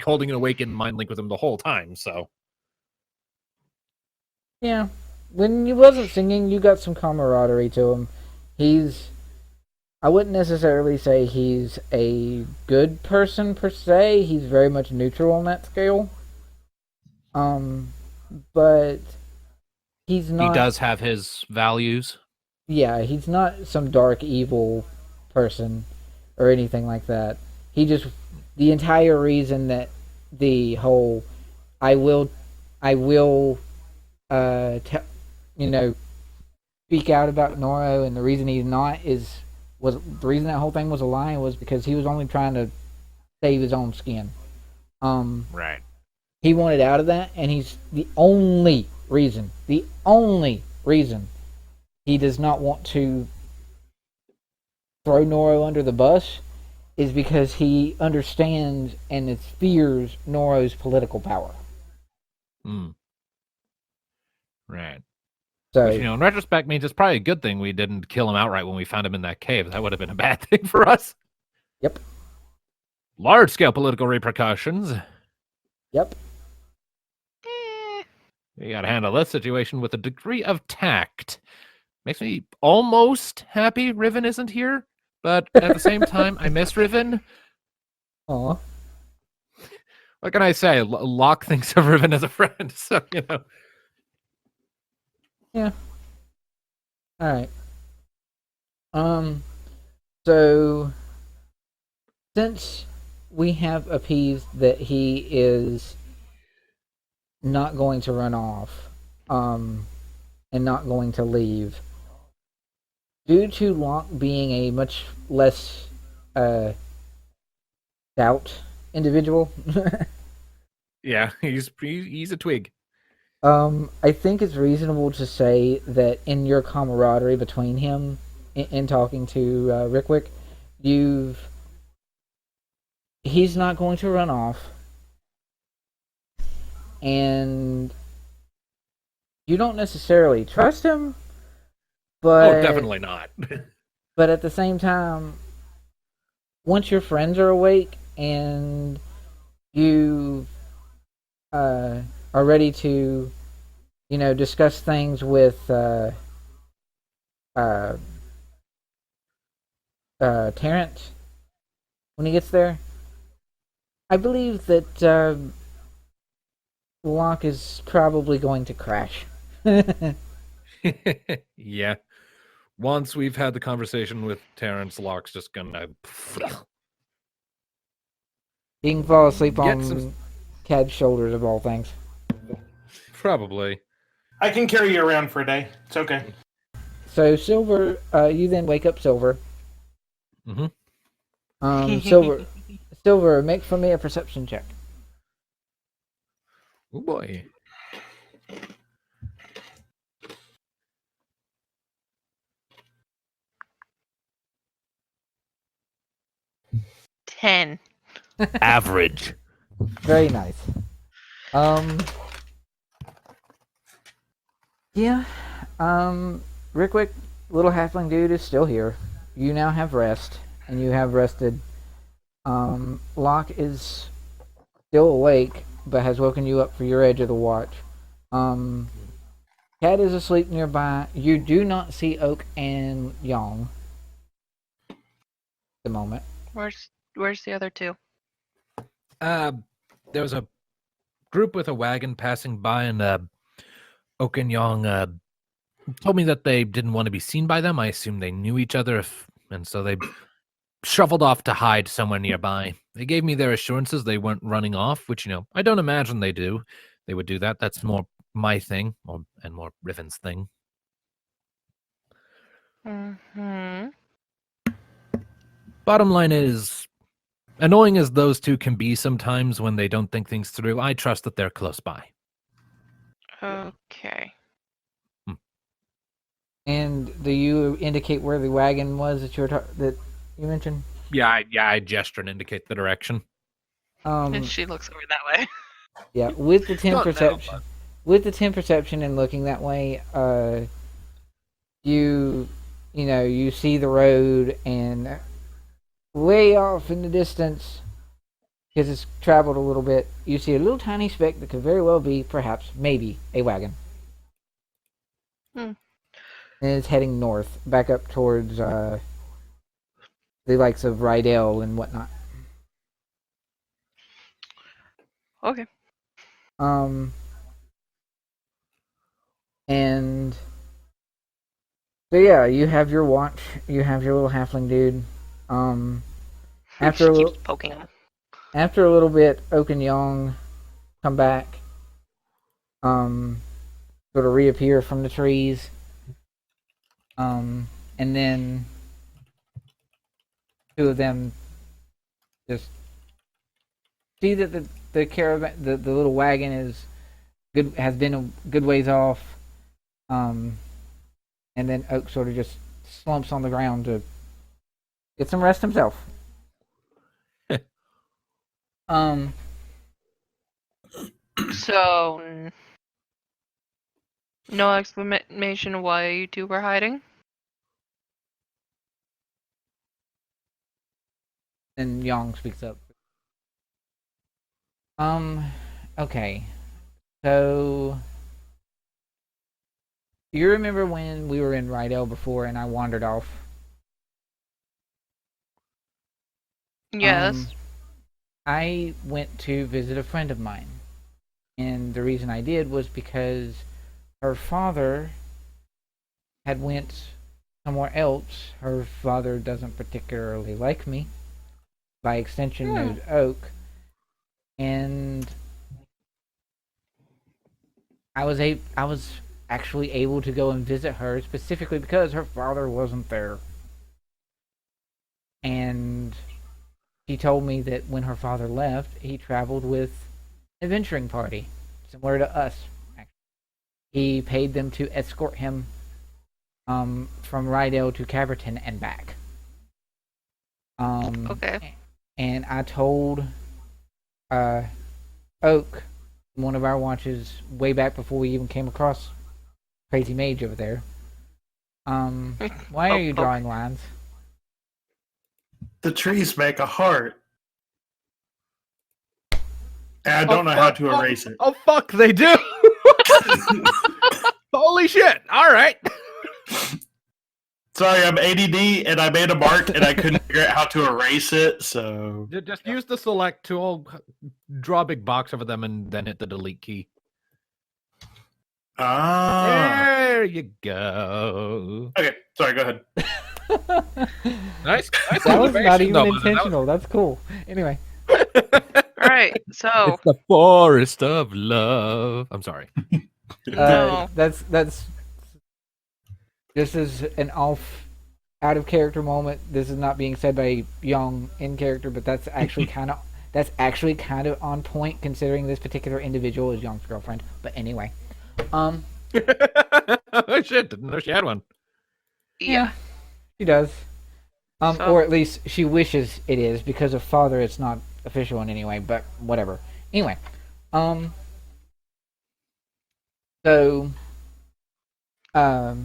holding an awakened mind link with him the whole time. So yeah, when he wasn't singing, you got some camaraderie to him. I wouldn't necessarily say he's a good person per se. He's very much neutral on that scale. But he's not. He does have his values. Yeah, he's not some dark evil person or anything like that. The entire reason that the whole I will speak out about Noro, and the reason he's not was the reason that whole thing was a lie was because he was only trying to save his own skin. Right. He wanted out of that, and he's the only reason he does not want to throw Noro under the bus is because he understands and fears Noro's political power. Right. So, which, in retrospect, means it's probably a good thing we didn't kill him outright when we found him in that cave. That would have been a bad thing for us. Yep. Large-scale political repercussions. Yep. You gotta handle this situation with a degree of tact. Makes me almost happy Riven isn't here, but at the same time, I miss Riven. Aw. What can I say? Locke thinks of Riven as a friend, so, Yeah. Alright. So, since we have appeased that he is not going to run off, and not going to leave. Due to Locke being a much less stout individual, Yeah, he's a twig. I think it's reasonable to say that in your camaraderie between him in talking to Rickwick, he's not going to run off, and you don't necessarily trust him, but Oh, definitely not. but at the same time, once your friends are awake and you are ready to, discuss things with Terrence when he gets there, I believe that Locke is probably going to crash. Yeah. Once we've had the conversation with Terrence, Locke's just gonna. He can fall asleep Get on some- Cad's shoulders of all things. Probably. I can carry you around for a day. It's okay. So Silver, you then wake up Silver. Mm-hmm. Silver, make for me a perception check. Oh boy. Ten. Average. Very nice. Yeah. Rickwick, little halfling dude, is still here. You now have rest, and you have rested. Locke is still awake, but has woken you up for your edge of the watch. Cat is asleep nearby. You do not see Oak and Yong at the moment. Where's the other two? There was a group with a wagon passing by, and Oak and Yong told me that they didn't want to be seen by them. I assume they knew each other, and so they shuffled off to hide somewhere nearby. They gave me their assurances they weren't running off, which, I don't imagine they do. They would do that. That's more my thing, and more Riffin's thing. Mm-hmm. Bottom line is, annoying as those two can be sometimes when they don't think things through, I trust that they're close by. Okay. And do you indicate where the wagon was that that you mentioned? Yeah, I gesture and indicate the direction. And she looks over that way. Yeah, with the 10 Not now, perception, but- with the 10 perception and looking that way, you see the road, and way off in the distance, because it's traveled a little bit, you see a little tiny speck that could very well be, perhaps, maybe, a wagon. Hmm. And it's heading north, back up towards the likes of Rydell and whatnot. Okay. And so yeah, you have your watch, you have your little halfling dude. After she a little, keeps poking him. after a little bit, Oak and Yong come back, sort of reappear from the trees, and then two of them just see that the caravan, the little wagon has been a good ways off, and then Oak sort of just slumps on the ground to get some rest himself. So, no explanation why you two were hiding? And Yong speaks up. Okay. So, you remember when we were in Rydell before and I wandered off? Yes. I went to visit a friend of mine. And the reason I did was because her father had went somewhere else. Her father doesn't particularly like me. by extension knows Oak, and I was actually able to go and visit her specifically because her father wasn't there. And she told me that when her father left, he traveled with an adventuring party, similar to us. Actually. He paid them to escort him from Rydell to Caverton and back. Okay. And I told Oak, one of our watches, way back before we even came across Crazy Mage over there. Why are you drawing lines? The trees make a heart. And I don't know how to erase it. Oh, fuck, they do! Holy shit! All right. Sorry, I'm ADD, and I made a mark, and I couldn't figure out how to erase it, so... Just use the select tool, draw a big box over them, and then hit the delete key. Ah. There you go. Okay, sorry, go ahead. Nice. That was not even intentional. That's cool. Anyway. Alright, so It's the forest of love. I'm sorry. No. That's this is an out of character moment. This is not being said by Young in character, but that's actually kind of on point considering this particular individual is Young's girlfriend. But anyway, Oh shit! Didn't know she had one. yeah. she does. So- Or at least she wishes it is, because of father it's not official in any way, but whatever. Anyway, so, blah,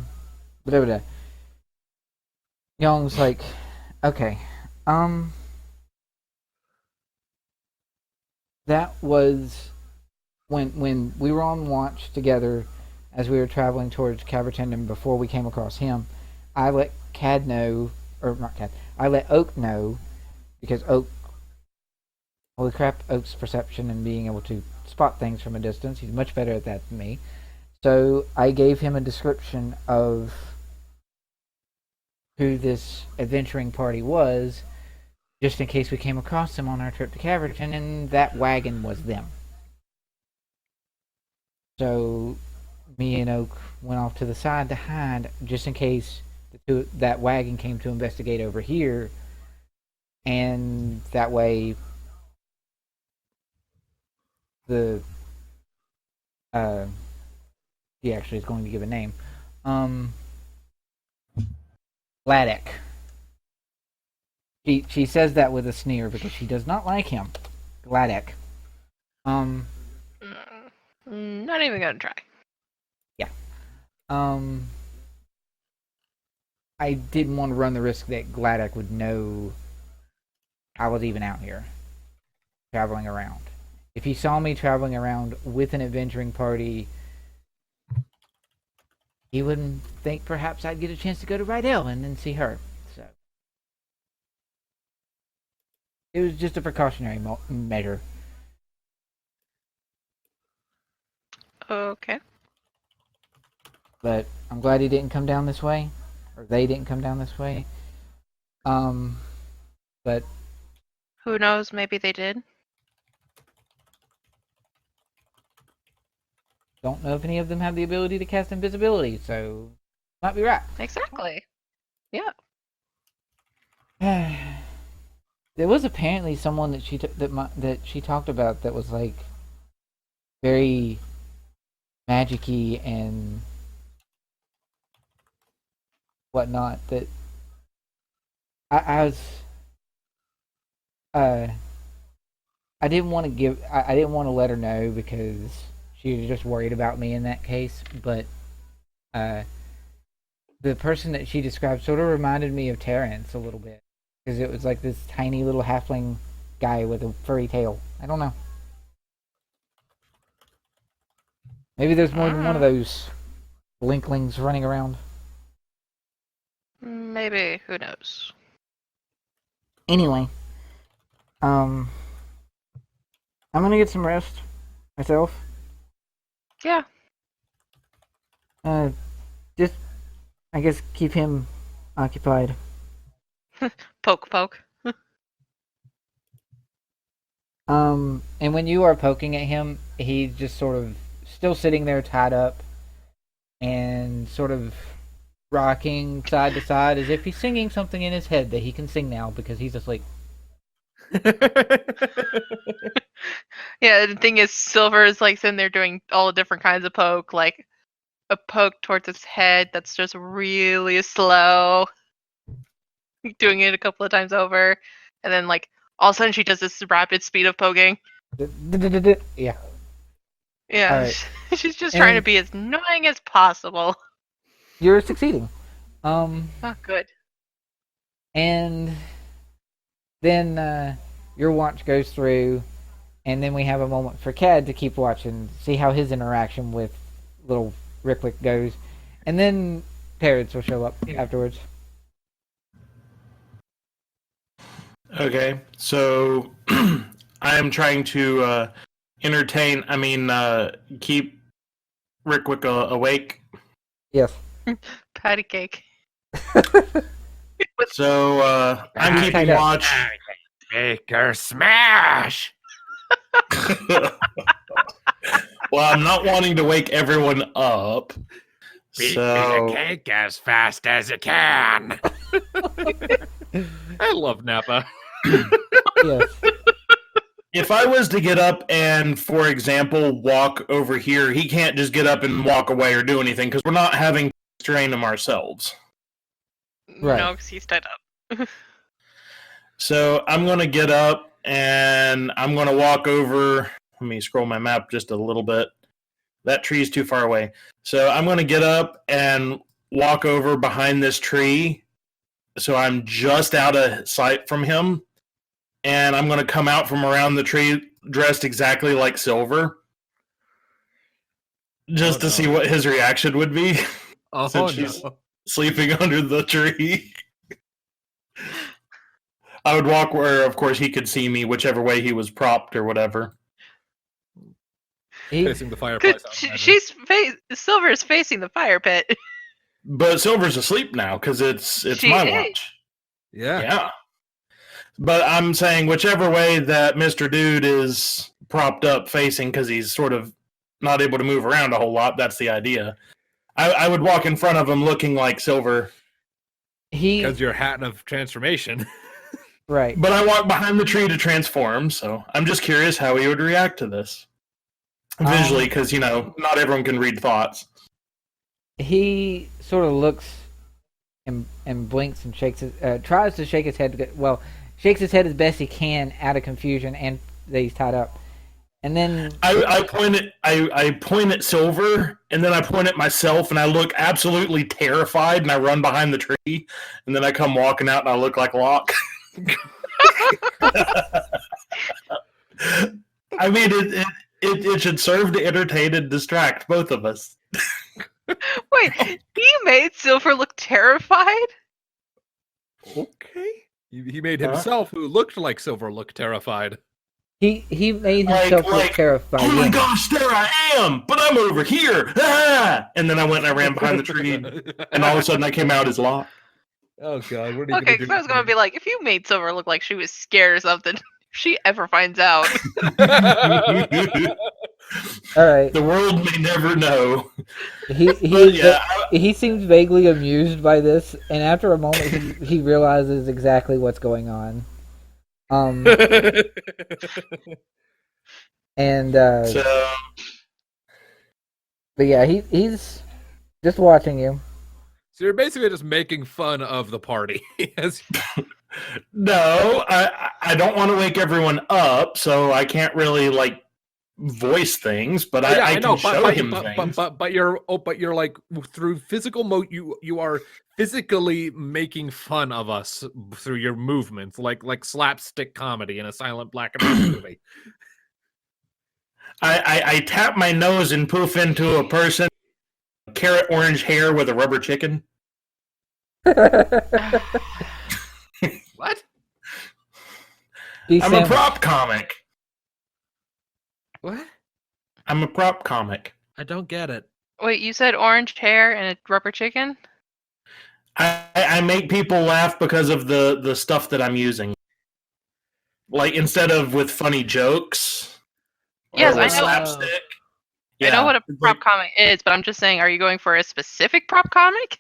blah, blah. Young's like, okay, that was when we were on watch together as we were traveling towards Caverton before we came across him. I let Cad know, or not Cad, I let Oak know, because Oak, holy crap, Oak's perception and being able to spot things from a distance, he's much better at that than me. So I gave him a description of who this adventuring party was, just in case we came across them on our trip to Caverton, and that wagon was them. So me and Oak went off to the side to hide, just in case that wagon came to investigate over here, and that way he actually is going to give a name. Gladek. She says that with a sneer because she does not like him. Gladek. Not even gonna try. Yeah. I didn't want to run the risk that Gladek would know I was even out here traveling around. If he saw me traveling around with an adventuring party, he wouldn't think perhaps I'd get a chance to go to Rydell and then see her. So it was just a precautionary measure. Okay. But I'm glad he didn't come down this way, or they didn't come down this way. But Who knows? Maybe they did. don't know if any of them have the ability to cast invisibility, so might be right. Exactly. Yeah. There was apparently someone that she talked about that was like very magic-y and whatnot. That I was I didn't want to I didn't want to let her know because she was just worried about me in that case. But the person that she described sort of reminded me of Terrence a little bit, because it was like this tiny little halfling guy with a furry tail. I don't know. Maybe there's more than one of those blinklings running around. Maybe. Who knows? Anyway, I'm gonna get some rest myself. Yeah. Just, I guess, keep him occupied. Poke. And when you are poking at him, he's just sort of still sitting there tied up and sort of rocking side to side as if he's singing something in his head that he can sing now because he's asleep. Yeah, the thing is, Silver is like sitting there doing all the different kinds of poke, like a poke towards his head that's just really slow, doing it a couple of times over, and then like all of a sudden she does this rapid speed of poking. Yeah. Yeah, Alright. she's just trying to And- be as annoying as possible. You're succeeding. Not good. And then your watch goes through, and then we have a moment for Cad to keep watching, see how his interaction with little Ricklick goes, and then Terrence will show up afterwards. Okay, so I am trying to keep Rickwick awake. Yes. Patty cake. So I'm He's keeping tied up. watch. Make her smash! Well, I'm not wanting to wake everyone up. Beat So me the cake as fast as you can. I love Napa. Yes. if I was to get up and, for example, walk over here, he can't just get up and walk away or do anything because we're not having to strain him ourselves. Right. No, because he's tied up. So I'm going to get up and I'm going to walk over. Let me scroll my map just a little bit. That tree's too far away. So I'm going to get up and walk over behind this tree. So I'm just out of sight from him. And I'm going to come out from around the tree dressed exactly like Silver. Just to see what his reaction would be. Oh, Since she's sleeping under the tree. I would walk where, of course, he could see me, whichever way he was propped or whatever. Facing the fireplace. Silver is facing the fire pit. But Silver's asleep now because it's She my is. watch. Yeah. Yeah. But I'm saying whichever way that Mr. Dude is propped up facing because he's sort of not able to move around a whole lot, that's the idea. I would walk in front of him looking like Silver. Because you're hat of transformation. Right. But I walk behind the tree to transform, so I'm just curious how he would react to this. Visually, because, not everyone can read thoughts. He sort of looks and blinks and shakes his, tries to shake his head. Well, shakes his head as best he can out of confusion and that he's tied up. And then I point at Silver, and then I point at myself, and I look absolutely terrified, and I run behind the tree, and then I come walking out, and I look like Locke. I mean, it should serve to entertain and distract both of us. Wait, he made Silver look terrified? Okay. He made himself, who looked like Silver, look terrified. he made himself look terrified. Oh my gosh, there I am! But I'm over here! Ah! And then I went and I ran behind the tree, and all of a sudden I came out as Locke. Oh god, what are you Okay, because I was gonna be like, if you made Silver look like she was scared or something, if she ever finds out. All right. The world may never know. He seems vaguely amused by this, and after a moment, he realizes exactly what's going on. And but yeah, he's just watching you. So you're basically just making fun of the party. No, I don't want to wake everyone up, so I can't really voice things, but I can show him things. But you're like through physical you are physically making fun of us through your movements, like slapstick comedy in a silent black and white movie. I tap my nose and poof into a person, carrot orange hair with a rubber chicken. What? I'm a prop comic. What? I'm a prop comic. I don't get it. Wait, you said orange hair and a rubber chicken? I make people laugh because of the stuff that I'm using. Like instead of with funny jokes Yes, or I with know. slapstick. I know what a it's prop like, comic is, but I'm just saying, are you going for a specific prop comic?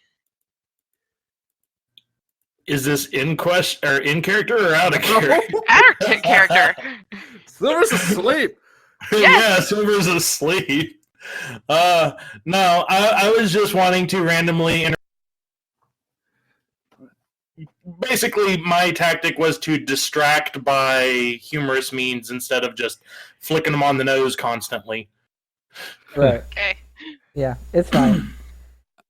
is this in question or in character or out of character? Character. Silver's asleep. Yeah, Silver's asleep. No, I was just wanting to randomly. Basically, my tactic was to distract by humorous means instead of just flicking them on the nose constantly. Right. Okay. Yeah, it's fine.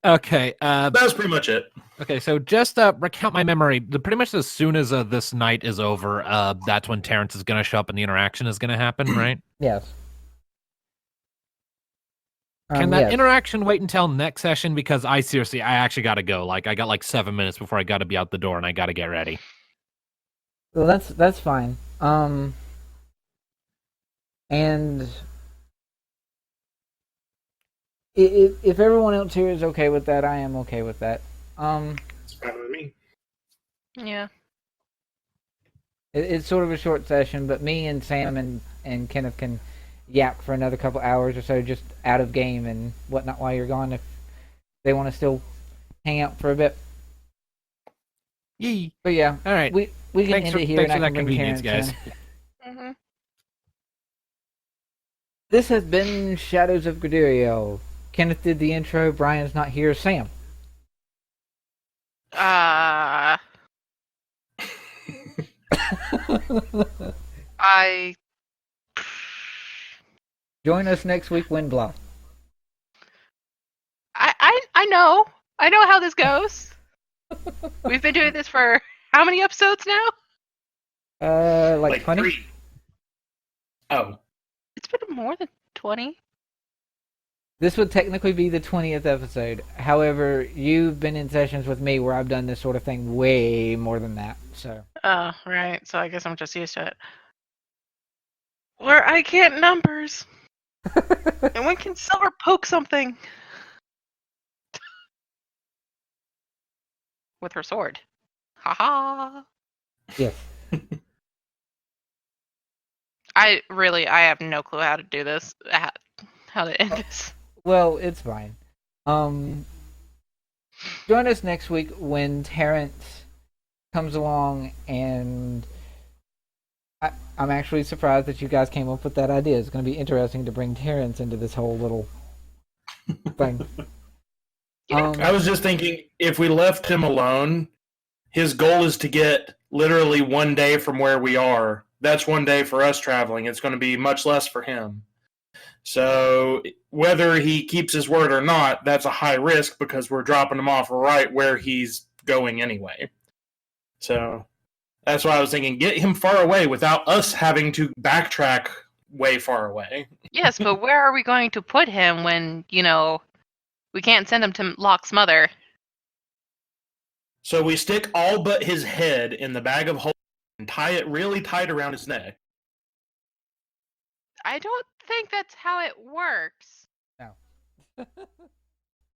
Okay. That's pretty much it. Okay, so just recount my memory. Pretty much as soon as this night is over, that's when Terrence is going to show up and the interaction is going to happen, right? Yes. Can that yes. interaction wait until next session? Because I actually got to go. Like, I got like 7 minutes before I got to be out the door and I got to get ready. Well, that's fine. And if everyone else here is okay with that, I am okay with that. It's fine with me. Yeah. It's sort of a short session, but me and Sam and Kenneth can yap for another couple hours or so, just out of game and whatnot while you're gone. If they want to still hang out for a bit. Yee. But yeah, All right. we can Thanks end for, it here, thanks and for I that can bring convenience, Terrence guys. in. Mm-hmm. This has been Shadows of Gradiriel. Kenneth did the intro. Brian's not here. Sam. I Join us next week, Windblock. I know. I know how this goes. We've been doing this for how many episodes now? Like 20? 3. Oh. It's been more than 20. This would technically be the 20th episode. However, you've been in sessions with me where I've done this sort of thing way more than that. So. Oh, right. So I guess I'm just used to it. Where I can't numbers. And when can Silver poke something? With her sword. Haha. Yes. I have no clue how to do this. How to end this. Well, it's fine. Join us next week when Terrence comes along, and I'm actually surprised that you guys came up with that idea. It's going to be interesting to bring Terrence into this whole little thing. I was just thinking, if we left him alone, his goal is to get literally 1 day from where we are. That's 1 day for us traveling. It's going to be much less for him. So whether he keeps his word or not, that's a high risk because we're dropping him off right where he's going anyway. So that's why I was thinking, get him far away without us having to backtrack way far away. Yes, but where are we going to put him when, we can't send him to Locke's mother? So we stick all but his head in the bag of holding and tie it really tight around his neck. I don't think that's how it works. No.